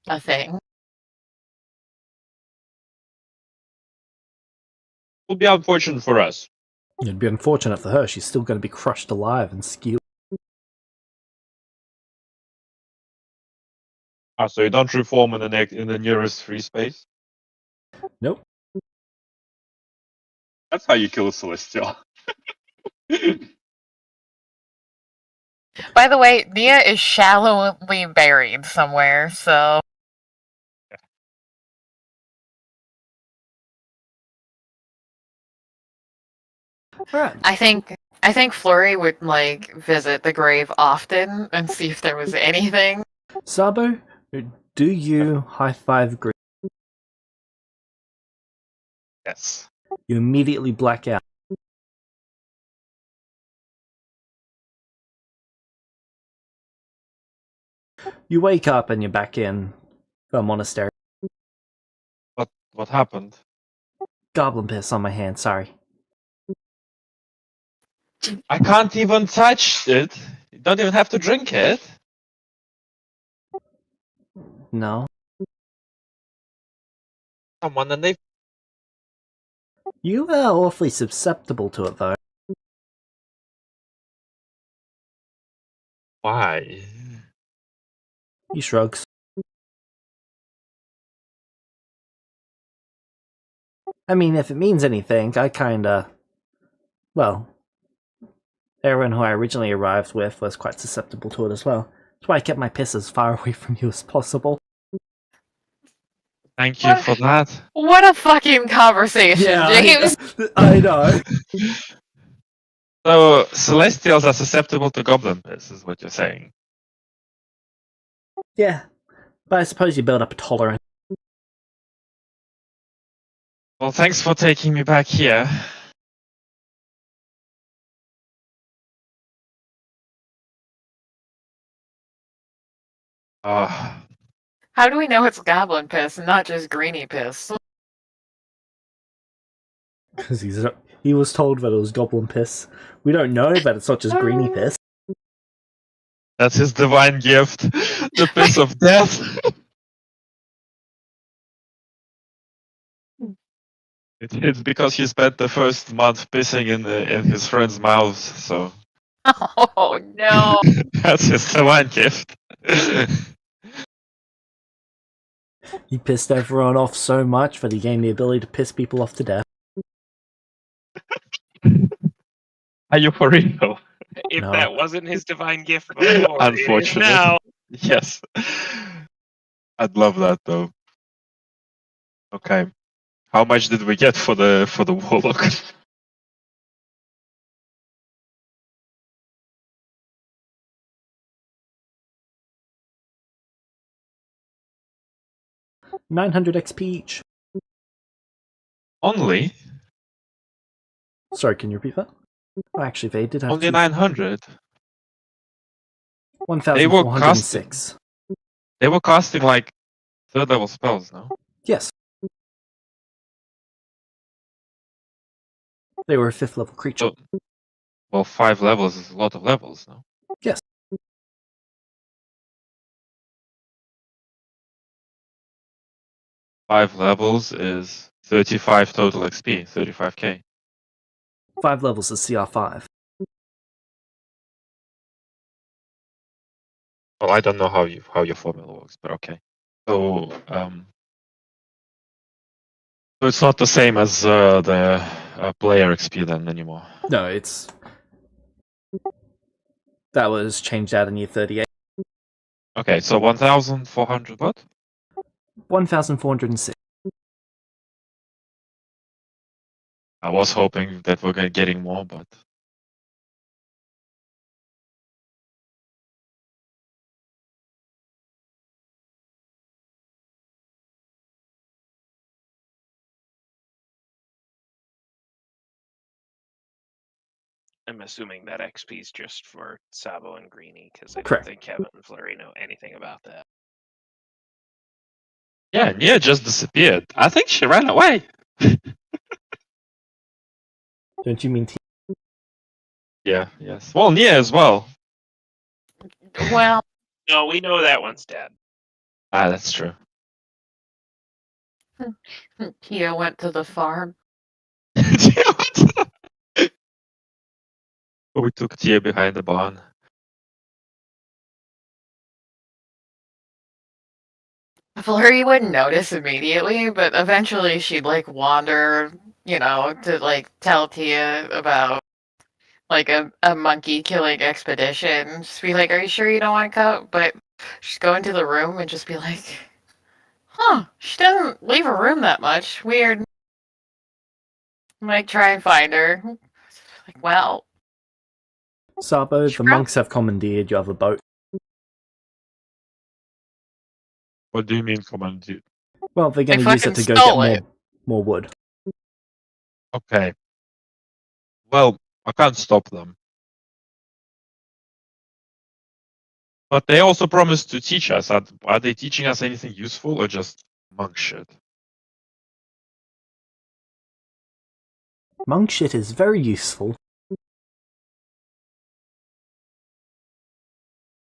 a thing. Would be unfortunate for us. It'd be unfortunate for her. She's still going to be crushed alive and skewered. Ah, so you don't reform in the nearest free space? Nope. That's how you kill a celestial. By the way, Nia is shallowly buried somewhere, so Alright. I think Flurry would like visit the grave often and see if there was anything. Sabo, do you high five Greeny? Yes. You immediately black out. You wake up and you're back in the monastery. What happened? Goblin piss on my hand, sorry. I can't even touch it. You don't even have to drink it. No. Someone and they You are awfully susceptible to it, though. Why? He shrugs. I mean, if it means anything, I kinda... Well, everyone who I originally arrived with was quite susceptible to it as well. That's why I kept my piss as far away from you as possible. Thank you for that. What a fucking conversation, James. I know. So celestials are susceptible to goblin piss, is what you're saying. Yeah, but I suppose you build up a tolerance. Well, thanks for taking me back here. Ah, How do we know it's goblin piss and not just greeny piss? Because he was told that it was goblin piss. We don't know that it's not just greeny piss. that's his divine gift, the piss of death. It's because he spent the first month pissing in his friend's mouths, so Oh no. that's his divine gift. He pissed everyone off so much that he gained the ability to piss people off to death. Are you for real? If No. that wasn't his divine gift before, it is Unfortunate. now. Yes. I'd love that though. Okay. How much did we get for the warlock? $900 XP each. Only? Sorry, can you repeat that? Oh, actually, they did have Only 900. 1,406. They were casting like third level spells, no? Yes. They were a 5th level creature. So, well, 5 levels is a lot of levels, no? Yes. Five levels is 35 total XP, 35k. 5 levels is CR5. Well, I don't know how your formula works, but okay. So, so it's not the same as the player XP then anymore. No, it's... That was changed out in year 38. Okay, so 1,400 what? 1,406. I was hoping that we're getting more, but I'm assuming that XP is just for Sabo and Greenie, because I don't Correct. think Kevin and Flurry know anything about that. Yeah, Nia just disappeared. I think she ran away. Don't you mean Yeah, yes. Well, Nia as well. Well, No, we know that one's dead. Ah, that's true. Tia went to the farm. We took Tia behind the barn. Flurry wouldn't notice immediately, but eventually she'd like wander, to like tell Tia about like a monkey killing expedition. Just be like, "Are you sure you don't want to go?" But she'd go into the room and just be like, "Huh, she doesn't leave her room that much. Weird." Like try and find her. Like, well, Sabo? she The monks have commandeered your other boat. What do you mean, commander? Well, they're going They to use it fucking to go get stole it. more wood. Okay. Well, I can't stop them. But they also promised to teach us. Are they teaching us anything useful or just monk shit? Monk shit is very useful.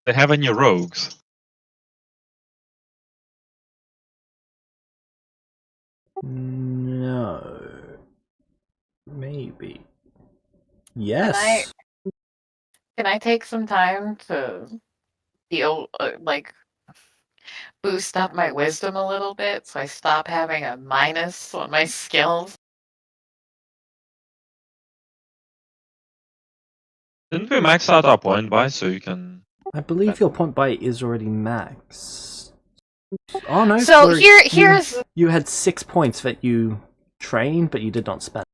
They have any rogues? No. Maybe. Yes. Can I take some time to deal like boost up my wisdom a little bit so I stop having a minus on my skills? Didn't we max out our point by so you can... I believe your point buy is already maxed. Oh no, So Flurry, here's you had 6 points that you trained, but you did not spend.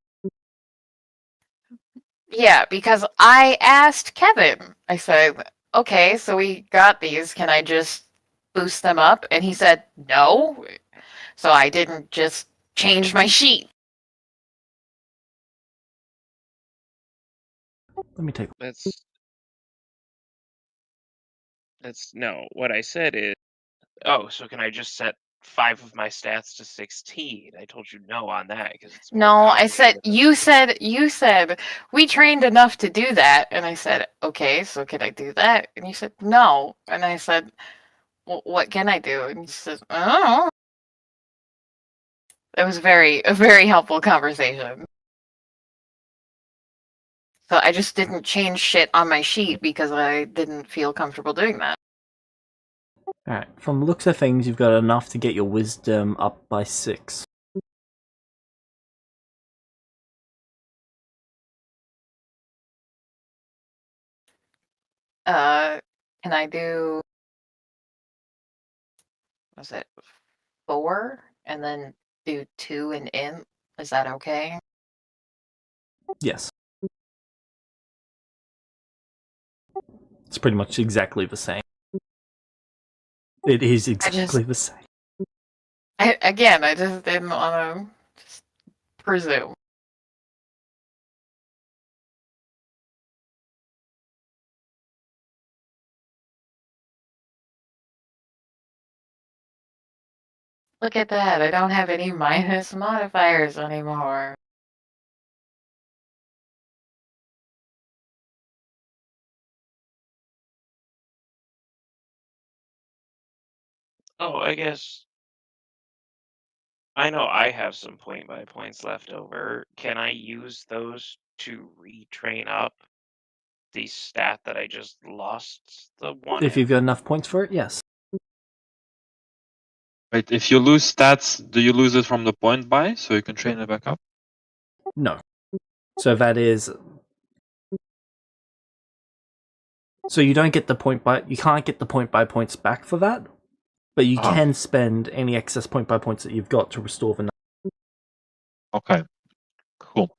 yeah, because I asked Kevin. I said, "Okay, so we got these. Can I just boost them up?" And he said, "No." So I didn't just change my sheet. Let me take. That's no. What I said is, oh, so can I just set 5 of my stats to 16? I told you no on that because it's more No, I said complicated. you said we trained enough to do that, and I said, "Okay, so can I do that?" And you said, "No," and I said, "Well, what can I do?" And you said, "Oh." It was a very helpful conversation. So I just didn't change shit on my sheet because I didn't feel comfortable doing that. Alright, from the looks of things, you've got enough to get your wisdom up by 6. Can I do, was it 4 and then do 2 and int? Is that okay? Yes. It's pretty much exactly the same. It is exactly the same. Again, I just didn't want to just presume. Look at that, I don't have any minus modifiers anymore. Oh, I guess I know I have some point by points left over. Can I use those to retrain up the stat that I just lost the one If in? you've got enough points for it, yes. Wait, if you lose stats, do you lose it from the point buy so you can train it back up? No. So that is... So you don't get the point by... You can't get the point by points back for that, but you can spend any excess point by points that you've got to restore the... Okay, cool.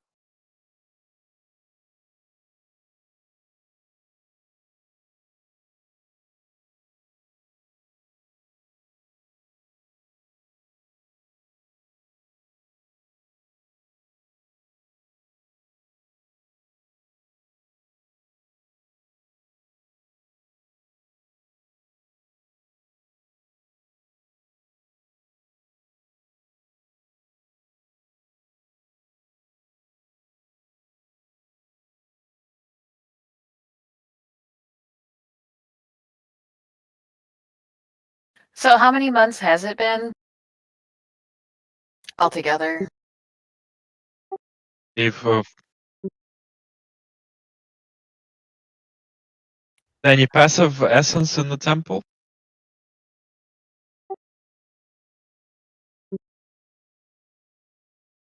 So how many months has it been altogether? If any passive essence in the temple?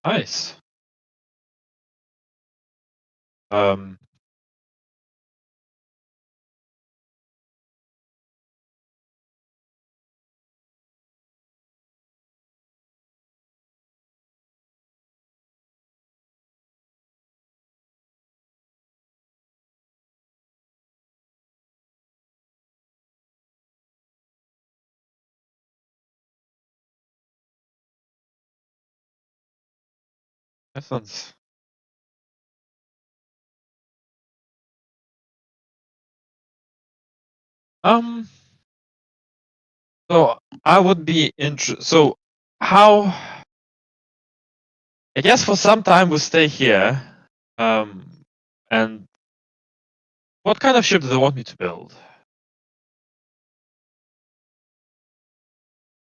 Nice. Um, essence. So I would be interested. So how? I guess for some time we'll stay here. And what kind of ship do they want me to build?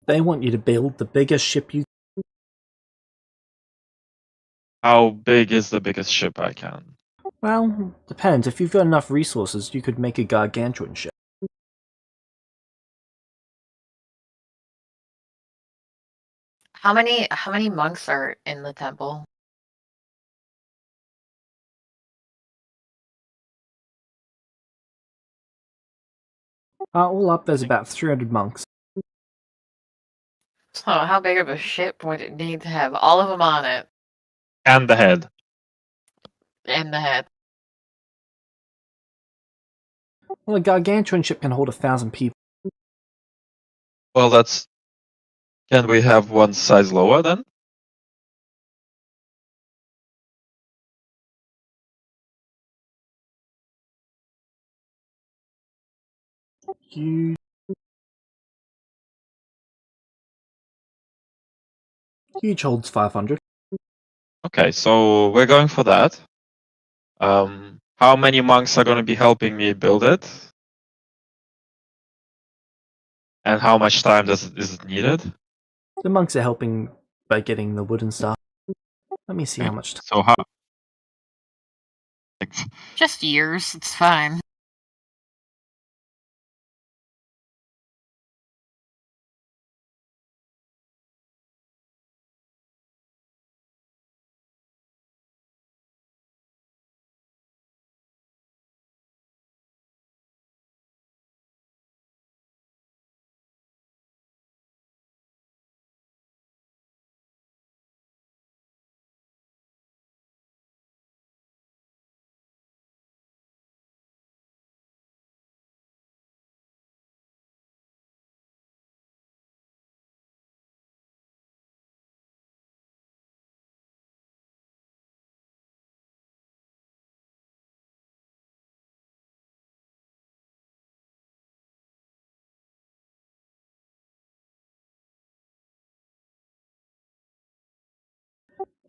They want you to build the biggest ship you. How big is the biggest ship I can? Well, depends. If you've got enough resources, you could make a gargantuan ship. How many monks are in the temple? All up, there's about 300 monks. So how big of a ship would it need to have all of them on it And the head. and the head? Well, a gargantuan ship can hold 1,000 people. Well, that's. Can we have one size lower then? Huge. Huge holds 500. Okay, so we're going for that. How many monks are going to be helping me build it? And how much time is it needed? The monks are helping by getting the wood and stuff. Let me see how much time. So how? Just years, it's fine.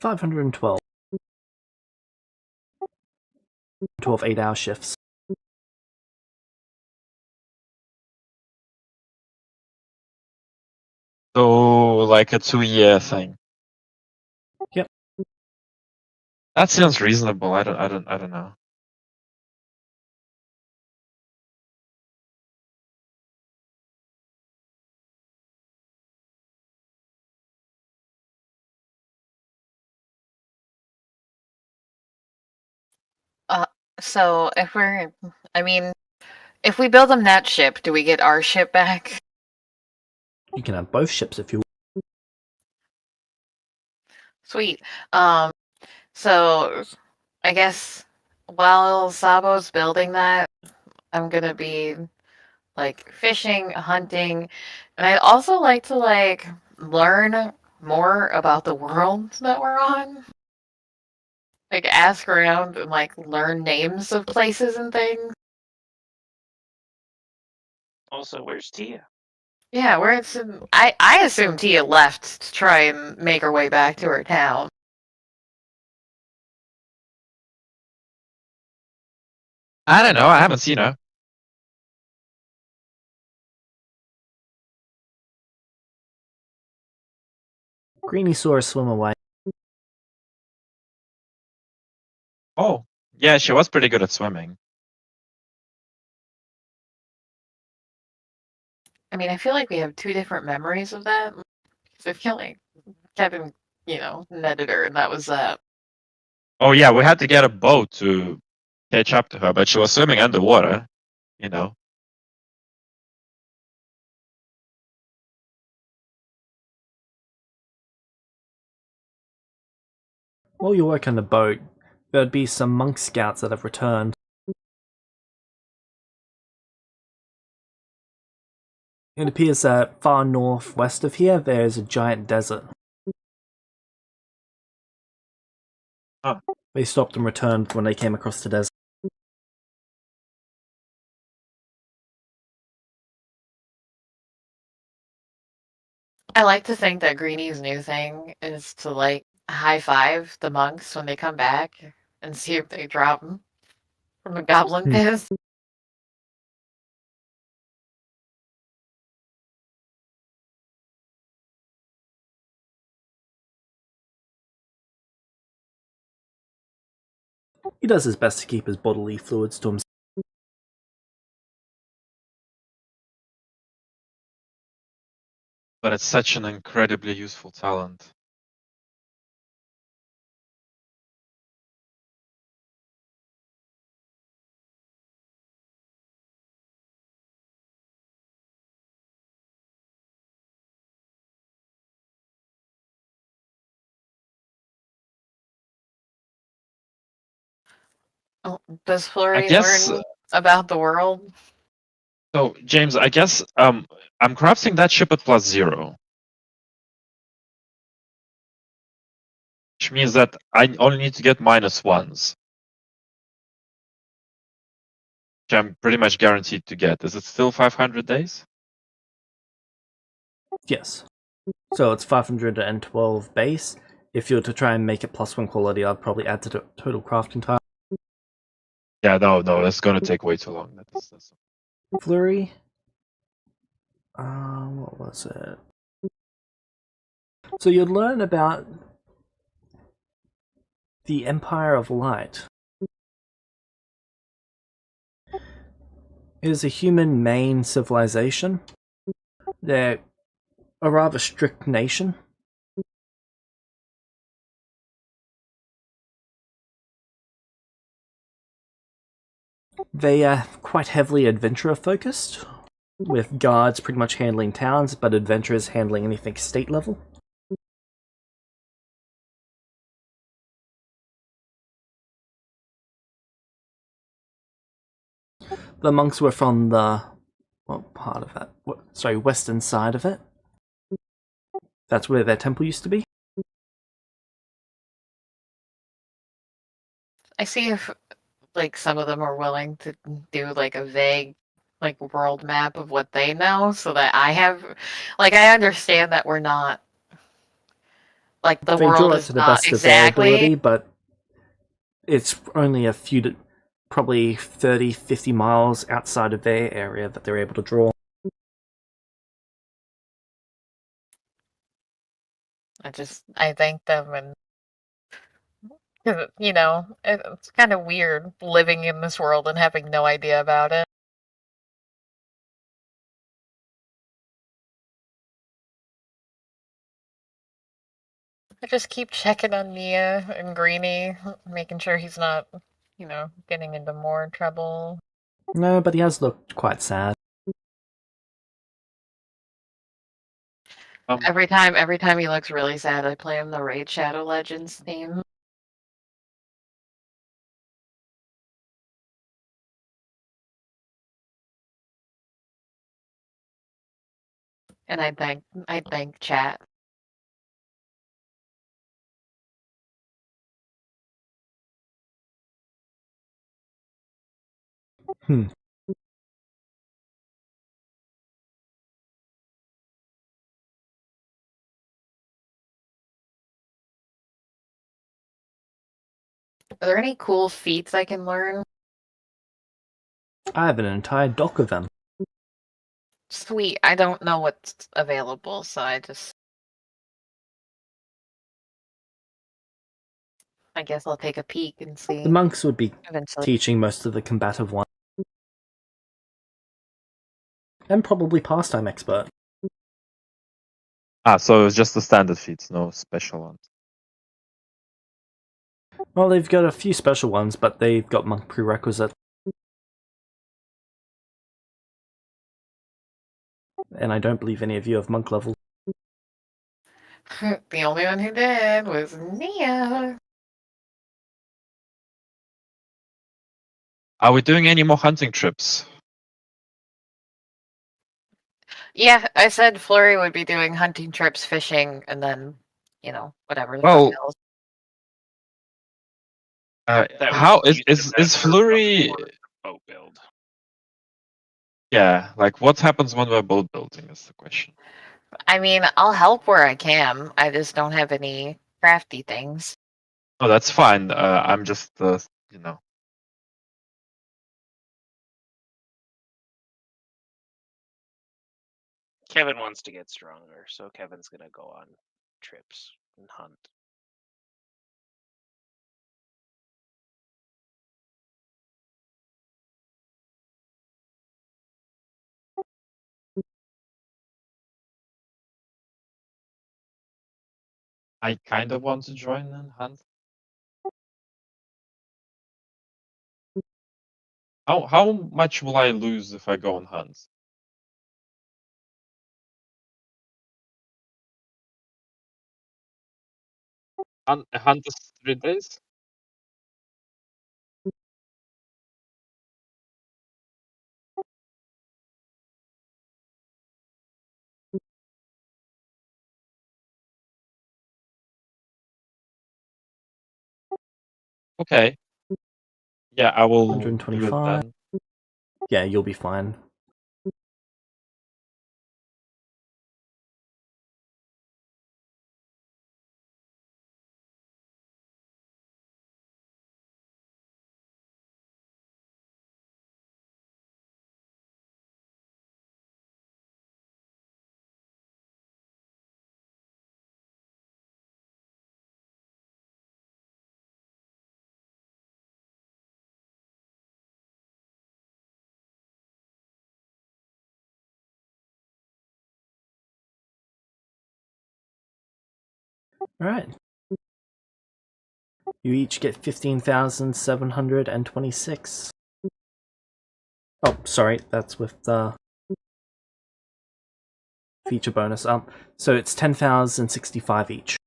$512. 12 8-hour shifts. So like a 2-year thing. Yep. That sounds reasonable. I don't know. Uh, so I mean, if we build them that ship, do we get our ship back? You can have both ships if you. Sweet. So I guess while Sabo's building that, I'm gonna be like fishing, hunting, and I'd also like to like learn more about the world that we're on. Like ask around and like learn names of places and things. Also, where's Tia? Yeah, I assume Tia left to try and make her way back to her town. I don't know. I haven't seen her. Greenie saw her swim away. Oh, yeah, she was pretty good at swimming. I mean, I feel like we have two different memories of that. Because I feel like Kevin, netted her, and that was that. Oh yeah, we had to get a boat to catch up to her, but she was swimming underwater, you know. While you work on the boat, there'd be some monk scouts that have returned. It appears that far northwest of here, there's a giant desert. Huh. They stopped and returned when they came across the desert. I like to think that Greenie's new thing is to like high five the monks when they come back and see if they drop them from a goblin pit. He does his best to keep his bodily fluids to himself. But it's such an incredibly useful talent. Oh, does I Flurry guess learn about the world? so, James. I guess I'm crafting that ship at +0, which means that I only need to get -1s, which I'm pretty much guaranteed to get. Is it still 500 days? Yes. So it's 512 base. If you were to try and make it +1 quality, I'd probably add to the total crafting time. Yeah, no, that's gonna take way too long. That's... Flurry. What was it? So you'd learn about the Empire of Light. It is a human main civilization. They're a rather strict nation. They are quite heavily adventurer focused, with guards pretty much handling towns, but adventurers handling anything state level. The monks were from the what part of that? Sorry, western side of it. That's where their temple used to be. I see if like some of them are willing to do like a vague like world map of what they know so that I have like I understand that we're not like the They world draw it is to the not best of their exactly ability, but it's only a few, probably 30, 50 miles outside of their area that they're able to draw. I thank them and because it's kind of weird living in this world and having no idea about it. I just keep checking on Mia and Greenie, making sure he's not, getting into more trouble. No, but he has looked quite sad. Every time he looks really sad, I play him the Raid Shadow Legends theme. And I thank chat. Hmm. Are there any cool feats I can learn? I have an entire dock of them. Sweet. I don't know what's available, so I just I guess I'll take a peek and see. The monks would be eventually. teaching most of the combative ones. And probably pastime expert. So it's just the standard feats, no special ones. Well, they've got a few special ones, but they've got monk prerequisites. And I don't believe any of you have monk level. The only one who did was Nia. Are we doing any more hunting trips? Yeah, I said Flurry would be doing hunting trips, fishing, and then, whatever the Well, fuck else. That how was is Flurry? Boat build. Yeah, like what happens when we're boat building is the question. I mean, I'll help where I can. I just don't have any crafty things. Oh, that's fine. I'm just, Kevin wants to get stronger, so Kevin's gonna go on trips and hunt. I kind of want to join and hunt. How much will I lose if I go on hunts? Hunt is 3 days? Okay. Yeah, I will do it 125. then. Yeah, you'll be fine. Alright. You each get 15,726. Oh, sorry, that's with the feature bonus. So it's 10,065 each.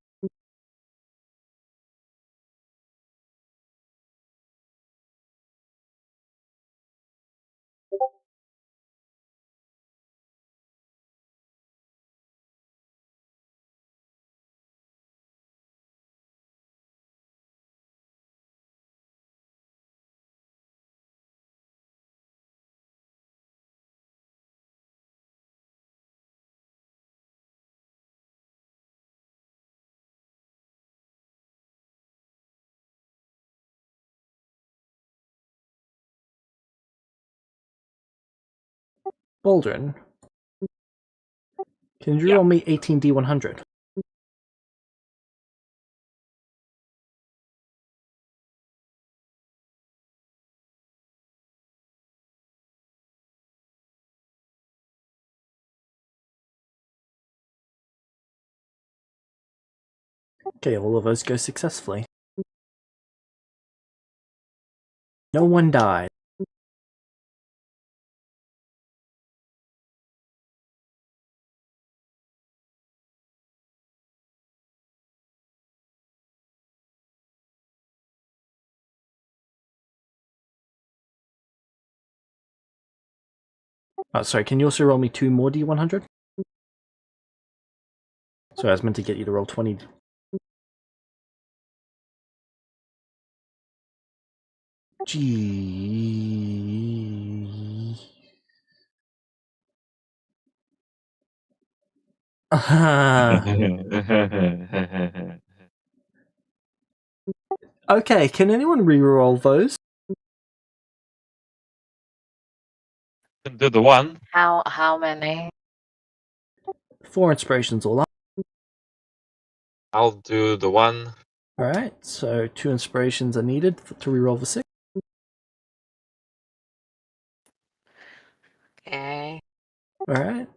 Baldrin, can you roll me 18d100? Okay, all of those go successfully. No one died. Sorry, can you also roll me 2 more d100? Sorry, I was meant to get you to roll 20. Gee. Okay, can anyone reroll those? Can do the one. How many? 4 inspirations all up. I'll do the one. Alright, so 2 inspirations are needed to reroll the 6. Okay. Alright.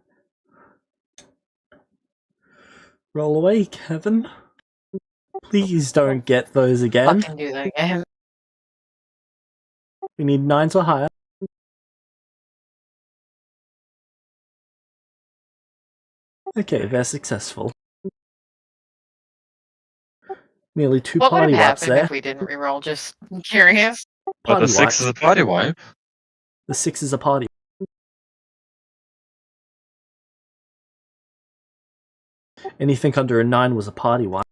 Roll away, Kevin. Please don't get those again. Fucking do that again. We need 9s or higher. Okay, they're successful. Nearly 2 What would have party wipes happened there. if we didn't reroll? Just curious. But the Party 6 wipes. is a party wipe. The 6 is a party. Anything under a 9 was a party wipe.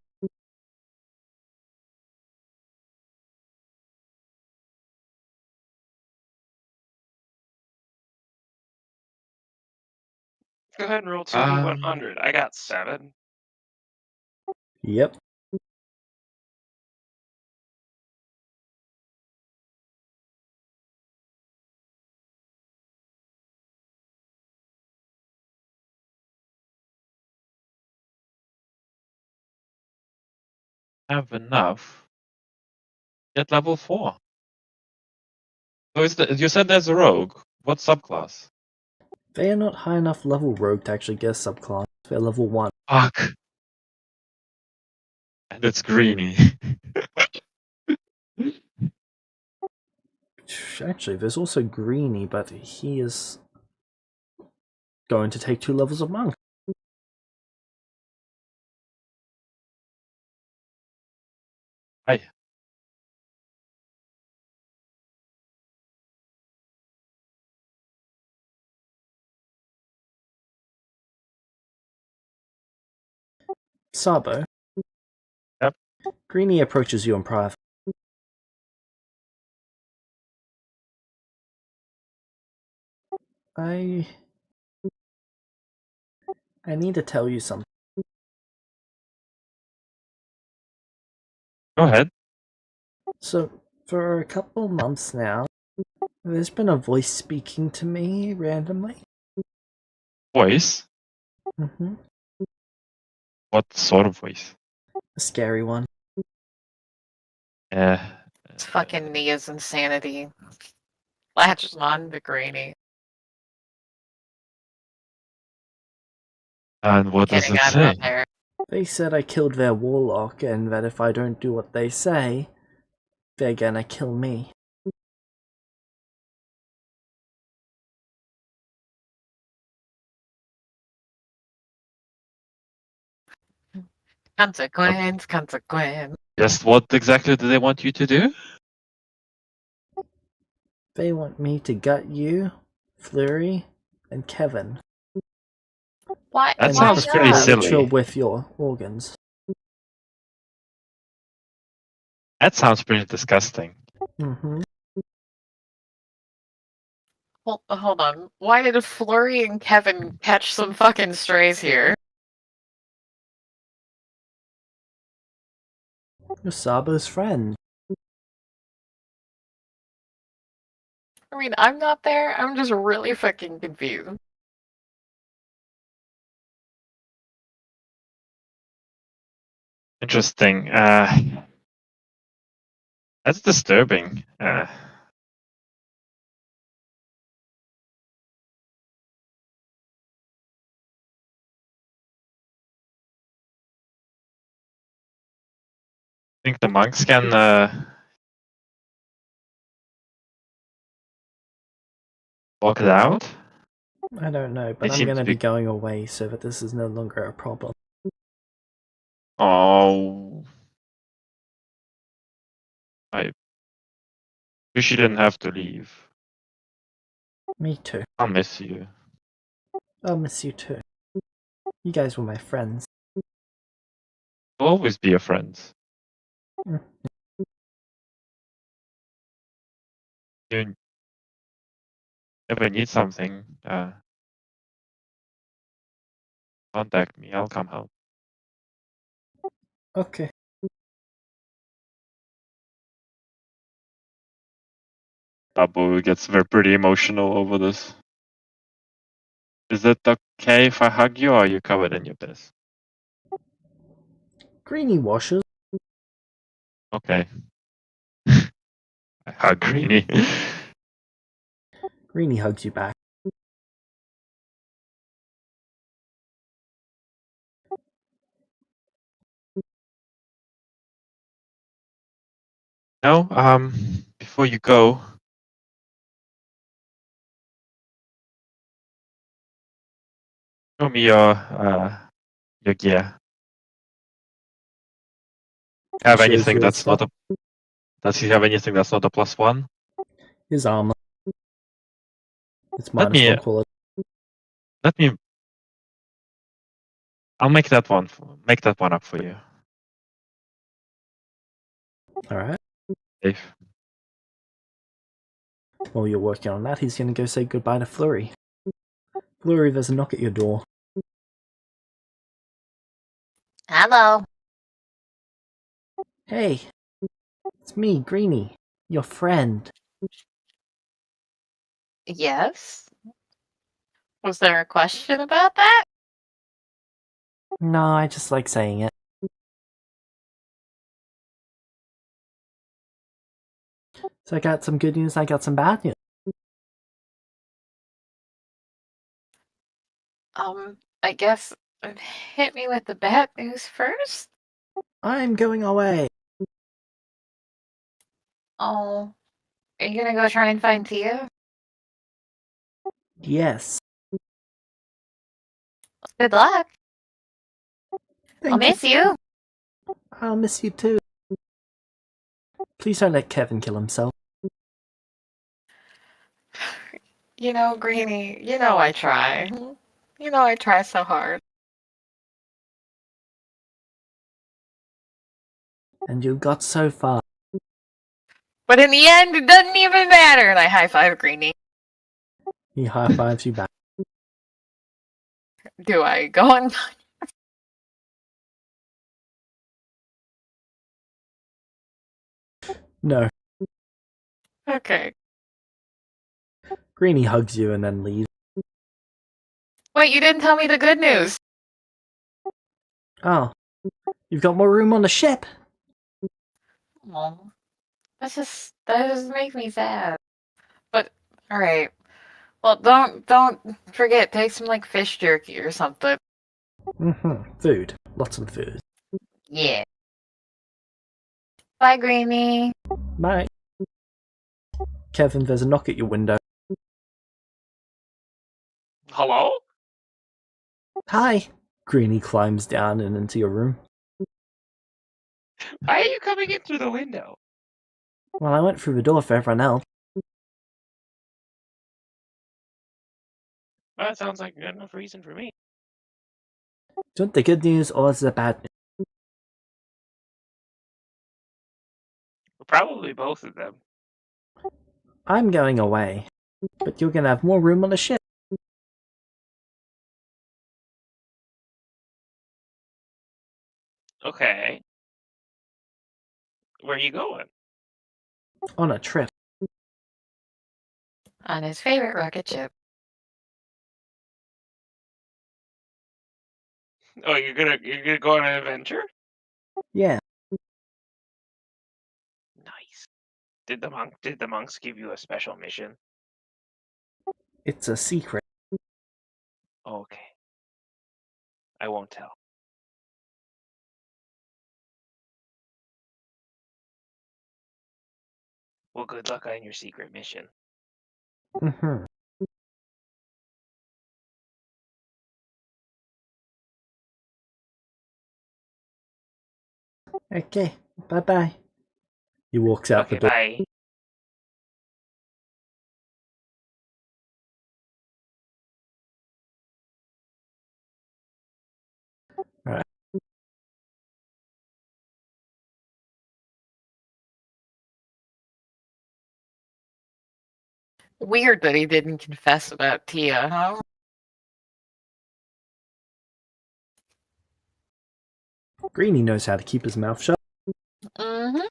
Go ahead and roll 2d100. I got 7. Yep. Have enough. Get level 4. So you said there's a rogue. What subclass? They are not high enough level rogue to actually get a subclass. They're level 1. Fuck. And it's greeny. Actually, there's also Greeny, but he is going to take 2 levels of monk. Hi. Sabo. Yep. Greeny approaches you in private. I need to tell you something. Go ahead. So, for a couple months now, there's been a voice speaking to me randomly. Voice? Mm-hmm. What sort of voice? A scary one. It's fucking Nia's insanity. Latches on to Greeny. And what does Kidding, it I'm say? not there. They said I killed their warlock, and that if I don't do what they say, they're gonna kill me. Consequence, consequence. Just what exactly do they want you to do? They want me to gut you, Flurry, and Kevin. Why? That And sounds why pretty us? silly. ritual with your organs. That sounds pretty disgusting. Mm-hmm. Hold on. Why did Flurry and Kevin catch some fucking strays here? You're Sabo's friend. I mean, I'm not there. I'm just really fucking confused. Interesting. That's disturbing. Think the monks can walk it out? I don't know, They but I'm seem gonna to be be. going away so that this is no longer a problem. Oh, I wish you didn't have to leave. Me too. I'll miss you. I'll miss you too. You guys were my friends. We'll always be your friends. Mm. You ever need something, contact me. I'll come help. Okay. Babu gets pretty emotional over this. Is it okay if I hug you, or are you covered in your piss? Greeny washes. Okay. I hug Greenie. Greenie hugs you back. No, before you go, show me your gear. Have Shows anything you his that's not stuff. a Does he have anything that's not a +1? His armor. It's Let minus me one quality. let me I'll make that one up for you. Alright. Dave. While you're working on that, he's gonna go say goodbye to Flurry. Flurry, there's a knock at your door. Hello. Hey, it's me, Greenie, your friend. Yes. Was there a question about that? No, I just like saying it. So I got some good news, I got some bad news. I guess hit me with the bad news first. I'm going away. Oh, are you gonna go try and find Tia? Yes. Good luck. I'll Thank you. miss you. I'll miss you too. Please don't let Kevin kill himself. You know, Greenie, you know I try. You know I try so hard. And you got so far. But in the end, it doesn't even matter. And I high five Greenie. He high fives you back. Do I go on? No. Okay. Greenie hugs you and then leaves. Wait, you didn't tell me the good news. Oh. You've got more room on the ship. Oh, that just makes me sad. But all right. Well, don't forget. Take some like fish jerky or something. Food. Lots of food. Yeah. Bye, Greenie. Bye. Kevin, there's a knock at your window. Hello? Hi. Greenie climbs down and into your room. Why are you coming in through the window? Well, I went through the door for everyone else. Well, that sounds like enough reason for me. Do you want the good news or the bad news? Probably both of them. I'm going away, but you're gonna have more room on the ship. Okay. Where are you going? On a trip. On his favorite rocket ship. Oh, you're gonna go on an adventure? Yeah. Nice. Did the monks give you a special mission? It's a secret. Okay. I won't tell. Well, good luck on your secret mission. Okay. Bye-bye. He walks out Okay, the door. bye. Alright. Weird that he didn't confess about Tia, huh? Greenie knows how to keep his mouth shut. Mm-hmm.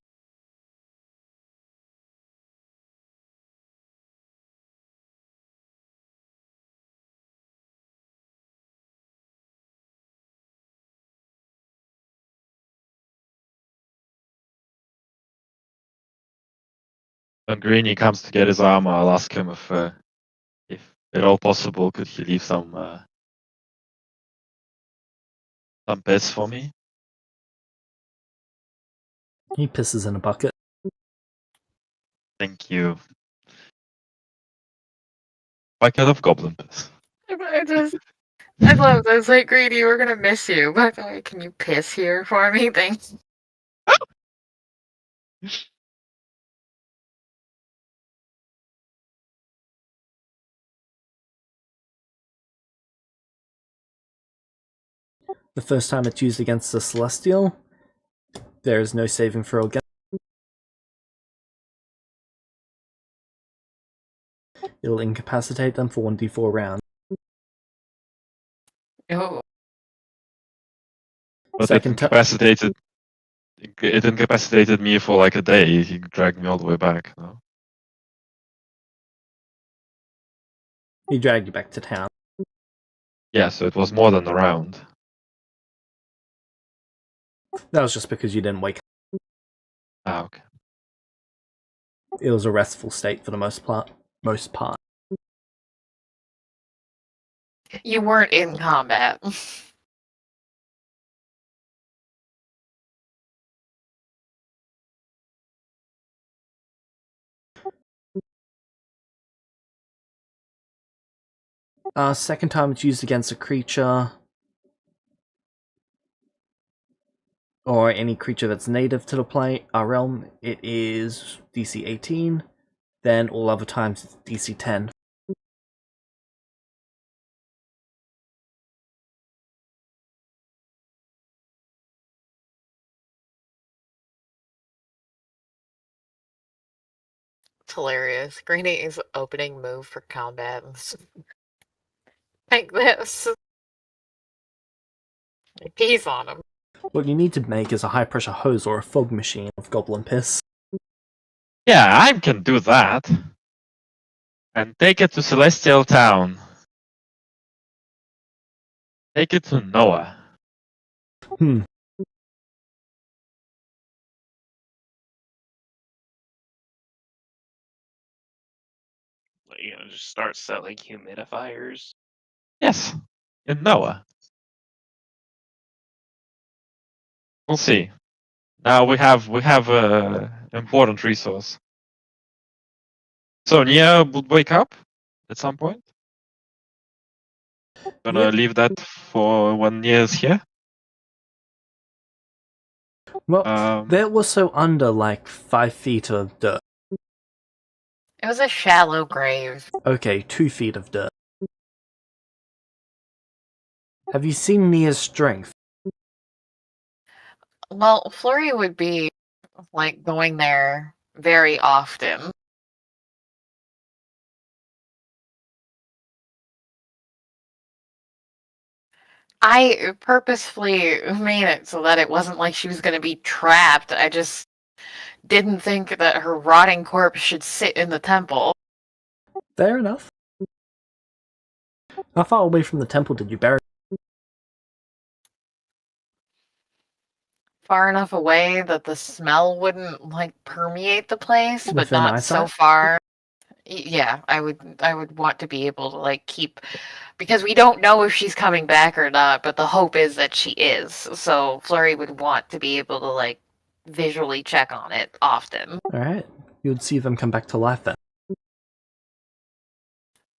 when Greeny comes to get his armor, I'll ask him if at all possible, could he leave some bits for me? He pisses in a bucket. Thank you. Bucket of goblin piss. I love this. Like, Greedy, we're gonna miss you. By the way, can you piss here for me? Thanks. The first time it's used against a celestial, there is no saving throw again. It'll incapacitate them for 1d4 rounds. Oh, But Second it incapacitated me for like a day. He dragged me all the way back. No? He dragged you back to town. Yeah, so it was more than a round. That was just because you didn't wake up. Ah, okay. It was a restful state for the most part. you weren't in combat. Second time it's used against a creature, or any creature that's native to the realm, it is DC 18. Then all other times it's DC 10. It's hilarious. Greeny's opening move for combat. Like this. Peace on him. What you need to make is a high pressure hose or a fog machine of goblin piss. Yeah, I can do that. And take it to Celestial Town. Take it to Noah. Hmm. Just start selling humidifiers. Yes, in Noah. We'll see. Now we have important resource. So Nia would wake up at some point. Gonna Yep. leave that for when Nia's here. Well, they're also under like 5 feet of dirt. It was a shallow grave. Okay, 2 feet of dirt. Have you seen Nia's strength? Well, Flurry would be like going there very often. I purposefully made it so that it wasn't like she was going to be trapped. I just didn't think that her rotting corpse should sit in the temple. Fair enough. How far away from the temple did you bury? Far enough away that the smell wouldn't like permeate the place, but Within not so eyesight? far. Yeah, I would want to be able to like keep, because we don't know if she's coming back or not, but the hope is that she is. So Flurry would want to be able to like visually check on it often. Alright, you would see them come back to life then.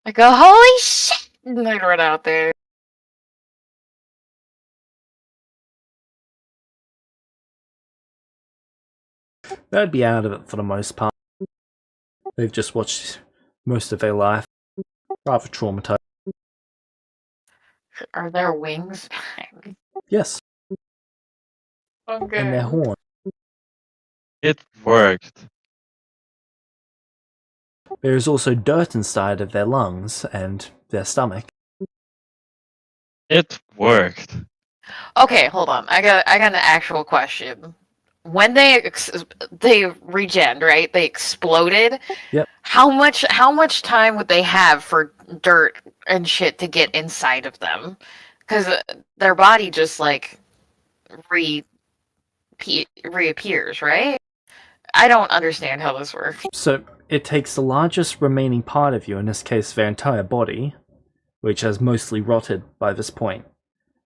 I go, holy shit! And I'd run out there. They'd be out of it for the most part. They've just watched most of their life. Rather traumatized. Are their wings back? Yes, Okay. and their horn. It worked. There is also dirt inside of their lungs and their stomach. It worked. Okay, hold on. I got an actual question. When they regen, right? They exploded. Yep. How much time would they have for dirt and shit to get inside of them? Because their body just like reappears, right? I don't understand how this works. So it takes the largest remaining part of you, in this case their entire body, which has mostly rotted by this point,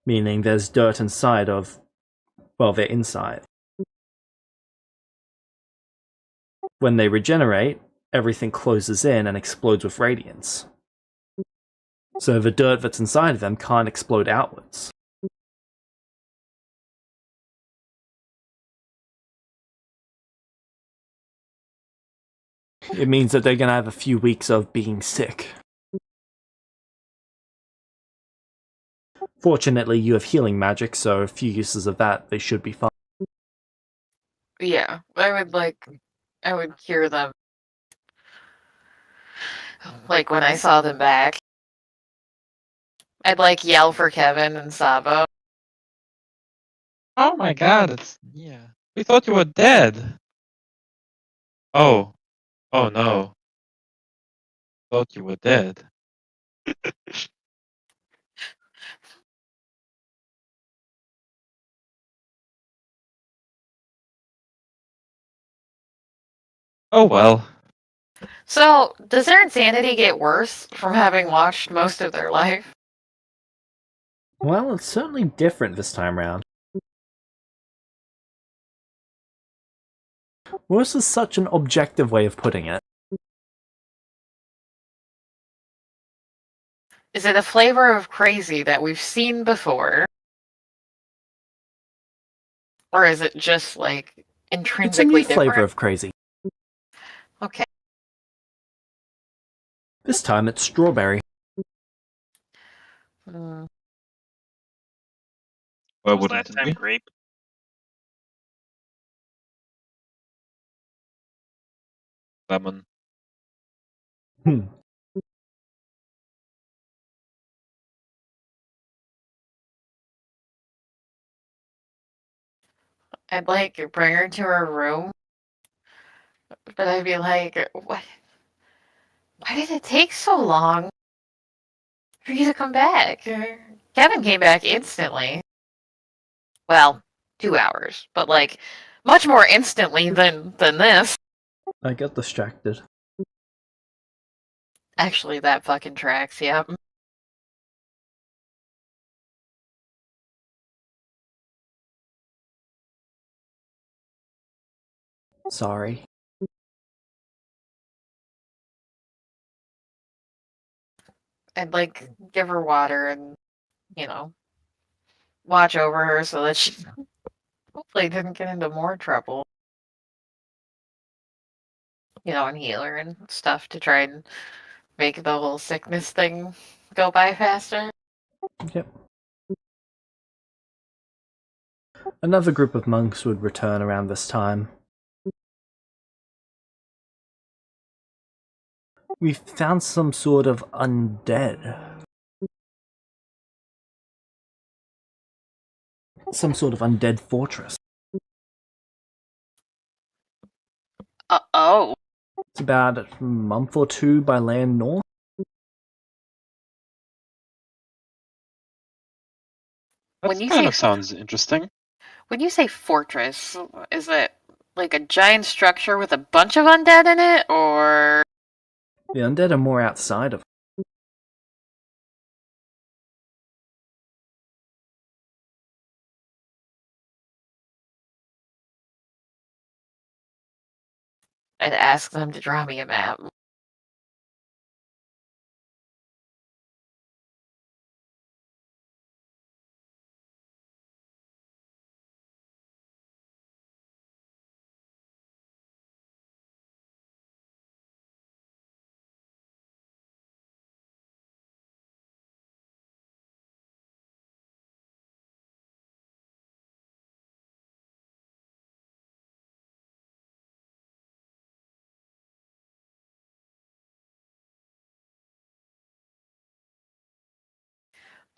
meaning there's dirt inside of, well, their inside. When they regenerate, everything closes in and explodes with radiance. So the dirt that's inside of them can't explode outwards. It means that they're going to have a few weeks of being sick. Fortunately, you have healing magic, so a few uses of that, they should be fine. Yeah, I would hear them. Like when I saw them back. I'd yell for Kevin and Sabo. Oh my god, it's... Yeah. We thought you were dead. Oh. Oh no. Thought you were dead. Oh well. So, does their insanity get worse from having watched most of their life? Well, it's certainly different this time round. Worse is such an objective way of putting it. Is it a flavor of crazy that we've seen before? Or is it just, It's a intrinsically new flavor different? of crazy. Okay. This time it's strawberry. Mm. Why Was wouldn't last it time be? grape? Lemon. Hmm. I'd bring her to her room, but I'd be like, what? Why did it take so long for you to come back? Kevin came back instantly. Well, 2 hours, but much more instantly than this. I got distracted. Actually, that fucking tracks, yep. Sorry. I'd give her water and, watch over her so that she hopefully didn't get into more trouble. And heal her and stuff to try and make the whole sickness thing go by faster. Yep. Another group of monks would return around this time. We found some sort of undead. Some sort of undead fortress. Oh. It's about a month or two by land north. When you That kind say of sounds interesting. When you say fortress, is it like a giant structure with a bunch of undead in it, or The undead are more outside of it. I'd ask them to draw me a map.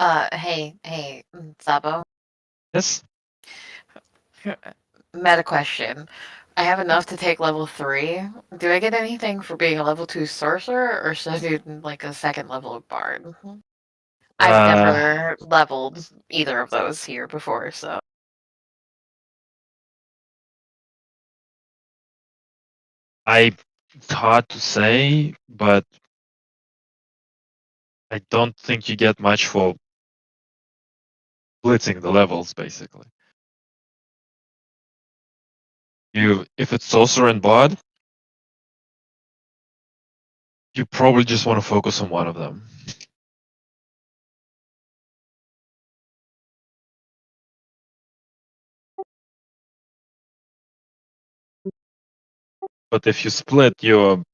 Hey, Sabo. Yes? Meta question. I have enough to take level 3. Do I get anything for being a level 2 sorcerer, or should I do a second level of bard? I've never leveled either of those here before, so. I It's hard to say, but I don't think you get much for blitzing the levels, basically. If it's sorcerer and bard, you probably just want to focus on one of them. But if you split, you're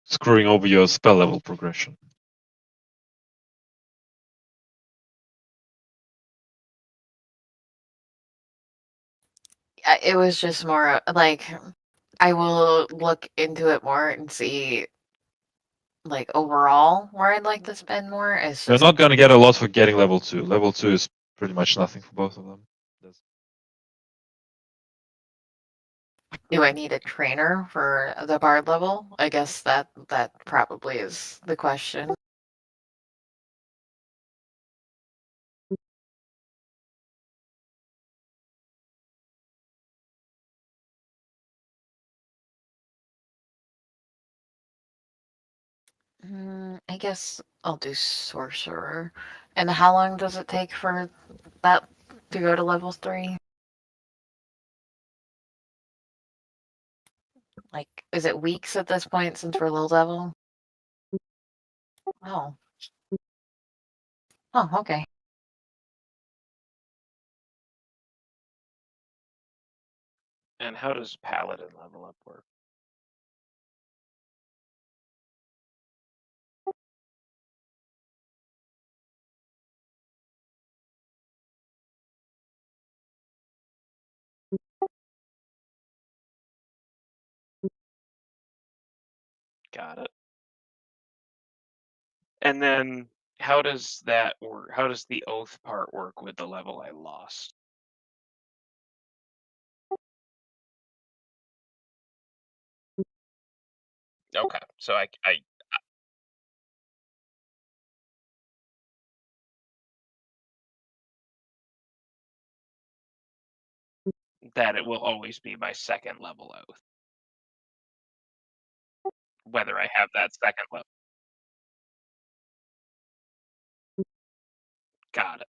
screwing over your spell level progression. It was just more like I will look into it more and see like overall where I'd like to spend more. It's You're just not going to get a lot for getting level 2. Level 2 is pretty much nothing for both of them. do I need a trainer for the bard level? I guess that probably is the question. I guess I'll do sorcerer. And how long does it take for that to go to level 3? Like, is it weeks at this point since we're low level? Oh. Oh, okay. And how does paladin level up work? Got it. And then how does that work? How does the oath part work with the level I lost? Okay, so I that it will always be my second level oath, whether I have that second level. Got it.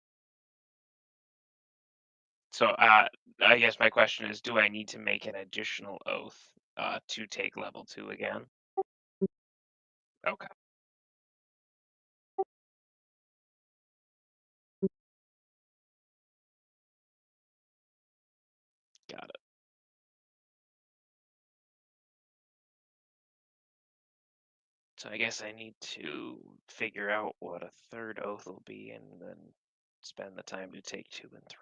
So I guess my question is, do I need to make an additional oath to take level 2 again? Okay, got it. So I guess I need to figure out what a third oath will be and then spend the time to take 2 and 3.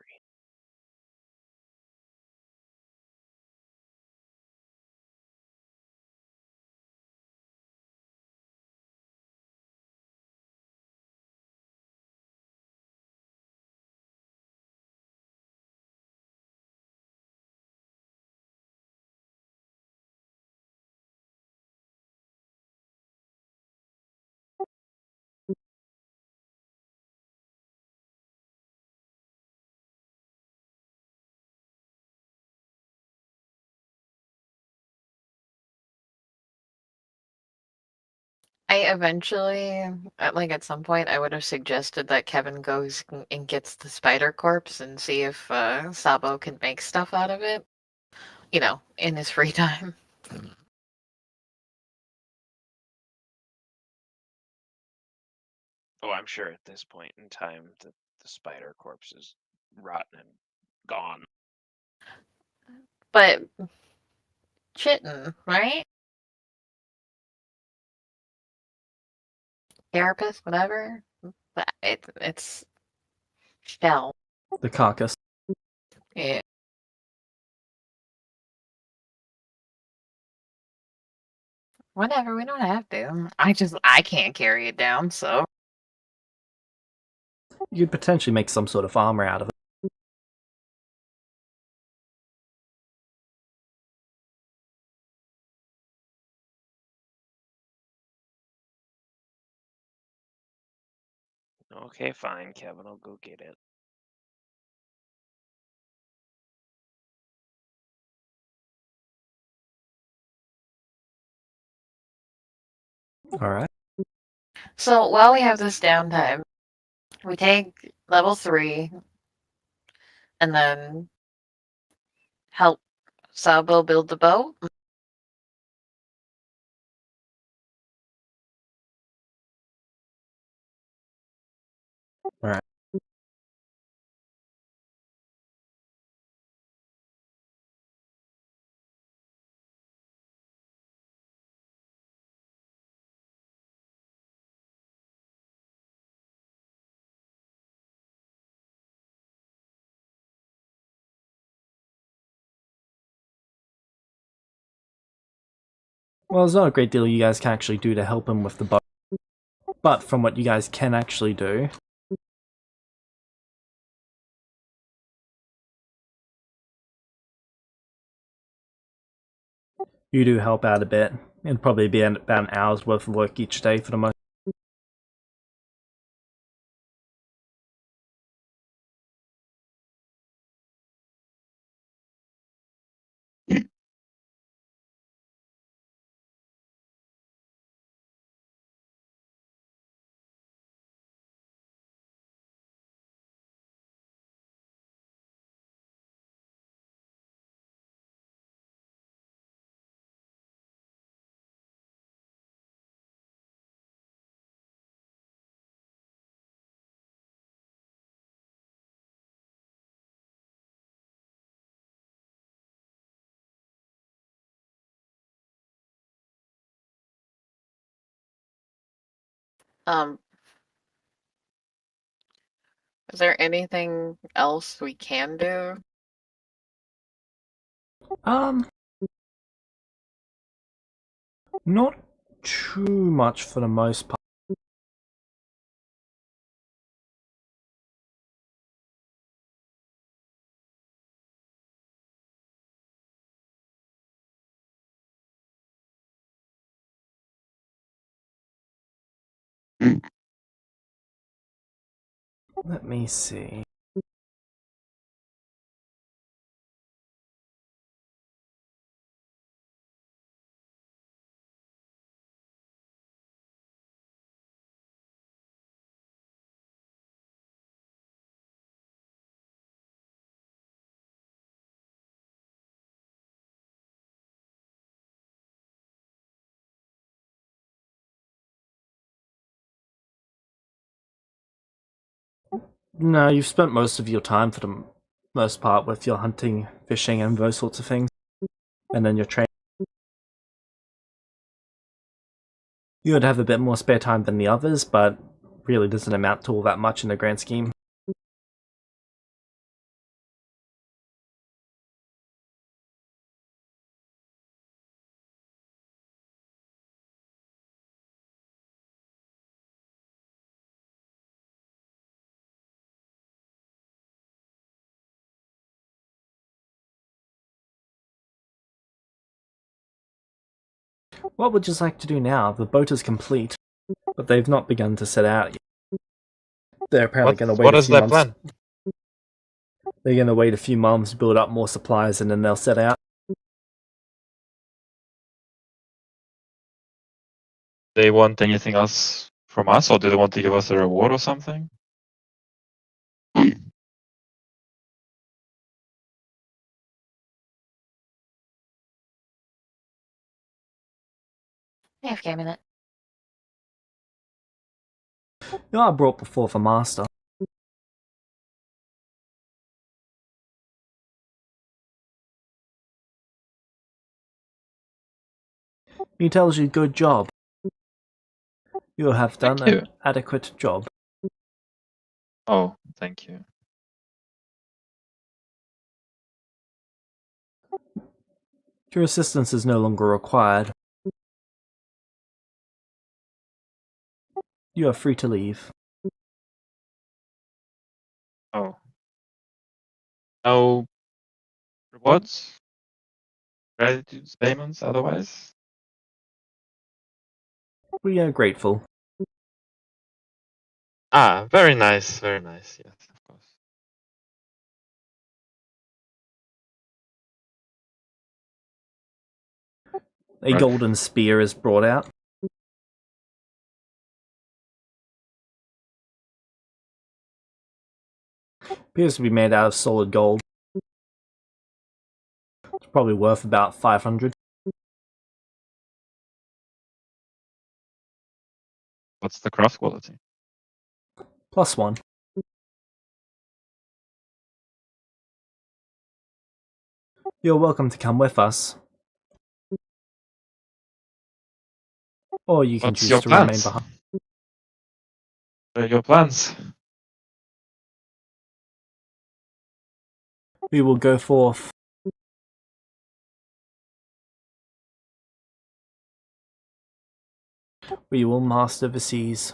I eventually, like at some point, I would have suggested that Kevin goes and gets the spider corpse and see if Sabo can make stuff out of it. You know, in his free time. Oh, I'm sure at this point in time the spider corpse is rotten and gone. But Chitin, right? Therapist, whatever. But it's shell. The carcass. Yeah. Whatever, we don't have to. I can't carry it down, so. You could potentially make some sort of armor out of it. Okay, fine, Kevin, I'll go get it. Alright. So while we have this downtime, we take level 3 and then help Sabo build the boat. Alright. Well, there's not a great deal you guys can actually do to help him with the boat. But from what you guys can actually do, you do help out a bit. It'd probably be about an hour's worth of work each day for the most. Um, is there anything else we can do? Not too much for the most part. Let me see. No, you've spent most of your time for the most part with your hunting, fishing, and those sorts of things. And then your training. You would have a bit more spare time than the others, but really doesn't amount to all that much in the grand scheme. What would you like to do now? The boat is complete, but they've not begun to set out yet. They're apparently going to wait What a is few their months. plan? They're going to wait a few months, build up more supplies, and then they'll set out. They want anything else from us, or do they want to give us a reward or something? Yeah, a minute. You are brought before the master. He tells you, good job. You have done Thank you. an adequate job. Oh, thank you. Your assistance is no longer required. You are free to leave. Oh. No rewards? Gratitude payments otherwise? We are grateful. Ah, very nice, yes, of course. A Right. golden spear is brought out. Appears to be made out of solid gold. It's probably worth about 500. What's the craft quality? +1. You're welcome to come with us. Or you can What's choose your to remain plans? behind. What are your plans? We will go forth. We will master the seas.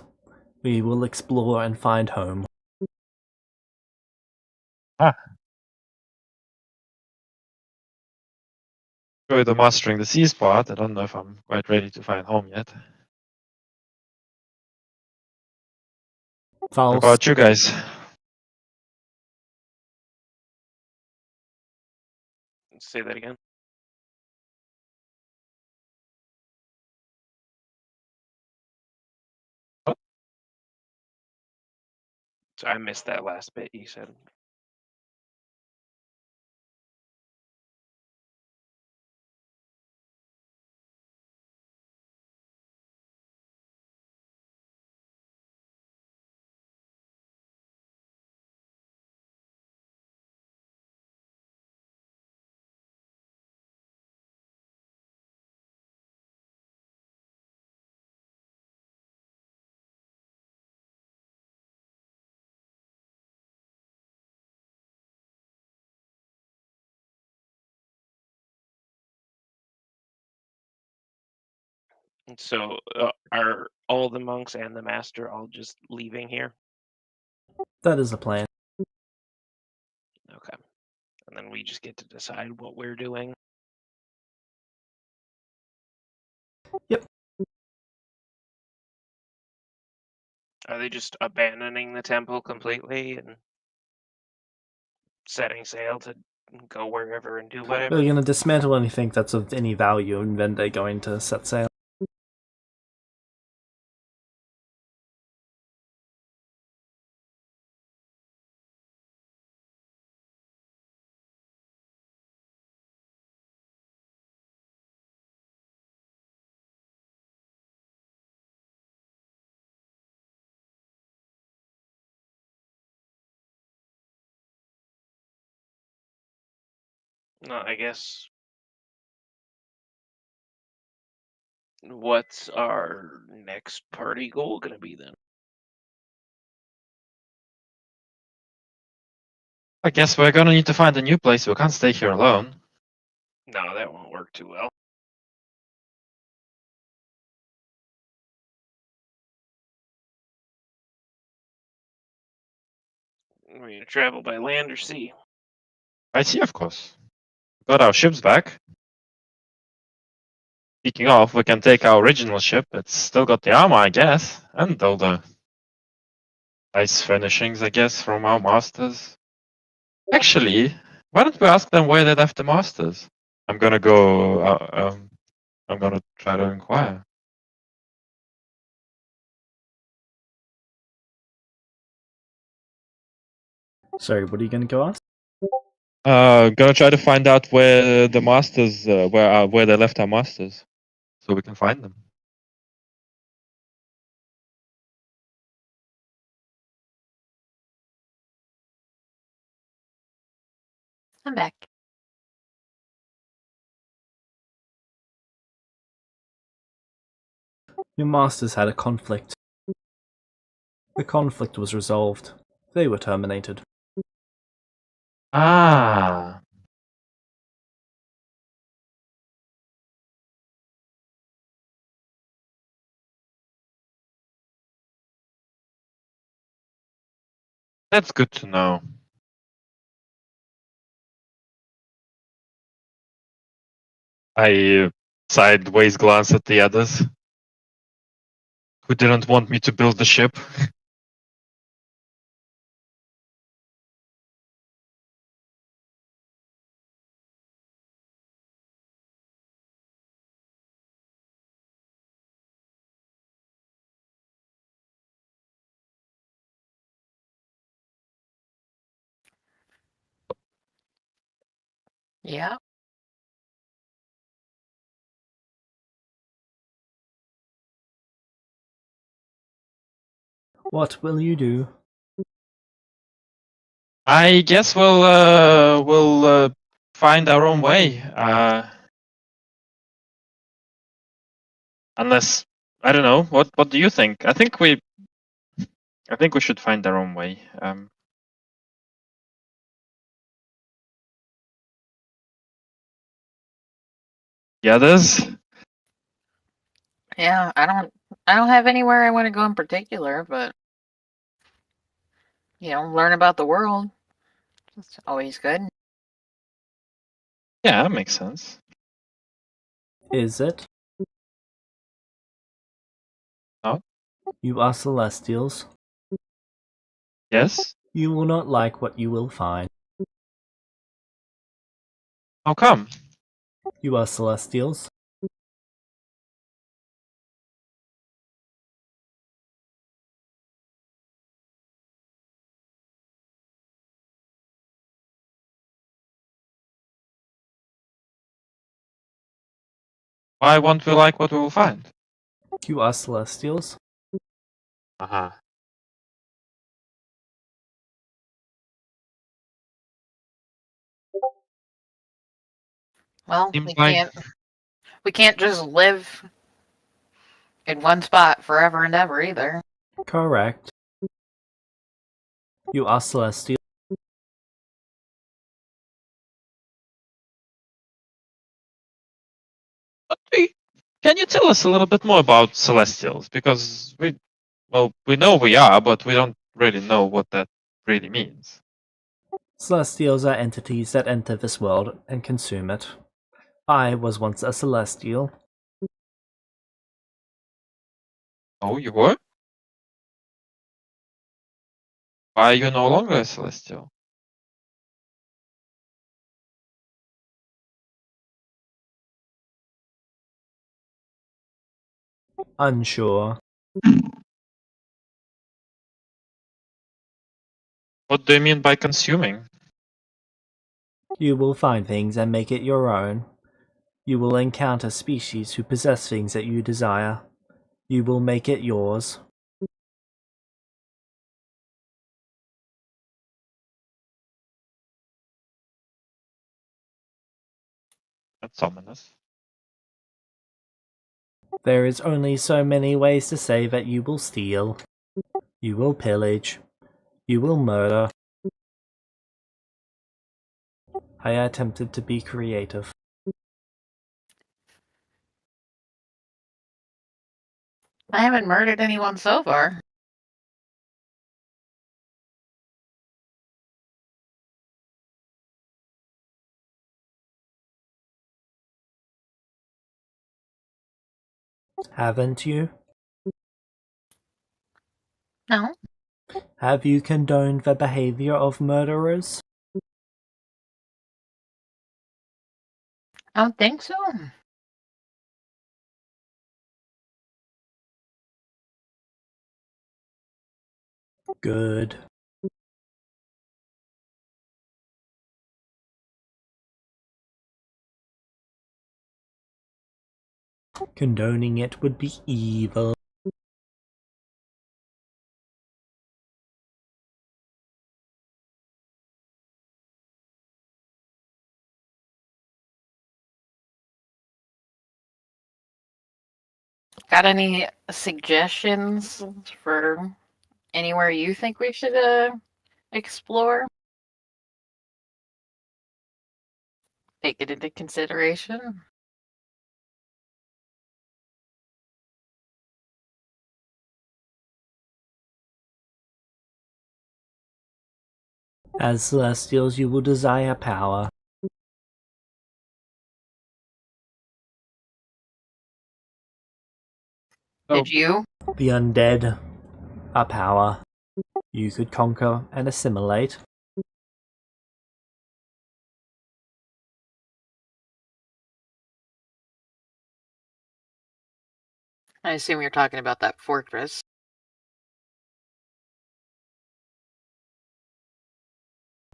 We will explore and find home. Ah. Enjoy the mastering the seas part. I don't know if I'm quite ready to find home yet. What Faust. about you guys? Say that again. What? So I missed that last bit you said. So are all the monks and the master all just leaving here? That is the plan. Okay. And then we just get to decide what we're doing. Yep. Are they just abandoning the temple completely and setting sail to go wherever and do whatever? They're going to dismantle anything that's of any value, and then they're going to set sail. No, I guess. What's our next party goal gonna be then? I guess we're gonna need to find a new place. We can't stay here alone. No, that won't work too well. We're gonna travel by land or sea. I see, of course. Got our ships back. Speaking of, we can take our original ship. It's still got the armor, I guess, and all the nice furnishings, I guess, from our masters. Actually, why don't we ask them where they left the masters? I'm gonna go. I'm gonna try to inquire. Sorry, what are you going to go ask? Gonna try to find out where the masters, where they left our masters, so we can find them. I'm back. Your masters had a conflict. The conflict was resolved. They were terminated. Ah, that's good to know. I sideways glance at the others who didn't want me to build the ship. Yeah. What will you do? I guess we'll find our own way. Unless I don't know. What do you think? I think we should find our own way. The others? Yeah, I don't have anywhere I want to go in particular, but learn about the world. It's always good. Yeah, that makes sense. Is it? No? You are Celestials. Yes? You will not like what you will find. How come? You are Celestials. Why won't we like what we will find? You are Celestials. Uh-huh. Well, Seems like we can't just live in one spot forever and ever either. Correct. You are Celestials. Can you tell us a little bit more about Celestials? Because we know we are, but we don't really know what that really means. Celestials are entities that enter this world and consume it. I was once a Celestial. Oh, you were? Why are you no longer a Celestial? Unsure. What do you mean by consuming? You will find things and make it your own. You will encounter species who possess things that you desire. You will make it yours. That's ominous. There is only so many ways to say that you will steal. You will pillage. You will murder. I attempted to be creative. I haven't murdered anyone so far. Haven't you? No, Have you condoned the behavior of murderers? I don't think so. Good. Condoning it would be evil. Got any suggestions for anywhere you think we should explore? Take it into consideration. As Celestials, you will desire power. Did you? The undead are power. You could conquer and assimilate. I assume you're talking about that fortress.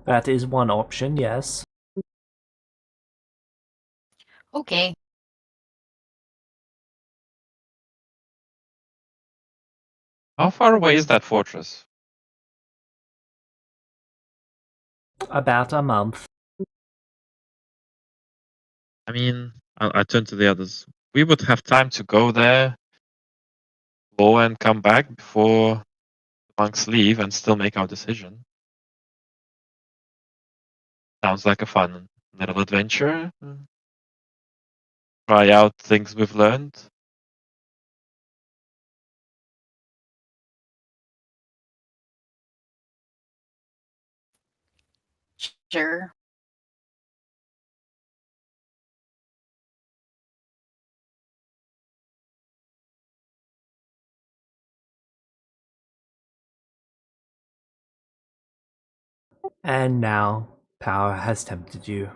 That is one option, yes. Okay. How far away is that fortress? About a month. I mean, I turn to the others. We would have time to go there, go and come back before the monks leave and still make our decision. Sounds like a fun little adventure. Try out things we've learned. Sure. And now, power has tempted you.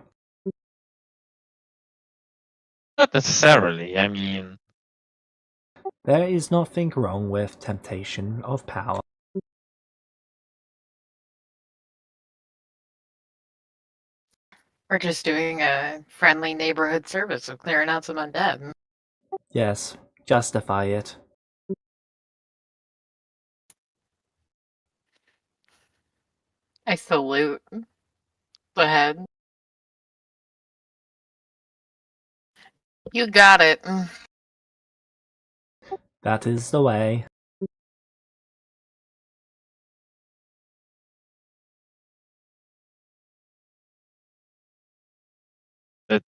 Not necessarily. I mean, There is nothing wrong with temptation of power. We're just doing a friendly neighborhood service of clearing out some undead. Yes, justify it. I salute the head. You got it. That is the way. it.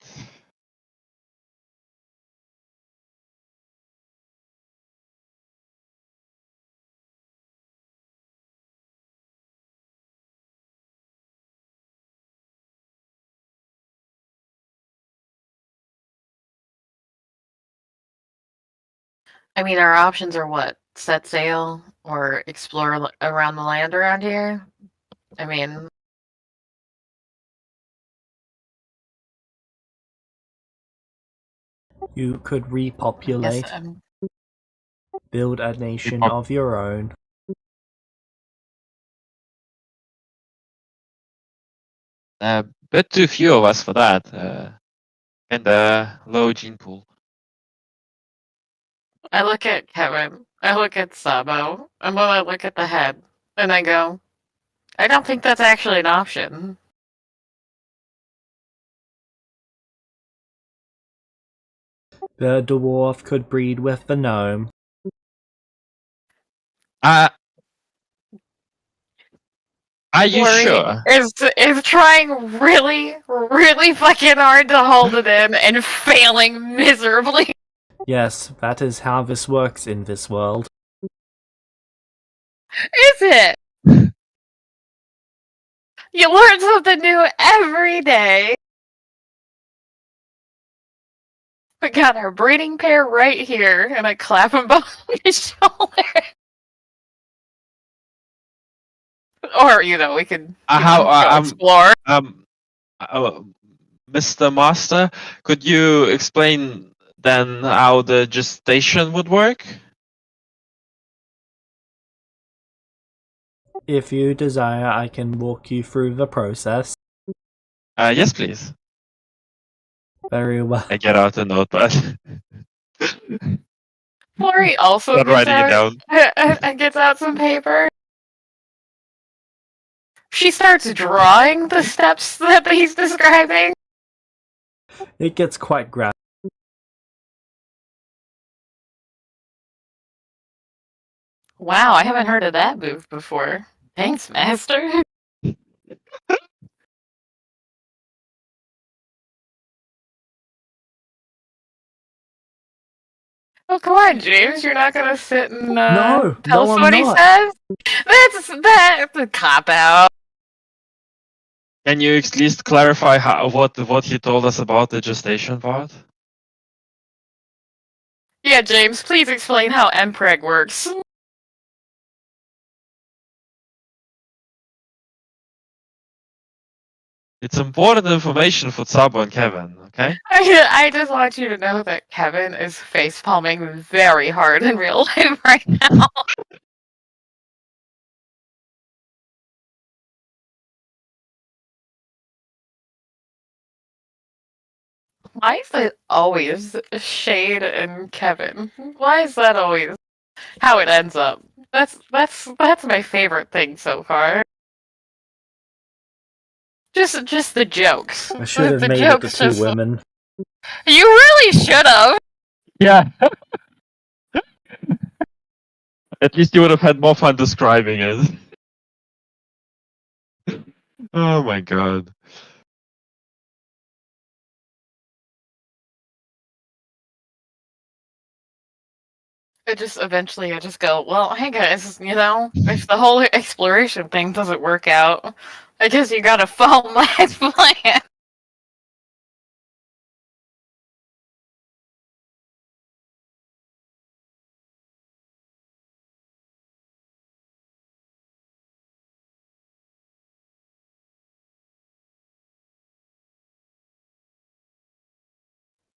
I mean, our options are what? Set sail or explore around the land around here? I mean, You could I guess repopulate, build a nation of your own. A bit too few of us for that. And low gene pool. I look at Kevin, I look at Sabo, and then I look at the head, and I go, I don't think that's actually an option. The dwarf could breed with the gnome. Are you Lori sure? is trying really, really fucking hard to hold it in and failing miserably. Yes, that is how this works in this world. Is it? You learn something new every day. We got our breeding pair right here, and I clap him behind his shoulder. Or, we could go explore. Mr. Master, could you explain then how the gestation would work? If you desire, I can walk you through the process. Yes, please. Very well. I get out a notepad. Lori also Not writing it down. gets out some paper. She starts drawing the steps that he's describing. It gets quite graphic. Wow, I haven't heard of that move before. Thanks, Master. Oh, come on, James. You're not gonna sit and No, tell us I'm what he not. says? That's a cop-out. Can you at least clarify what he told us about the gestation part? Yeah, James, please explain how MPreg works. It's important information for Sabo and Kevin, okay? I just want you to know that Kevin is face-palming very hard in real life right now. Why is it always Shade and Kevin? Why is that always how it ends up? That's my favorite thing so far. Just the jokes. I should have The made it the jokes two just. women. You really should have. Yeah. At least you would have had more fun describing it. Oh my god. I just eventually I just go, well, hey guys, if the whole exploration thing doesn't work out, I guess you gotta follow my plan.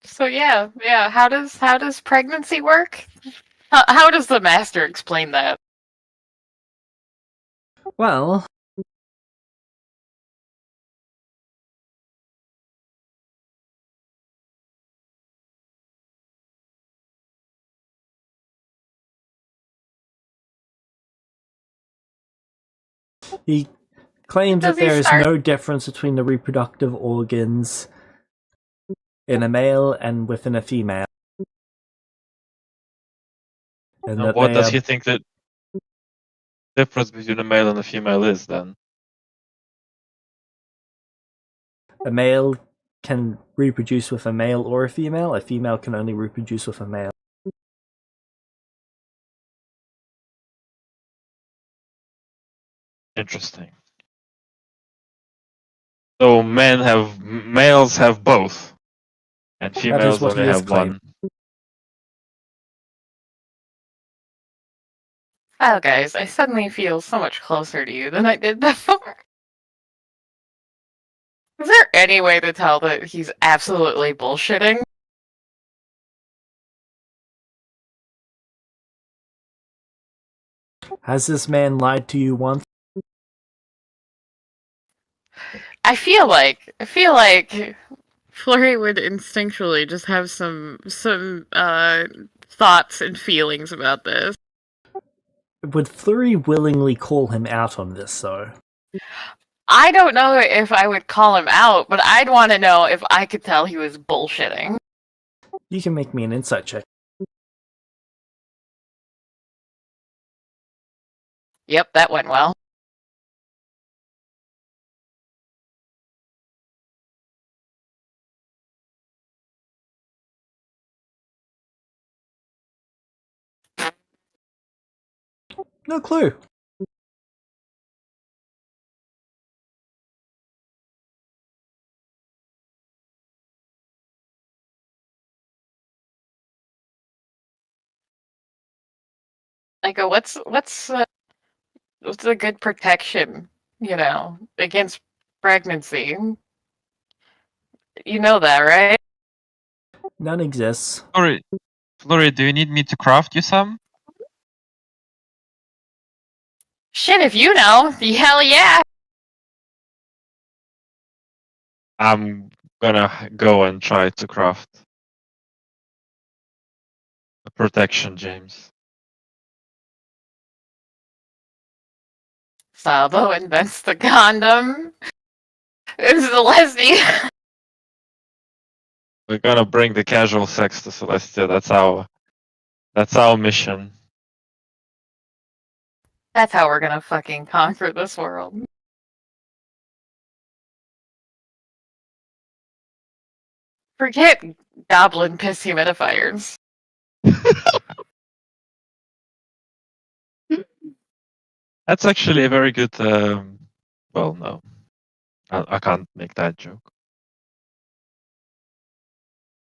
So yeah. How does pregnancy work? How does the master explain that? Well, he claims Does that he there is start? no difference between the reproductive organs in a male and within a female. And And that what they does are, he think the difference between a male and a female is then? a male can reproduce with a male or a female can only reproduce with a male. Interesting. So males have both, and That is females what only he is have claiming. one. Wow, guys, I suddenly feel so much closer to you than I did before. Is there any way to tell that he's absolutely bullshitting? Has this man lied to you once? I feel like Flurry would instinctually just have some thoughts and feelings about this. Would Flurry willingly call him out on this, though? I don't know if I would call him out, but I'd want to know if I could tell he was bullshitting. You can make me an insight check. Yep, that went well. No clue. I go, what's a good protection, against pregnancy? You know that, right? None exists. Flurry, do you need me to craft you some? Shit, if you know, hell yeah. I'm gonna go and try to craft a protection, James. Sabo invents the condom. It's the lesbian. We're gonna bring the casual sex to Celestia. That's our mission. That's how we're gonna fucking conquer this world. Forget goblin piss humidifiers. That's actually a very good. Well, no, I can't make that joke.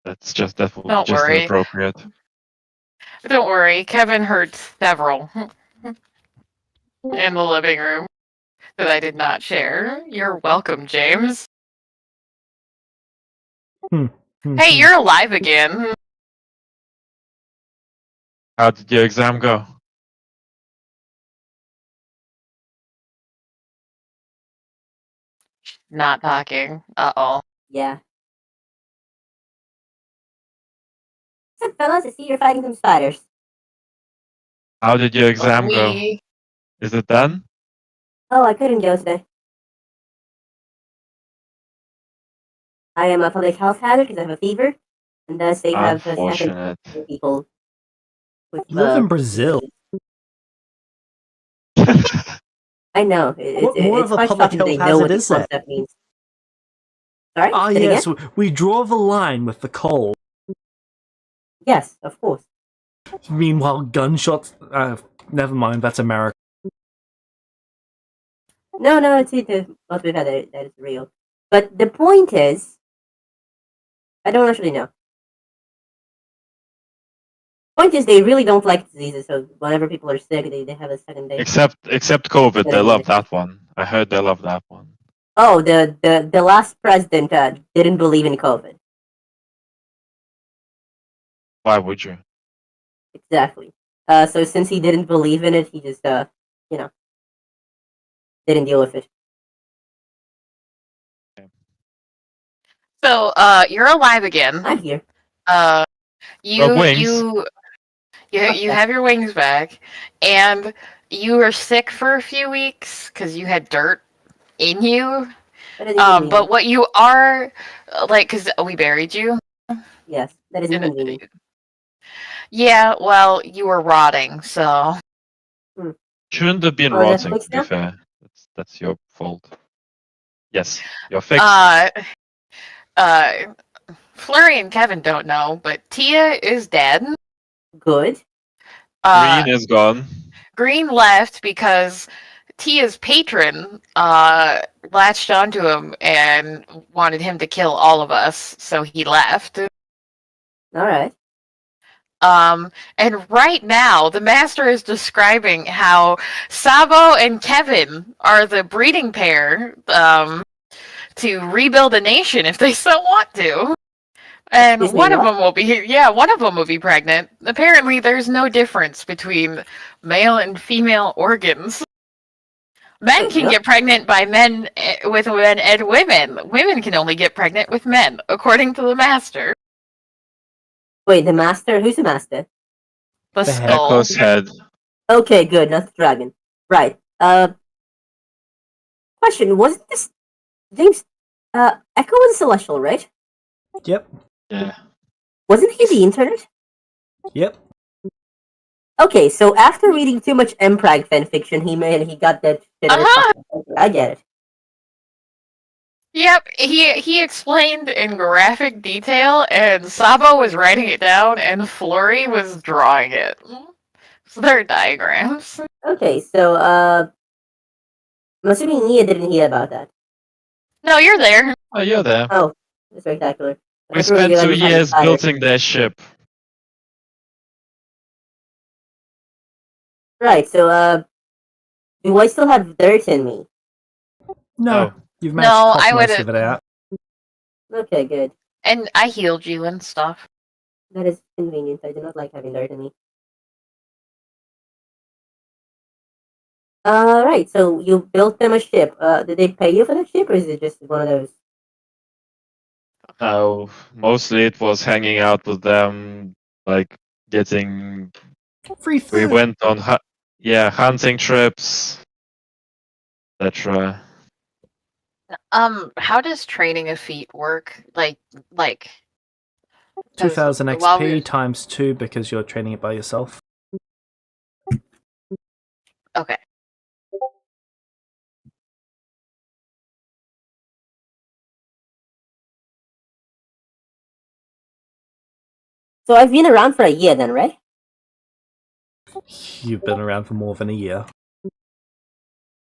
That will be Don't just worry. inappropriate. Don't worry. Kevin heard several in the living room that I did not share. You're welcome, James. Hey, you're alive again. How did your exam go? Not talking. Uh-oh. Yeah. fellas, I see you're fighting some spiders. How did your exam go? Me. Is it done? Oh, I couldn't go today. I am a public health hazard because I have a fever, and thus they have a second Unfortunate. people with. You live in Brazil. I know. What more It's of a quite public shocking that they health know what hazard this is that? concept means. Sorry? Ah, Say it yes, again? we draw the line with the cold. Yes, of course. Meanwhile, gunshots. Never mind, that's America. No, it's what we've had that is real. But the point is, I don't actually know. Point is, they really don't like diseases, so whenever people are sick, they have a second day. except COVID, Gotta they get love it. that one. I heard they love that one. Oh, the last president didn't believe in COVID. Why would you? Exactly. So since he didn't believe in it, he just didn't deal with it. So, you're alive again. I'm here. Wings. You have your wings back, and you were sick for a few weeks because you had dirt in you. That is inconvenient. But what you are, because we buried you. Yes, that is inconvenient. Yeah, well, you were rotting, so. Shouldn't have been Oh, that's rotting, fixed to be now? fair. That's your fault. Yes, you're fixed. Flurry and Kevin don't know, but Tia is dead. Good. Green is gone. Green left because Tia's patron latched onto him and wanted him to kill all of us, so he left. All right. And right now, the master is describing how Sabo and Kevin are the breeding pair to rebuild a nation if they so want to. And Excuse me, one of what? them will be pregnant. Apparently, there's no difference between male and female organs. Men Wait, can no? get pregnant by men with men and women. Women can only get pregnant with men, according to the master. Wait, the master? Who's the master? The The head. skull. Echo's head. Okay, good. Not the dragon. Right. Question: wasn't this James? Echo was celestial, right? Yep, Yeah. Wasn't he the internet? yep. Okay, so after reading too much Mprag fanfiction, he got that shit. I get it. Yep, he explained in graphic detail, and Sabo was writing it down, and Flurry was drawing it. So they're diagrams. Okay, so I'm assuming Nia didn't hear about that. No, you're there. Oh, you're there. Oh, that's spectacular. We spent 2 years building their ship. Right, so do I still have dirt in me? No, No. you've managed No, to I cough most would've- of it out. Okay, good. And I healed you and stuff. That is convenient. I do not like having dirt in me. Right, so you built them a ship. Did they pay you for that ship, or is it just one of those? No, mostly it was hanging out with them, like getting. Free We food. went on hunting trips, etc. How does training a feat work? Like 2,000 while XP we- times 2 because you're training it by yourself. Okay. So I've been around for a year then, right? You've been around for more than a year.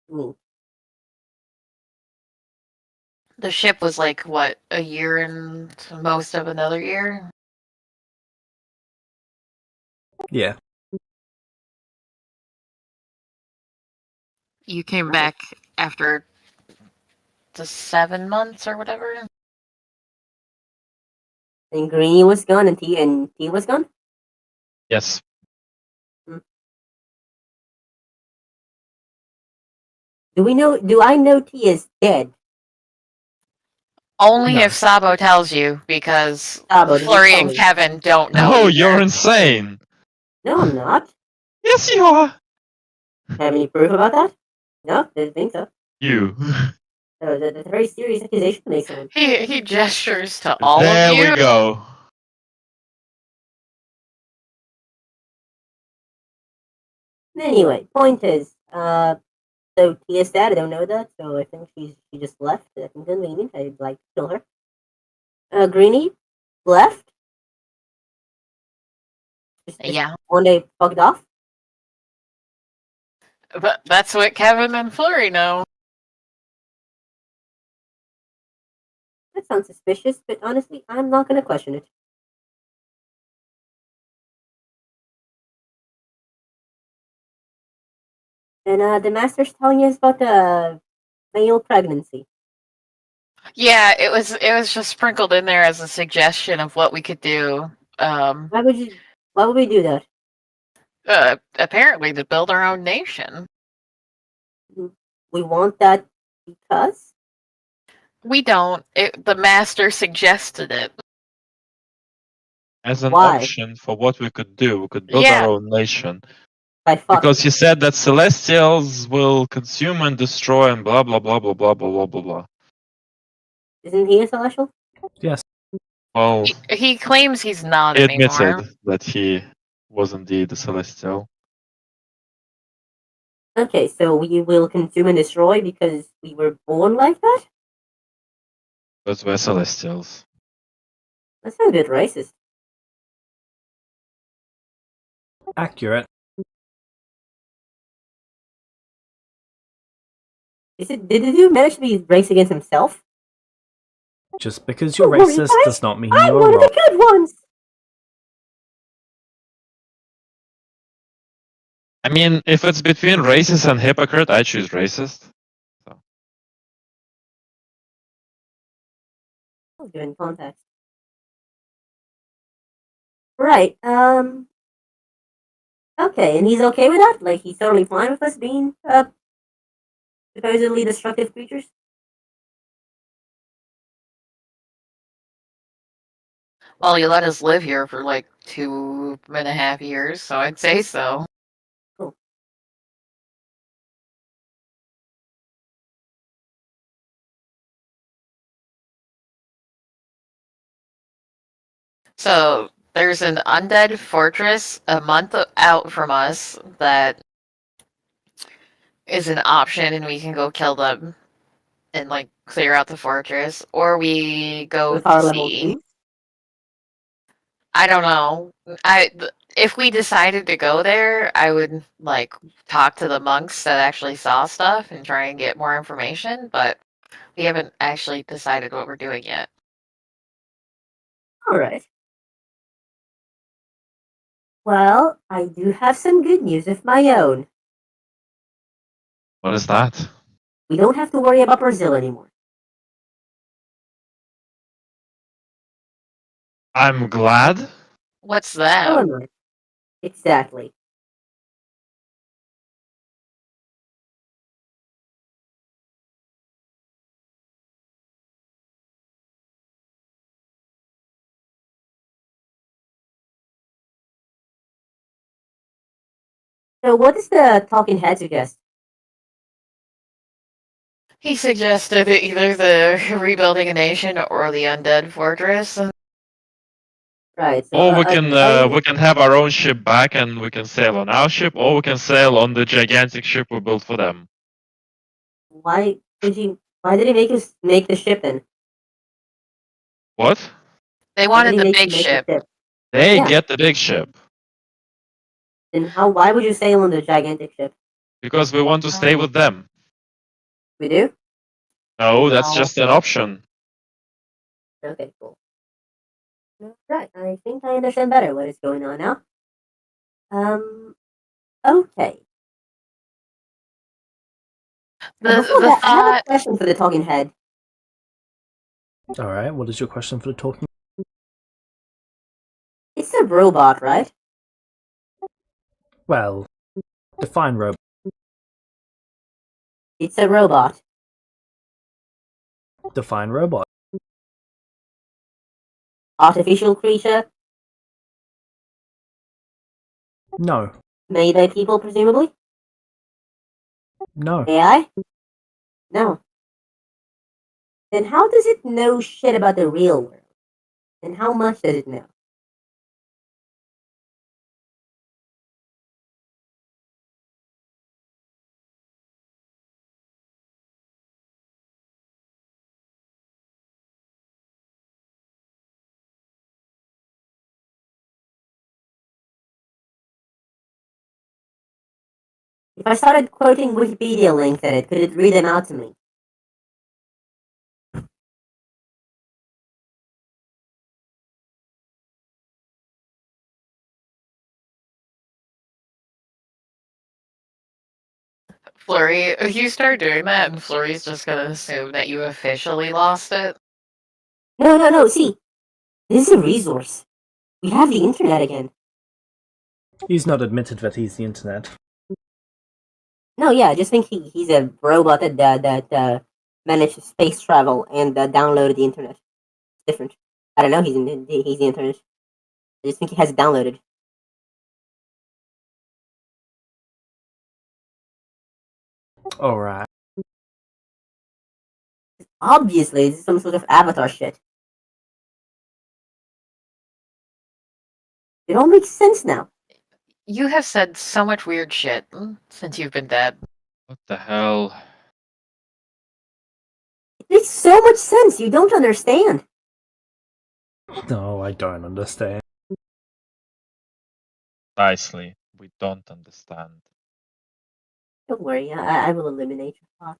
Me. The ship was like, what, a year and most of another year? Yeah. You came back after the 7 months or whatever? And Greenie was gone, and T was gone. Yes. Do I know T is dead? Only No. if Sabo tells you, because Sabo, did you Flurry tell and me? Kevin don't know. No, either. you're insane. No, I'm not. Yes, you are. Have any proof about that? No, didn't think so. You. So that's a very serious accusation to make someone. He gestures to all There of you. we go. Anyway, point is, so Tia's dad, I don't know that, so I think she just left. That's inconvenient. I'd like to kill her. Greenie left. Just Yeah, one day fucked off. but that's what Kevin and Flurry know. That sounds suspicious, but honestly, I'm not gonna question it. And the master's telling us about the male pregnancy. Yeah, it was just sprinkled in there as a suggestion of what we could do. Why would you? Why would we do that? Apparently to build our own nation. We want that because We don't. The master suggested it. As an Why? option for what we could do, we could build Yeah. our own nation. by fucking. Because he said that celestials will consume and destroy and blah blah blah blah blah blah blah blah blah. Isn't he a celestial? Yes. Well, He claims he's not he anymore. admitted that he was indeed a celestial. Okay, so we will consume and destroy because we were born like that? Because we're celestials. That's a bit racist. Accurate. Did the dude manage to be racist against himself? Just because you're Don't worry, racist guys. does not mean I'm you're one of wrong. the good ones! I mean, if it's between racist and hypocrite, I choose racist. I'll give in context. Right, okay, and he's okay with that? Like, he's totally fine with us being, supposedly destructive creatures? Well, you let us live here for like 2.5 years, so I'd say so. Cool. So there's an undead fortress a month out from us that is an option, and we can go kill them and like clear out the fortress, or we go With to our level sea. 2? I don't know. If we decided to go there, I would like talk to the monks that actually saw stuff and try and get more information, but we haven't actually decided what we're doing yet. Alright. Well, I do have some good news of my own. What is that? We don't have to worry about Brazil anymore. I'm glad. What's Oh, that? am I? Exactly. So what does the talking head suggest? He suggested either the rebuilding a nation or the undead fortress. Right, so Or I we can have our own ship back and we can sail on our ship, or we can sail on the gigantic ship we built for them. why did he make us make the ship then? What? They Why wanted did he the make big you make ship. the ship? They Yeah. get the big ship. Then why would you sail on the gigantic ship? Because we want to stay with them. We do? No, that's No. just an option. Okay, cool. Right, I think I understand better what is going on now. Okay. Before The that, I have a thought question for the talking head. Alright, what is your question for the talking? It's a robot, right? Well, define robot. It's a robot. Define robot. Artificial creature No. made by people, presumably. No. AI? No. Then how does it know shit about the real world? And how much does it know? If I started quoting Wikipedia links at it, could it read them out to me? Flurry, if you start doing that, and Flurry's just gonna assume that you officially lost it. No, see. This is a resource. We have the internet again. He's not admitted that he's the internet. No, yeah, I just think he's a robot that managed space travel and downloaded the internet. It's different. I don't know, he's the internet. I just think he has it downloaded. Alright. Obviously, this is some sort of avatar shit. It all makes sense now. You have said so much weird shit since you've been dead. What the hell? It makes so much sense, you don't understand. No, I don't understand. Precisely. We don't understand. Don't worry, I will eliminate your thoughts.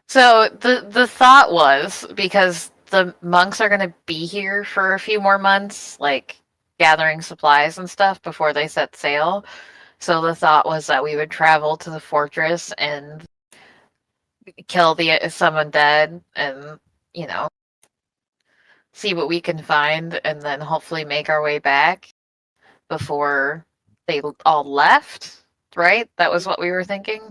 So the thought was, because the monks are gonna be here for a few more months, like gathering supplies and stuff before they set sail. So the thought was that we would travel to the fortress and kill some undead and, you know, see what we can find and then hopefully make our way back before they all left, right? That was what we were thinking.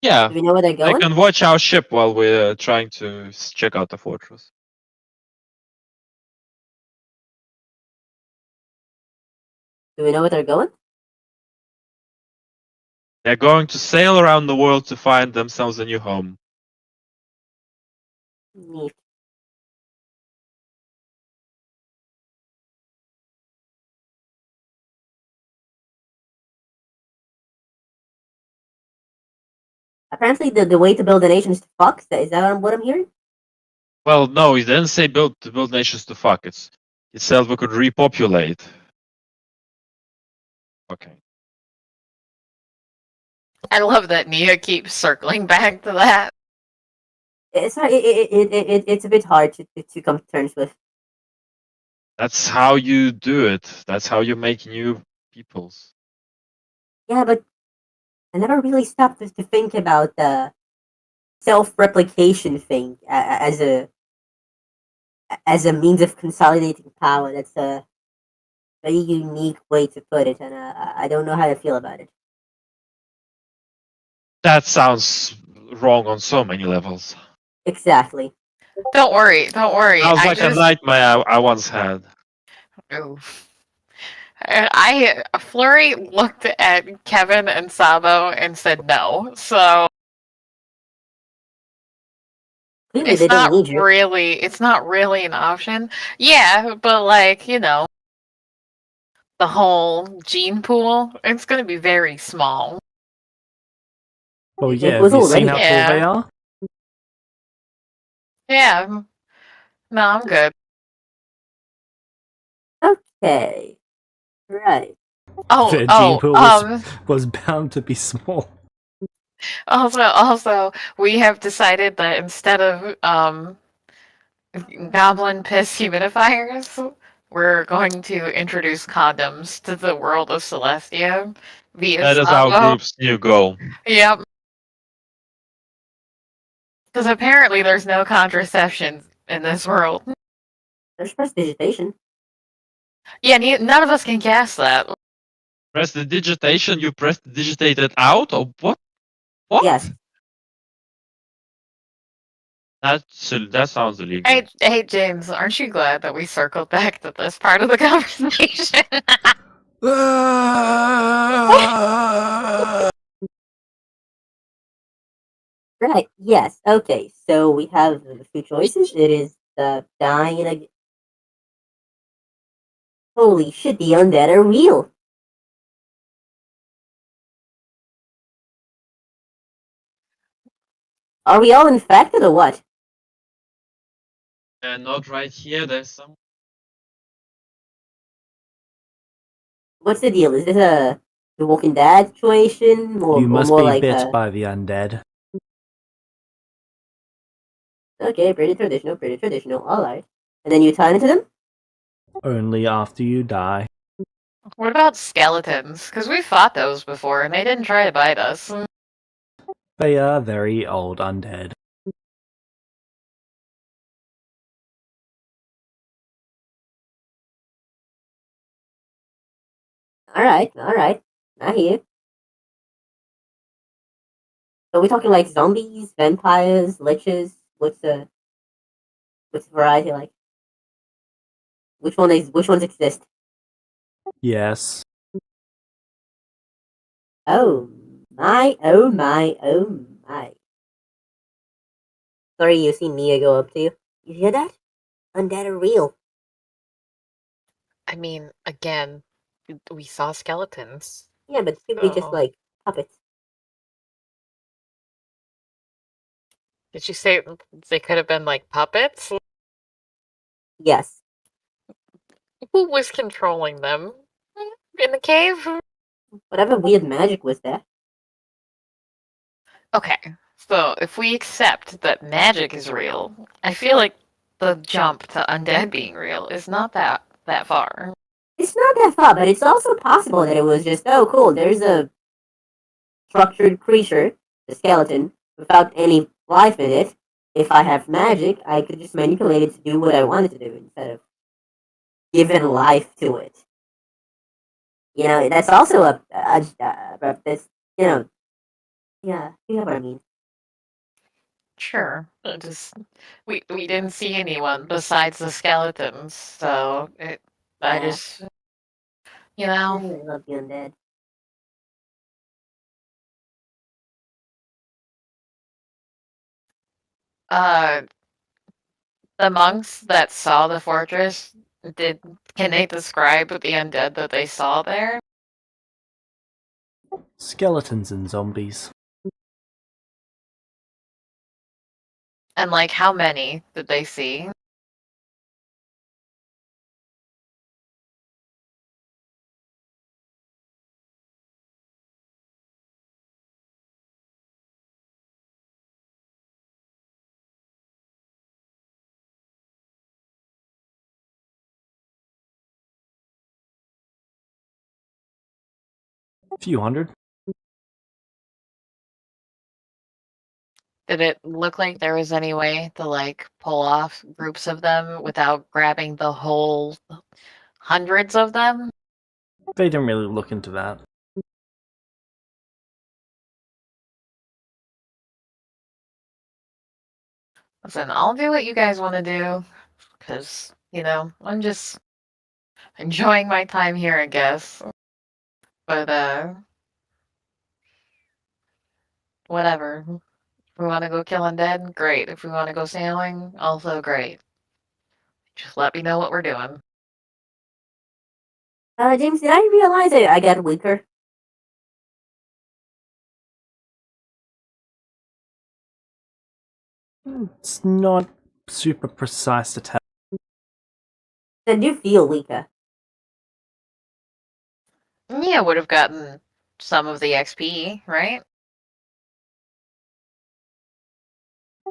Yeah, Do we know where they're they going? can watch our ship while we're trying to check out the fortress. Do we know where they're going? They're going to sail around the world to find themselves a new home. Neat. Apparently, the way to build a nation is to fuck. Is that what I'm hearing? Well, no, he didn't say build nations to fuck. It said we could repopulate. Okay. I love that Nia keeps circling back to that. It's not, it's a bit hard to come to terms with. That's how you do it. That's how you make new peoples. Yeah, but I never really stopped to think about the self-replication thing as a means of consolidating power. That's a very unique way to put it, and I don't know how to feel about it. That sounds wrong on so many levels. Exactly. Don't worry. Sounds like a nightmare I once had. Oof. Flurry looked at Kevin and Sabo and said no. So Clearly, they don't need you. it's not really an option. Yeah, but like, you know, the whole gene pool, it's gonna be very small. Oh It yeah, was have you seen already. how tall they Yeah. are? Yeah. No, I'm good. Okay. Right. Their gene pool was bound to be small. Also, we have decided that instead of goblin piss humidifiers, we're going to introduce condoms to the world of Celestia via That is our Sabo. group's new goal. Yep. Because apparently there's no contraception in this world. There's prestidigitation. Yeah, none of us can cast that. Press the digitation, you press the digitated out, or what? What? Yes. That sounds illegal. Hey, James, aren't you glad that we circled back to this part of the conversation? Right, yes, okay, so we have a few choices. It is dying in a... Holy shit, the undead are real! Are we all infected or what? Not right here. There's some. What's the deal? Is this a The Walking Dead situation? Or You must more be like bit by the undead. Okay, pretty traditional, alright. And then you turn into them? Only after you die. What about skeletons? Because we fought those before, and they didn't try to bite us. They are very old undead. Alright. I hear. So we're talking like zombies, vampires, liches. What's the variety like? Which ones exist? Yes. Oh my. Sorry, you see Mia go up to you. You hear that? Undead are real. I mean, again, we saw skeletons. Yeah, but could be just So, like puppets. did you say they could have been like puppets? Yes. Who was controlling them? In the cave? Whatever weird magic was there. Okay, so if we accept that magic is real, I feel like the jump to undead being real is not that far. It's not that far, but it's also possible that it was just, oh cool, there's a structured creature, the skeleton, without any life in it. If I have magic, I could just manipulate it to do what I wanted to do instead of giving life to it. You know, that's also this, you know, yeah, you know what I mean. Sure, just we didn't see anyone besides the skeletons, so I Yeah. just you know. I love the undead. Uh, the monks that saw the fortress, can they describe the undead that they saw there? Skeletons and zombies. And like how many did they see? A few hundred. Did it look like there was any way to like pull off groups of them without grabbing the whole hundreds of them? They didn't really look into that. Listen, I'll do what you guys want to do, because, I'm just enjoying my time here, I guess. But, whatever. If we want to go kill undead, great. If we want to go sailing, also great. Just let me know what we're doing. James, did I realize I got weaker? It's not super precise to tell. I do feel weaker. Yeah, would have gotten some of the XP, right?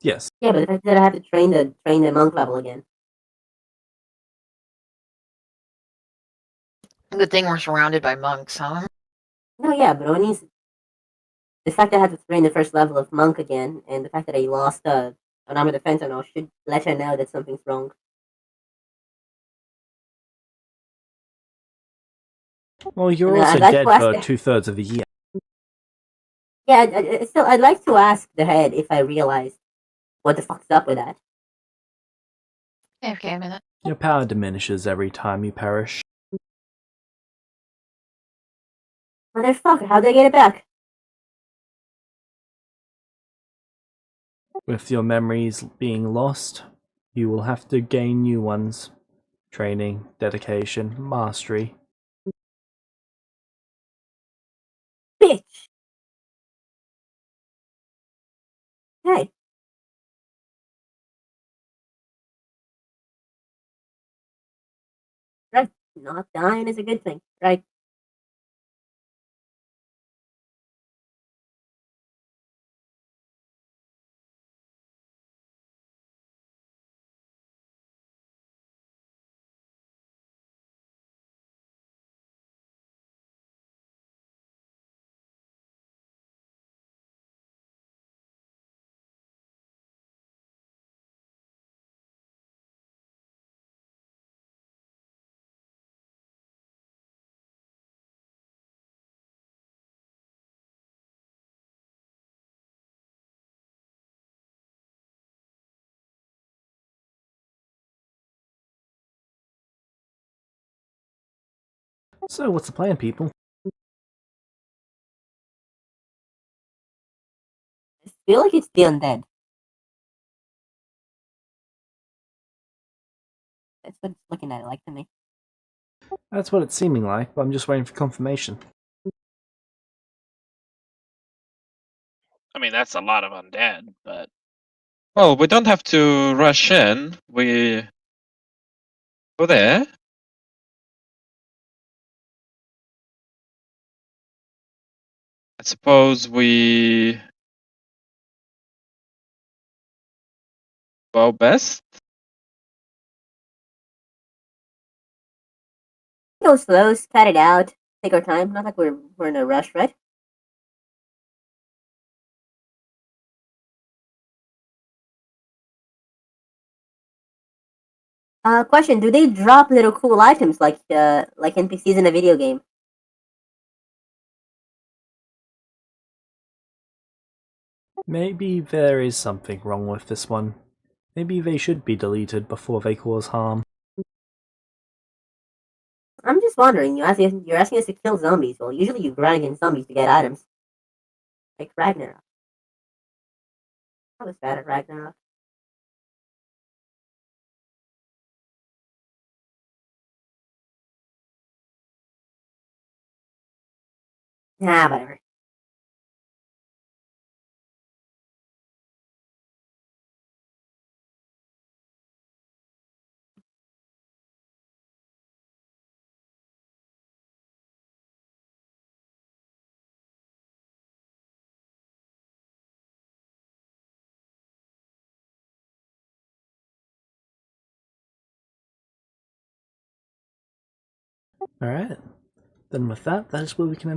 Yes. Yeah, but the fact that I have to train the monk level again. Good thing we're surrounded by monks, huh? No, yeah, but when he's the fact that I have to train the first level of monk again, and the fact that I lost an armor defense and all should let her know that something's wrong. Well, you're And, also I'd like dead to ask for the- 2/3 of the year. Yeah, still, I'd like to ask the head if I realized What the fuck's up with that? Okay, a minute. Your power diminishes every time you perish. Motherfucker, how'd they get it back? With your memories being lost, you will have to gain new ones. Training, dedication, mastery. Bitch! Hey. Right. Not dying is a good thing, right? So, what's the plan, people? I feel like it's the undead. That's what it's looking at it like to me. That's what it's seeming like, but I'm just waiting for confirmation. I mean, that's a lot of undead, but Well, we don't have to rush in. We go there. I suppose we go best. Go slow, spat it out, take our time. Not like we're in a rush, right? Question: do they drop little cool items like NPCs in a video game? Maybe there is something wrong with this one. Maybe they should be deleted before they cause harm. I'm just wondering. You're asking us to kill zombies. Well, usually you grind in zombies to get items, like Ragnarok. I was bad at Ragnarok. Nah, whatever. Alright. Then with that, that is where we can end this.